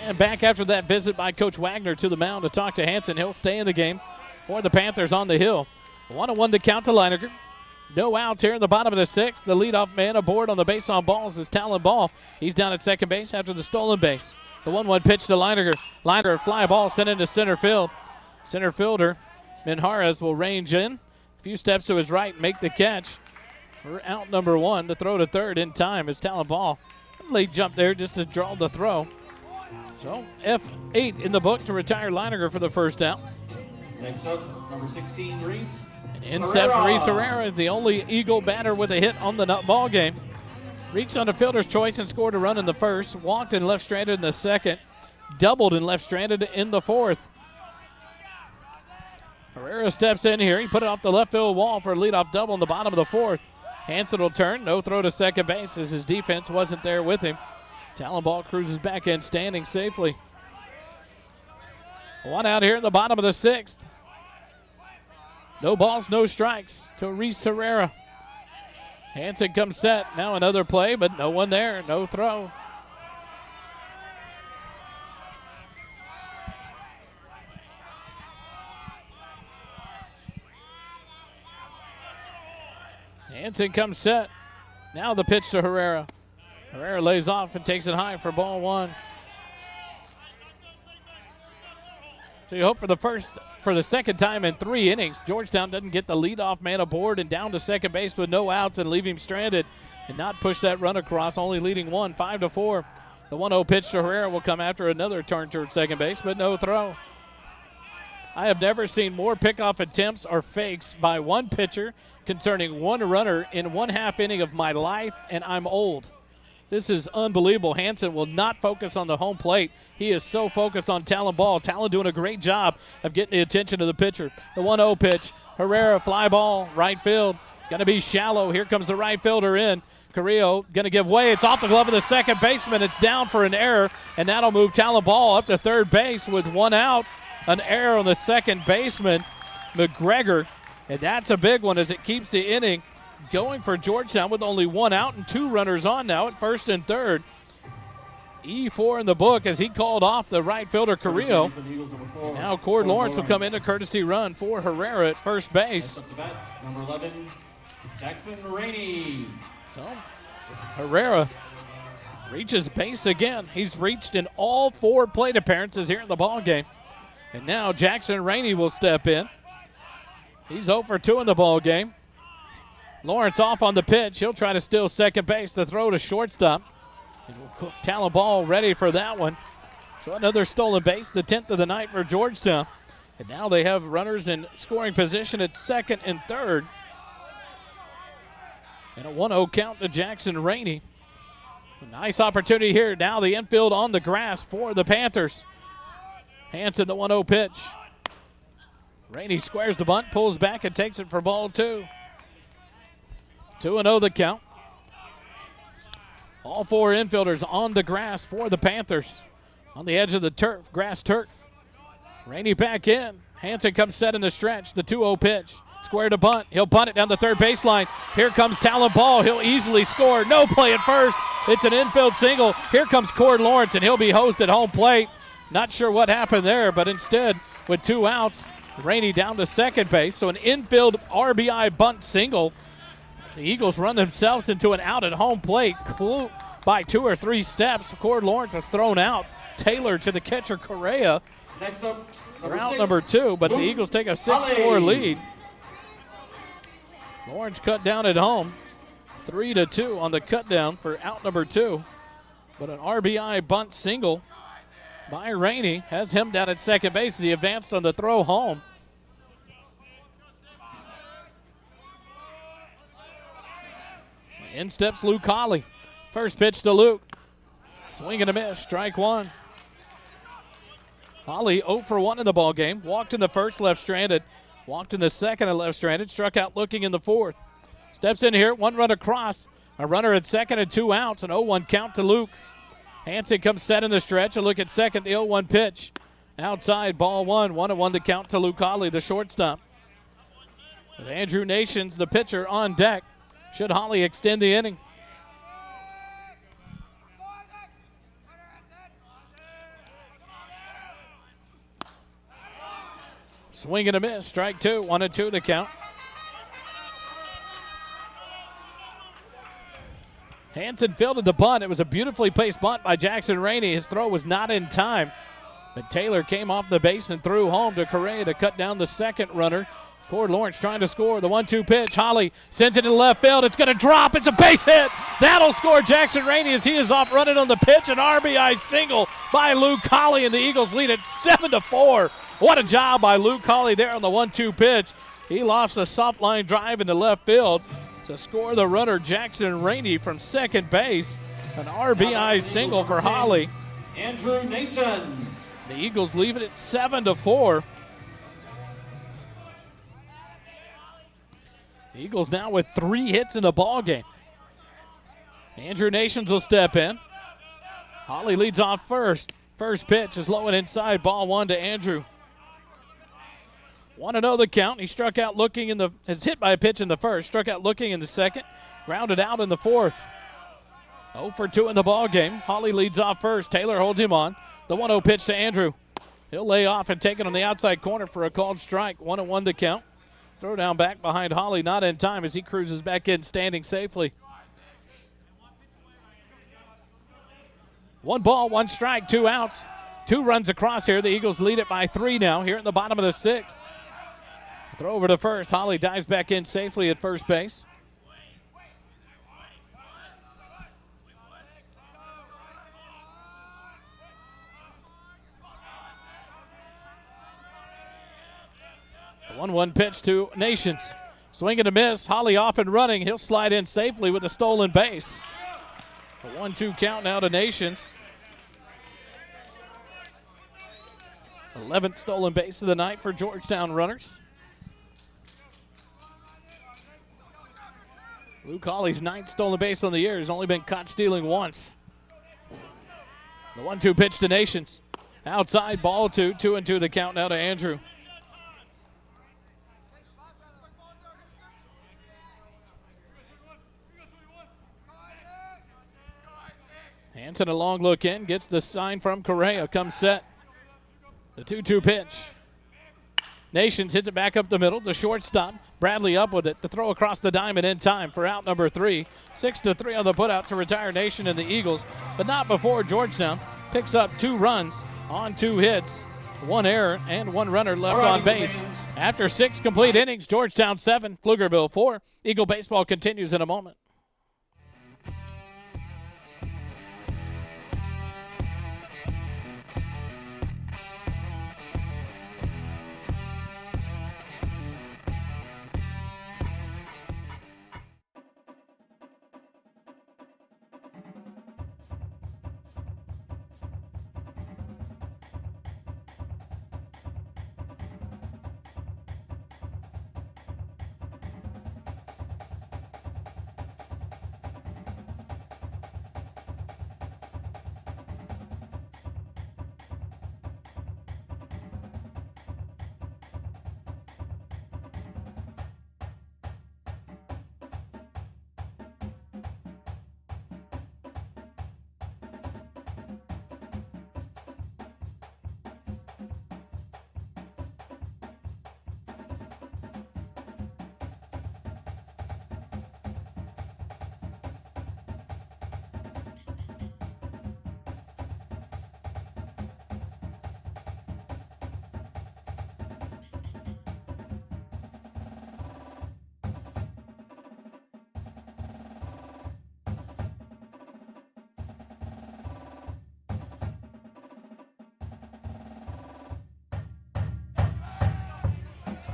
And back after that visit by Coach Wagner to the mound to talk to Hansen. He'll stay in the game for the Panthers on the hill. 1-1 to count to Leininger. No outs here in the bottom of the 6th. The leadoff man aboard on the base on balls is Talon Ball. He's down at second base after the stolen base. The 1-1 pitch to Leininger. Leininger, fly ball sent into center field. Center fielder Minjares will range in. A few steps to his right, make the catch for out number 1. The throw to third in time is Talon Ball. Late jump there just to draw the throw. So F8 in the book to retire Leininger for the first out. Next up, number 16, Reese. And in steps Reese Herrera, the only Eagle batter with a hit on the ball game. Reached on the fielder's choice and scored a run in the first. Walked and left stranded in the second. Doubled and left stranded in the fourth. Herrera steps in here. He put it off the left field wall for a leadoff double in the bottom of the fourth. Hansen will turn. No throw to second base as his defense wasn't there with him. Talon Ball cruises back in, standing safely. 1 out here in the bottom of the 6th. No balls, no strikes to Reese Herrera. Hansen comes set. Now another play, but no one there. No throw. Hansen comes set. Now the pitch to Herrera. Herrera lays off and takes it high for ball one. So you hope for the second time in 3 innings, Georgetown doesn't get the leadoff man aboard and down to second base with no outs and leave him stranded and not push that run across, only leading 5-4. The 1-0 pitch to Herrera will come after another turn toward second base, but no throw. I have never seen more pickoff attempts or fakes by one pitcher concerning one runner in 1/2 inning of my life, and I'm old. This is unbelievable. Hansen will not focus on the home plate. He is so focused on Talon Ball. Talon doing a great job of getting the attention of the pitcher. The 1-0 pitch. Herrera, fly ball, right field. It's going to be shallow. Here comes the right fielder in. Carrillo going to give way. It's off the glove of the second baseman. It's down for an error, and that'll move Talon Ball up to third base with 1 out. An error on the second baseman, McGregor. And that's a big one as it keeps the inning going for Georgetown with only 1 out and 2 runners on now at first and third. E4 in the book as he called off the right fielder Carrillo. Now Cord Lawrence will come in a courtesy run for Herrera at first base. Number 11, Jackson Rainey. So Herrera reaches base again. He's reached in all 4 plate appearances here in the ball game. And now Jackson Rainey will step in. He's 0 for 2 in the ball game. Lawrence off on the pitch. He'll try to steal second base. The throw to shortstop. And Talon Ball ready for that one. So another stolen base, the 10th of the night for Georgetown. And now they have runners in scoring position at second and third. And a 1-0 count to Jackson Rainey. A nice opportunity here. Now the infield on the grass for the Panthers. Hansen, the 1-0 pitch. Rainey squares the bunt, pulls back, and takes it for ball 2. 2-0 the count. All 4 infielders on the grass for the Panthers. On the edge of the turf, grass turf. Rainey back in. Hansen comes set in the stretch. The 2-0 pitch. Square to bunt. He'll bunt it down the third baseline. Here comes Talon Ball. He'll easily score. No play at first. It's an infield single. Here comes Cord Lawrence, and he'll be hosed at home plate. Not sure what happened there, but instead, with 2 outs, Rainey down to second base. So an infield RBI bunt single. The Eagles run themselves into an out at home plate by 2 or 3 steps. Cord Lawrence was thrown out. Taylor to the catcher Correa. Next up, Route number 2, but the Eagles take a 6-4 lead. Lawrence cut down at home. 3-2 on the cut down for out number 2. But an RBI bunt single by Rainey has him down at second base as he advanced on the throw home. In steps Luke Hawley. First pitch to Luke. Swing and a miss, strike 1. Hawley 0 for 1 in the ball game. Walked in the first, left stranded. Walked in the second and left stranded. Struck out looking in the fourth. Steps in here, 1 run across. A runner at second and 2 outs. An 0-1 count to Luke. Hansen comes set in the stretch. A look at second, the 0-1 pitch. Outside, ball 1. 1-1 to count to Luke Hawley, the shortstop. With Andrew Nations, the pitcher, on deck. Should Hawley extend the inning? Swing and a miss, strike 2. 1-2 the count. Hansen fielded the bunt. It was a beautifully placed bunt by Jackson Rainey. His throw was not in time, but Taylor came off the base and threw home to Correa to cut down the second runner. Cord Lawrence trying to score. The 1-2 pitch. Hawley sends it to the left field. It's going to drop. It's a base hit. That'll score Jackson Rainey as he is off running on the pitch. An RBI single by Luke Hawley, and the Eagles lead it 7-4. What a job by Luke Hawley there on the 1-2 pitch. He lost a soft line drive into left field to score the runner Jackson Rainey from second base. An RBI single for Hawley. Andrew Nations. The Eagles leave it at 7-4. The Eagles now with 3 hits in the ball game. Andrew Nations will step in. Hawley leads off first. First pitch is low and inside. Ball 1 to Andrew. 1-0 the count. He struck out looking is hit by a pitch in the first. Struck out looking in the second. Grounded out in the fourth. 0 for 2 in the ball game. Hawley leads off first. Taylor holds him on. The 1-0 pitch to Andrew. He'll lay off and take it on the outside corner for a called strike. 1-1 the count. Throw down back behind Holly, not in time as he cruises back in, standing safely. 1 ball, 1 strike, 2 outs. 2 runs across here. The Eagles lead it by 3 now here in the bottom of the 6th. Throw over to first. Holly dives back in safely at first base. The 1-1 pitch to Nations. Swing and a miss. Holly off and running. He'll slide in safely with a stolen base. A 1-2 count now to Nations. 11th stolen base of the night for Georgetown runners. Luke Hawley's 9th stolen base on the year. He's only been caught stealing once. The 1-2 pitch to Nations. Outside, ball 2. 2-2 the count now to Andrew. Hanson a long look in, gets the sign from Correa, comes set. The 2-2 pitch. Nations hits it back up the middle, the shortstop. Bradley up with it, the throw across the diamond in time for out number 3. 6-3 on the putout to retire Nation and the Eagles, but not before Georgetown picks up 2 runs on 2 hits, 1 error, and 1 runner left on base. After 6 complete innings, Georgetown 7, Pflugerville 4. Eagle baseball continues in a moment.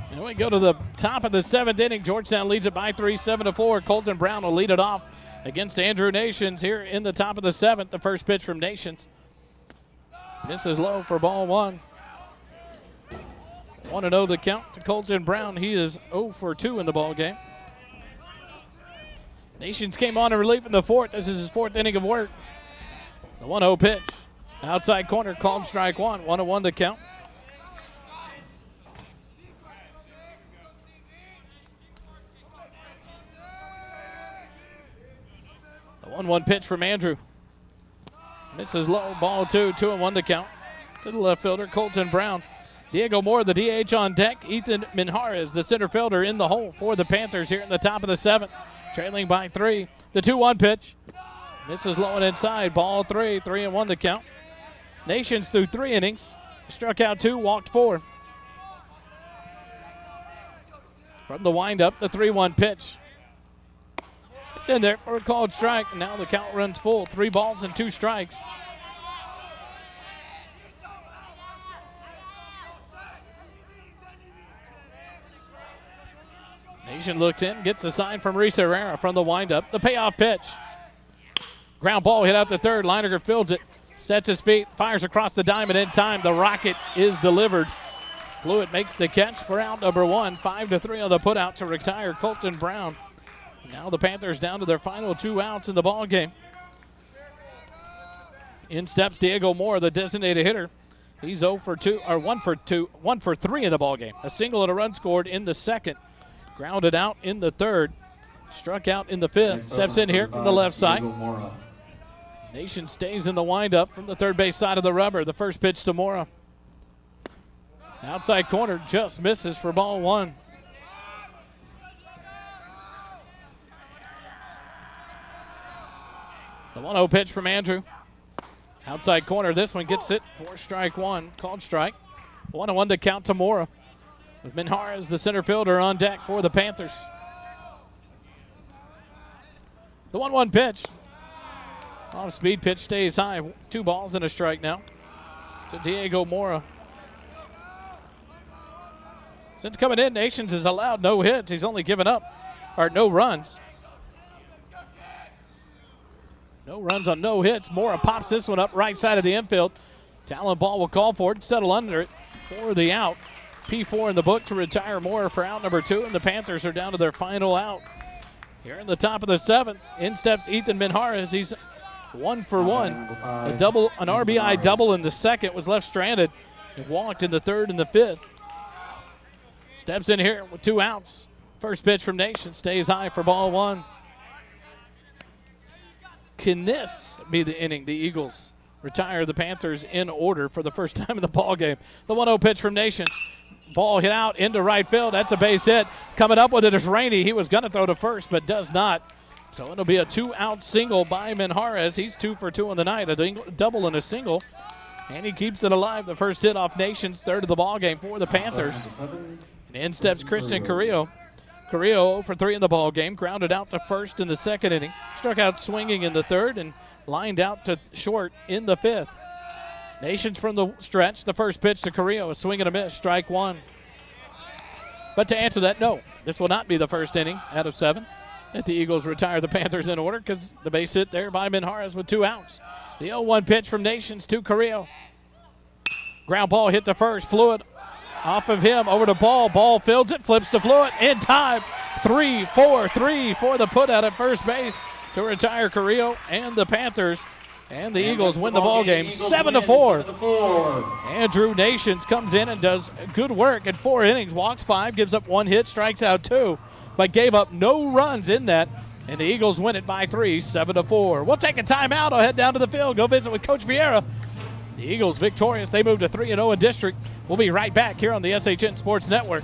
And we go to the top of the 7th inning. Georgetown leads it by 3, 7-4. Colton Brown will lead it off against Andrew Nations here in the top of the 7th. The first pitch from Nations. Misses low for ball 1. 1-0 the count to Colton Brown. He is 0 for 2 in the ball game. Nations came on in relief in the 4th. This is his 4th inning of work. The 1-0 pitch. Outside corner called strike 1. 1-1 the count. The 1-1 pitch from Andrew. Misses low, ball 2, 2-1 the count. To the left fielder, Colton Brown. Diego Moore, the DH on deck. Ethan Minjarez, the center fielder, in the hole for the Panthers here in the top of the 7th. Trailing by 3. The 2-1 pitch. Misses low and inside, ball 3, 3-1 the count. Nations through 3 innings. Struck out 2, walked 4. From the windup, the 3-1 pitch. It's in there for a called strike. Now the count runs full. 3 balls and 2 strikes. Nation looks in, gets a sign from Reese Herrera from the windup. The payoff pitch. Ground ball hit out to third. Leininger fields it, sets his feet, fires across the diamond in time. The rocket is delivered. Fluid makes the catch for out number 1. 5-3 on the putout to retire Colton Brown. Now the Panthers down to their final 2 outs in the ball game. In steps Diego Moore, the designated hitter. He's 0 for 2, or 1 for 2, 1 for 3 in the ball game. A single and a run scored in the 2nd. Grounded out in the 3rd. Struck out in the 5th. Steps in here from the left side. Nation stays in the windup from the third base side of the rubber. The first pitch to Mora. Outside corner just misses for ball 1. The 1-0 pitch from Andrew. Outside corner, this one gets it for strike one, called strike. 1-1 to count to Mora, with Minjares, the center fielder, on deck for the Panthers. The 1-1 pitch. Off-speed pitch stays high. 2 balls and a strike now to Diego Mora. Since coming in, Nations has allowed no hits. He's only given up, or no runs. No runs on no hits. Mora pops this one up right side of the infield. Talon ball will call for it, settle under it for the out. P4 in the book to retire Mora for out number 2, and the Panthers are down to their final out. Here in the top of the 7th, in steps Ethan Minjares. He's 1 for 1. An RBI double in the second, was left stranded and walked in the 3rd and the 5th. Steps in here with 2 outs. First pitch from Nation stays high for ball 1. Can this be the inning? The Eagles retire the Panthers in order for the first time in the ball game. The 1-0 pitch from Nations. Ball hit out into right field. That's a base hit. Coming up with it is Rainey. He was going to throw to first, but does not. So it'll be a 2-out single by Minjares. He's 2 for 2 on the night, a double and a single. And he keeps it alive. The first hit off Nations, 3rd of the ball game for the Panthers. And in steps Christian Carrillo. Carrillo 0 for 3 in the ball game, grounded out to first in the 2nd inning, struck out swinging in the 3rd, and lined out to short in the 5th. Nations from the stretch. The first pitch to Carrillo, a swing and a miss, strike 1. But to answer that, no, this will not be the first inning out of 7 that the Eagles retire the Panthers in order, because the base hit there by Minjares with 2 outs. The 0-1 pitch from Nations to Carrillo. Ground ball hit to first. Fluid off of him over to Ball. Ball fields it, flips to Fluid in time. 3-4-3 for the put out at first base to retire Carrillo and the Panthers. And the Eagles win the ball game 7-4. Andrew Nations comes in and does good work in 4 innings. Walks 5, gives up 1 hit, strikes out 2, but gave up no runs in that. And the Eagles win it by 3, 7-4. We'll take a timeout. I'll head down to the field, go visit with Coach Vieira. The Eagles victorious. They move to 3-0 in district. We'll be right back here on the SHN Sports Network.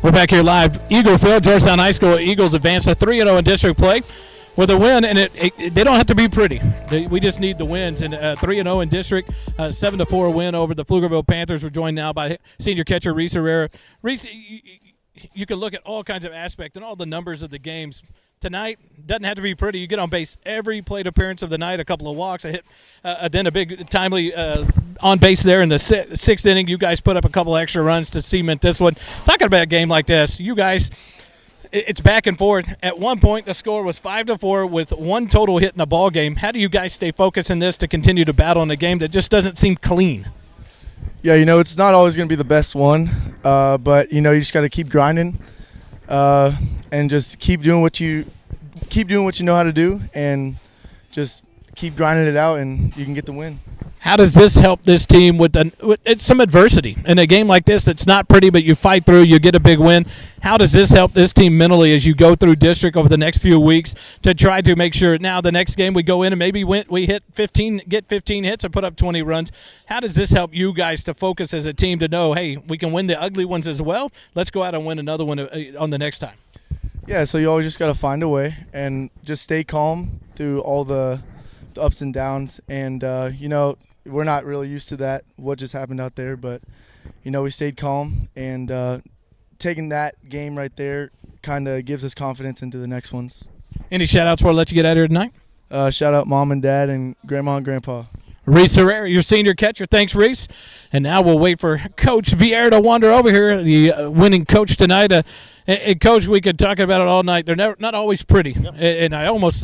We're back here live, Eagle Field, Georgetown High School. Eagles advance to 3-0 in district play with a win, and they don't have to be pretty. We just need the wins. And 3-0 in district, 7-4 win over the Pflugerville Panthers. We're joined now by senior catcher Reese Herrera. Reese, you can look at all kinds of aspects and all the numbers of the games. Tonight, doesn't have to be pretty. You get on base every plate appearance of the night, a couple of walks, a hit, then a big timely on base there in the sixth inning. You guys put up a couple extra runs to cement this one. Talking about a game like this, you guys, it's back and forth. At one point, the score was 5-4 with one total hit in the ball game. How do you guys stay focused in this to continue to battle in a game that just doesn't seem clean? Yeah, it's not always going to be the best one, but, you just got to keep grinding. And just keep doing what you know how to do, and just keep grinding it out, and you can get the win. How does this help this team with some adversity in a game like this? It's not pretty, but you fight through, you get a big win. How does this help this team mentally as you go through district over the next few weeks to try to make sure now the next game we go in and maybe we get 15 hits and put up 20 runs? How does this help you guys to focus as a team to know, hey, we can win the ugly ones as well? Let's go out and win another one on the next time. Yeah, so you always just got to find a way and just stay calm through all the ups and downs. And, we're not really used to that, what just happened out there. But, we stayed calm, and taking that game right there kind of gives us confidence into the next ones. Any shout-outs before I let you get out of here tonight? Shout out Mom and Dad and Grandma and Grandpa. Reese Herrera, your senior catcher. Thanks, Reese. And now we'll wait for Coach Vieira to wander over here, the winning coach tonight. And Coach, we could talk about it all night. They're not always pretty. Yep. And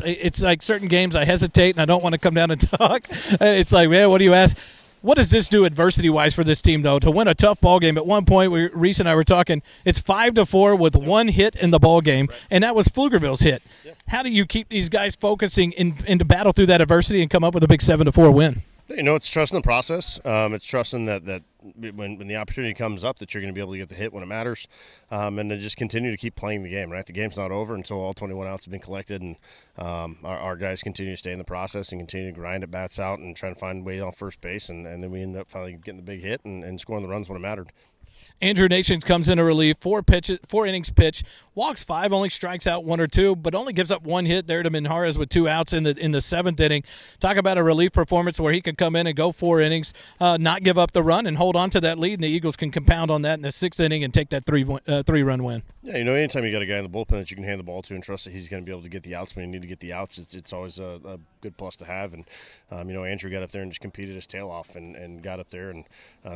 it's like certain games I hesitate and I don't want to come down and talk. It's like, man, what do you ask? What does this do adversity-wise for this team, though, to win a tough ball game? At one point, Reese and I were talking, it's 5-4 with one hit in the ball game, and that was Pflugerville's hit. Yep. How do you keep these guys focusing and to battle through that adversity and come up with a big 7-4 win? It's trusting the process. It's trusting that when the opportunity comes up that you're going to be able to get the hit when it matters, and to just continue to keep playing the game, right? The game's not over until all 21 outs have been collected, and our guys continue to stay in the process and continue to grind at bats out and try to find a way on first base, and then we end up finally getting the big hit and scoring the runs when it mattered. Andrew Nations comes into relief, 4 innings pitched, walks 5, only strikes out 1 or 2, but only gives up 1 hit there to Minjares with 2 outs in the 7th inning. Talk about a relief performance where he could come in and go 4 innings, not give up the run, and hold on to that lead, and the Eagles can compound on that in the 6th inning and take that 3-run win. Yeah, anytime you got a guy in the bullpen that you can hand the ball to and trust that he's going to be able to get the outs when you need to get the outs, it's always a good plus to have. And Andrew got up there and just competed his tail off and got up there and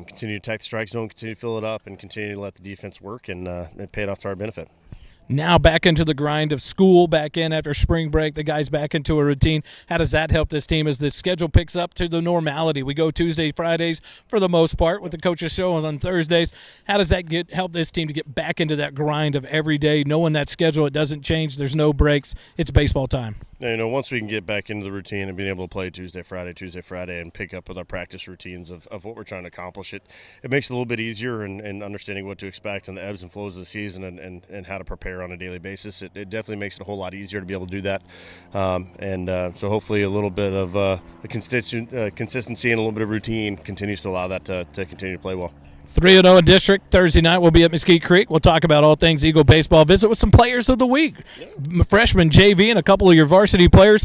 continued to attack the strike zone, continue to fill it up, and continue to let the defense work, and it paid off to our benefit. Now back into the grind of school, back in after spring break, the guys back into a routine. How does that help this team as the schedule picks up to the normality? We go Tuesday, Fridays for the most part, with the coaches' shows on Thursdays. How does that help this team to get back into that grind of every day, knowing that schedule, it doesn't change, there's no breaks, it's baseball time? Once we can get back into the routine and being able to play Tuesday, Friday, and pick up with our practice routines of what we're trying to accomplish, it makes it a little bit easier in understanding what to expect and the ebbs and flows of the season and how to prepare on a daily basis. It definitely makes it a whole lot easier to be able to do that. So hopefully a little bit of consistency and a little bit of routine continues to allow that to continue to play well. 3-0 in district. Thursday night we'll be at Mesquite Creek. We'll talk about all things Eagle baseball. Visit with some players of the week. Yeah. Freshman JV and a couple of your varsity players.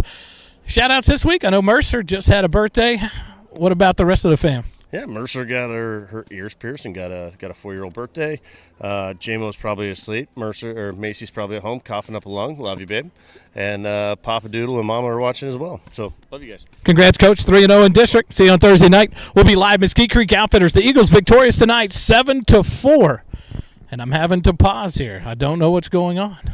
Shout-outs this week. I know Mercer just had a birthday. What about the rest of the fam? Yeah, Mercer got her ears pierced and got a 4-year-old birthday. J-Mo's probably asleep. Macy's probably at home coughing up a lung. Love you, babe. And Papa Doodle and Mama are watching as well. So love you guys. Congrats, Coach. 3-0 in district. See you on Thursday night. We'll be live Mesquite Creek Outfitters. The Eagles victorious tonight, 7-4. And I'm having to pause here. I don't know what's going on.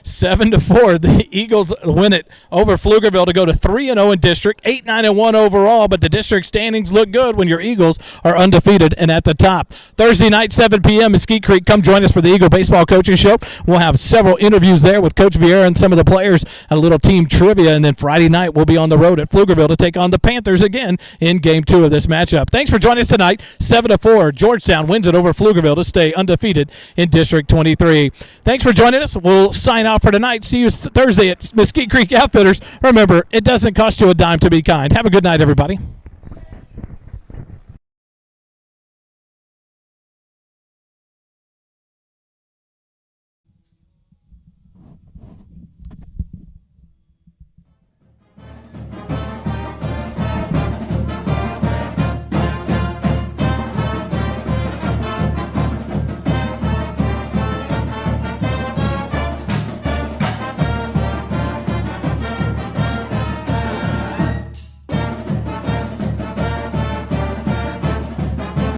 7-4. The Eagles win it over Pflugerville to go to 3-0 in district, 8-9-1 overall. But the district standings look good when your Eagles are undefeated and at the top. Thursday night, 7 p.m. Mesquite Creek. Come join us for the Eagle Baseball Coaching Show. We'll have several interviews there with Coach Vieira and some of the players. A little team trivia, and then Friday night we'll be on the road at Pflugerville to take on the Panthers again in Game 2 of this matchup. Thanks for joining us tonight. 7-4. Georgetown wins it over Pflugerville to stay undefeated in District 23. Thanks for joining us. We'll sign off for tonight. See you Thursday at Mesquite Creek Outfitters. Remember, it doesn't cost you a dime to be kind. Have a good night, everybody.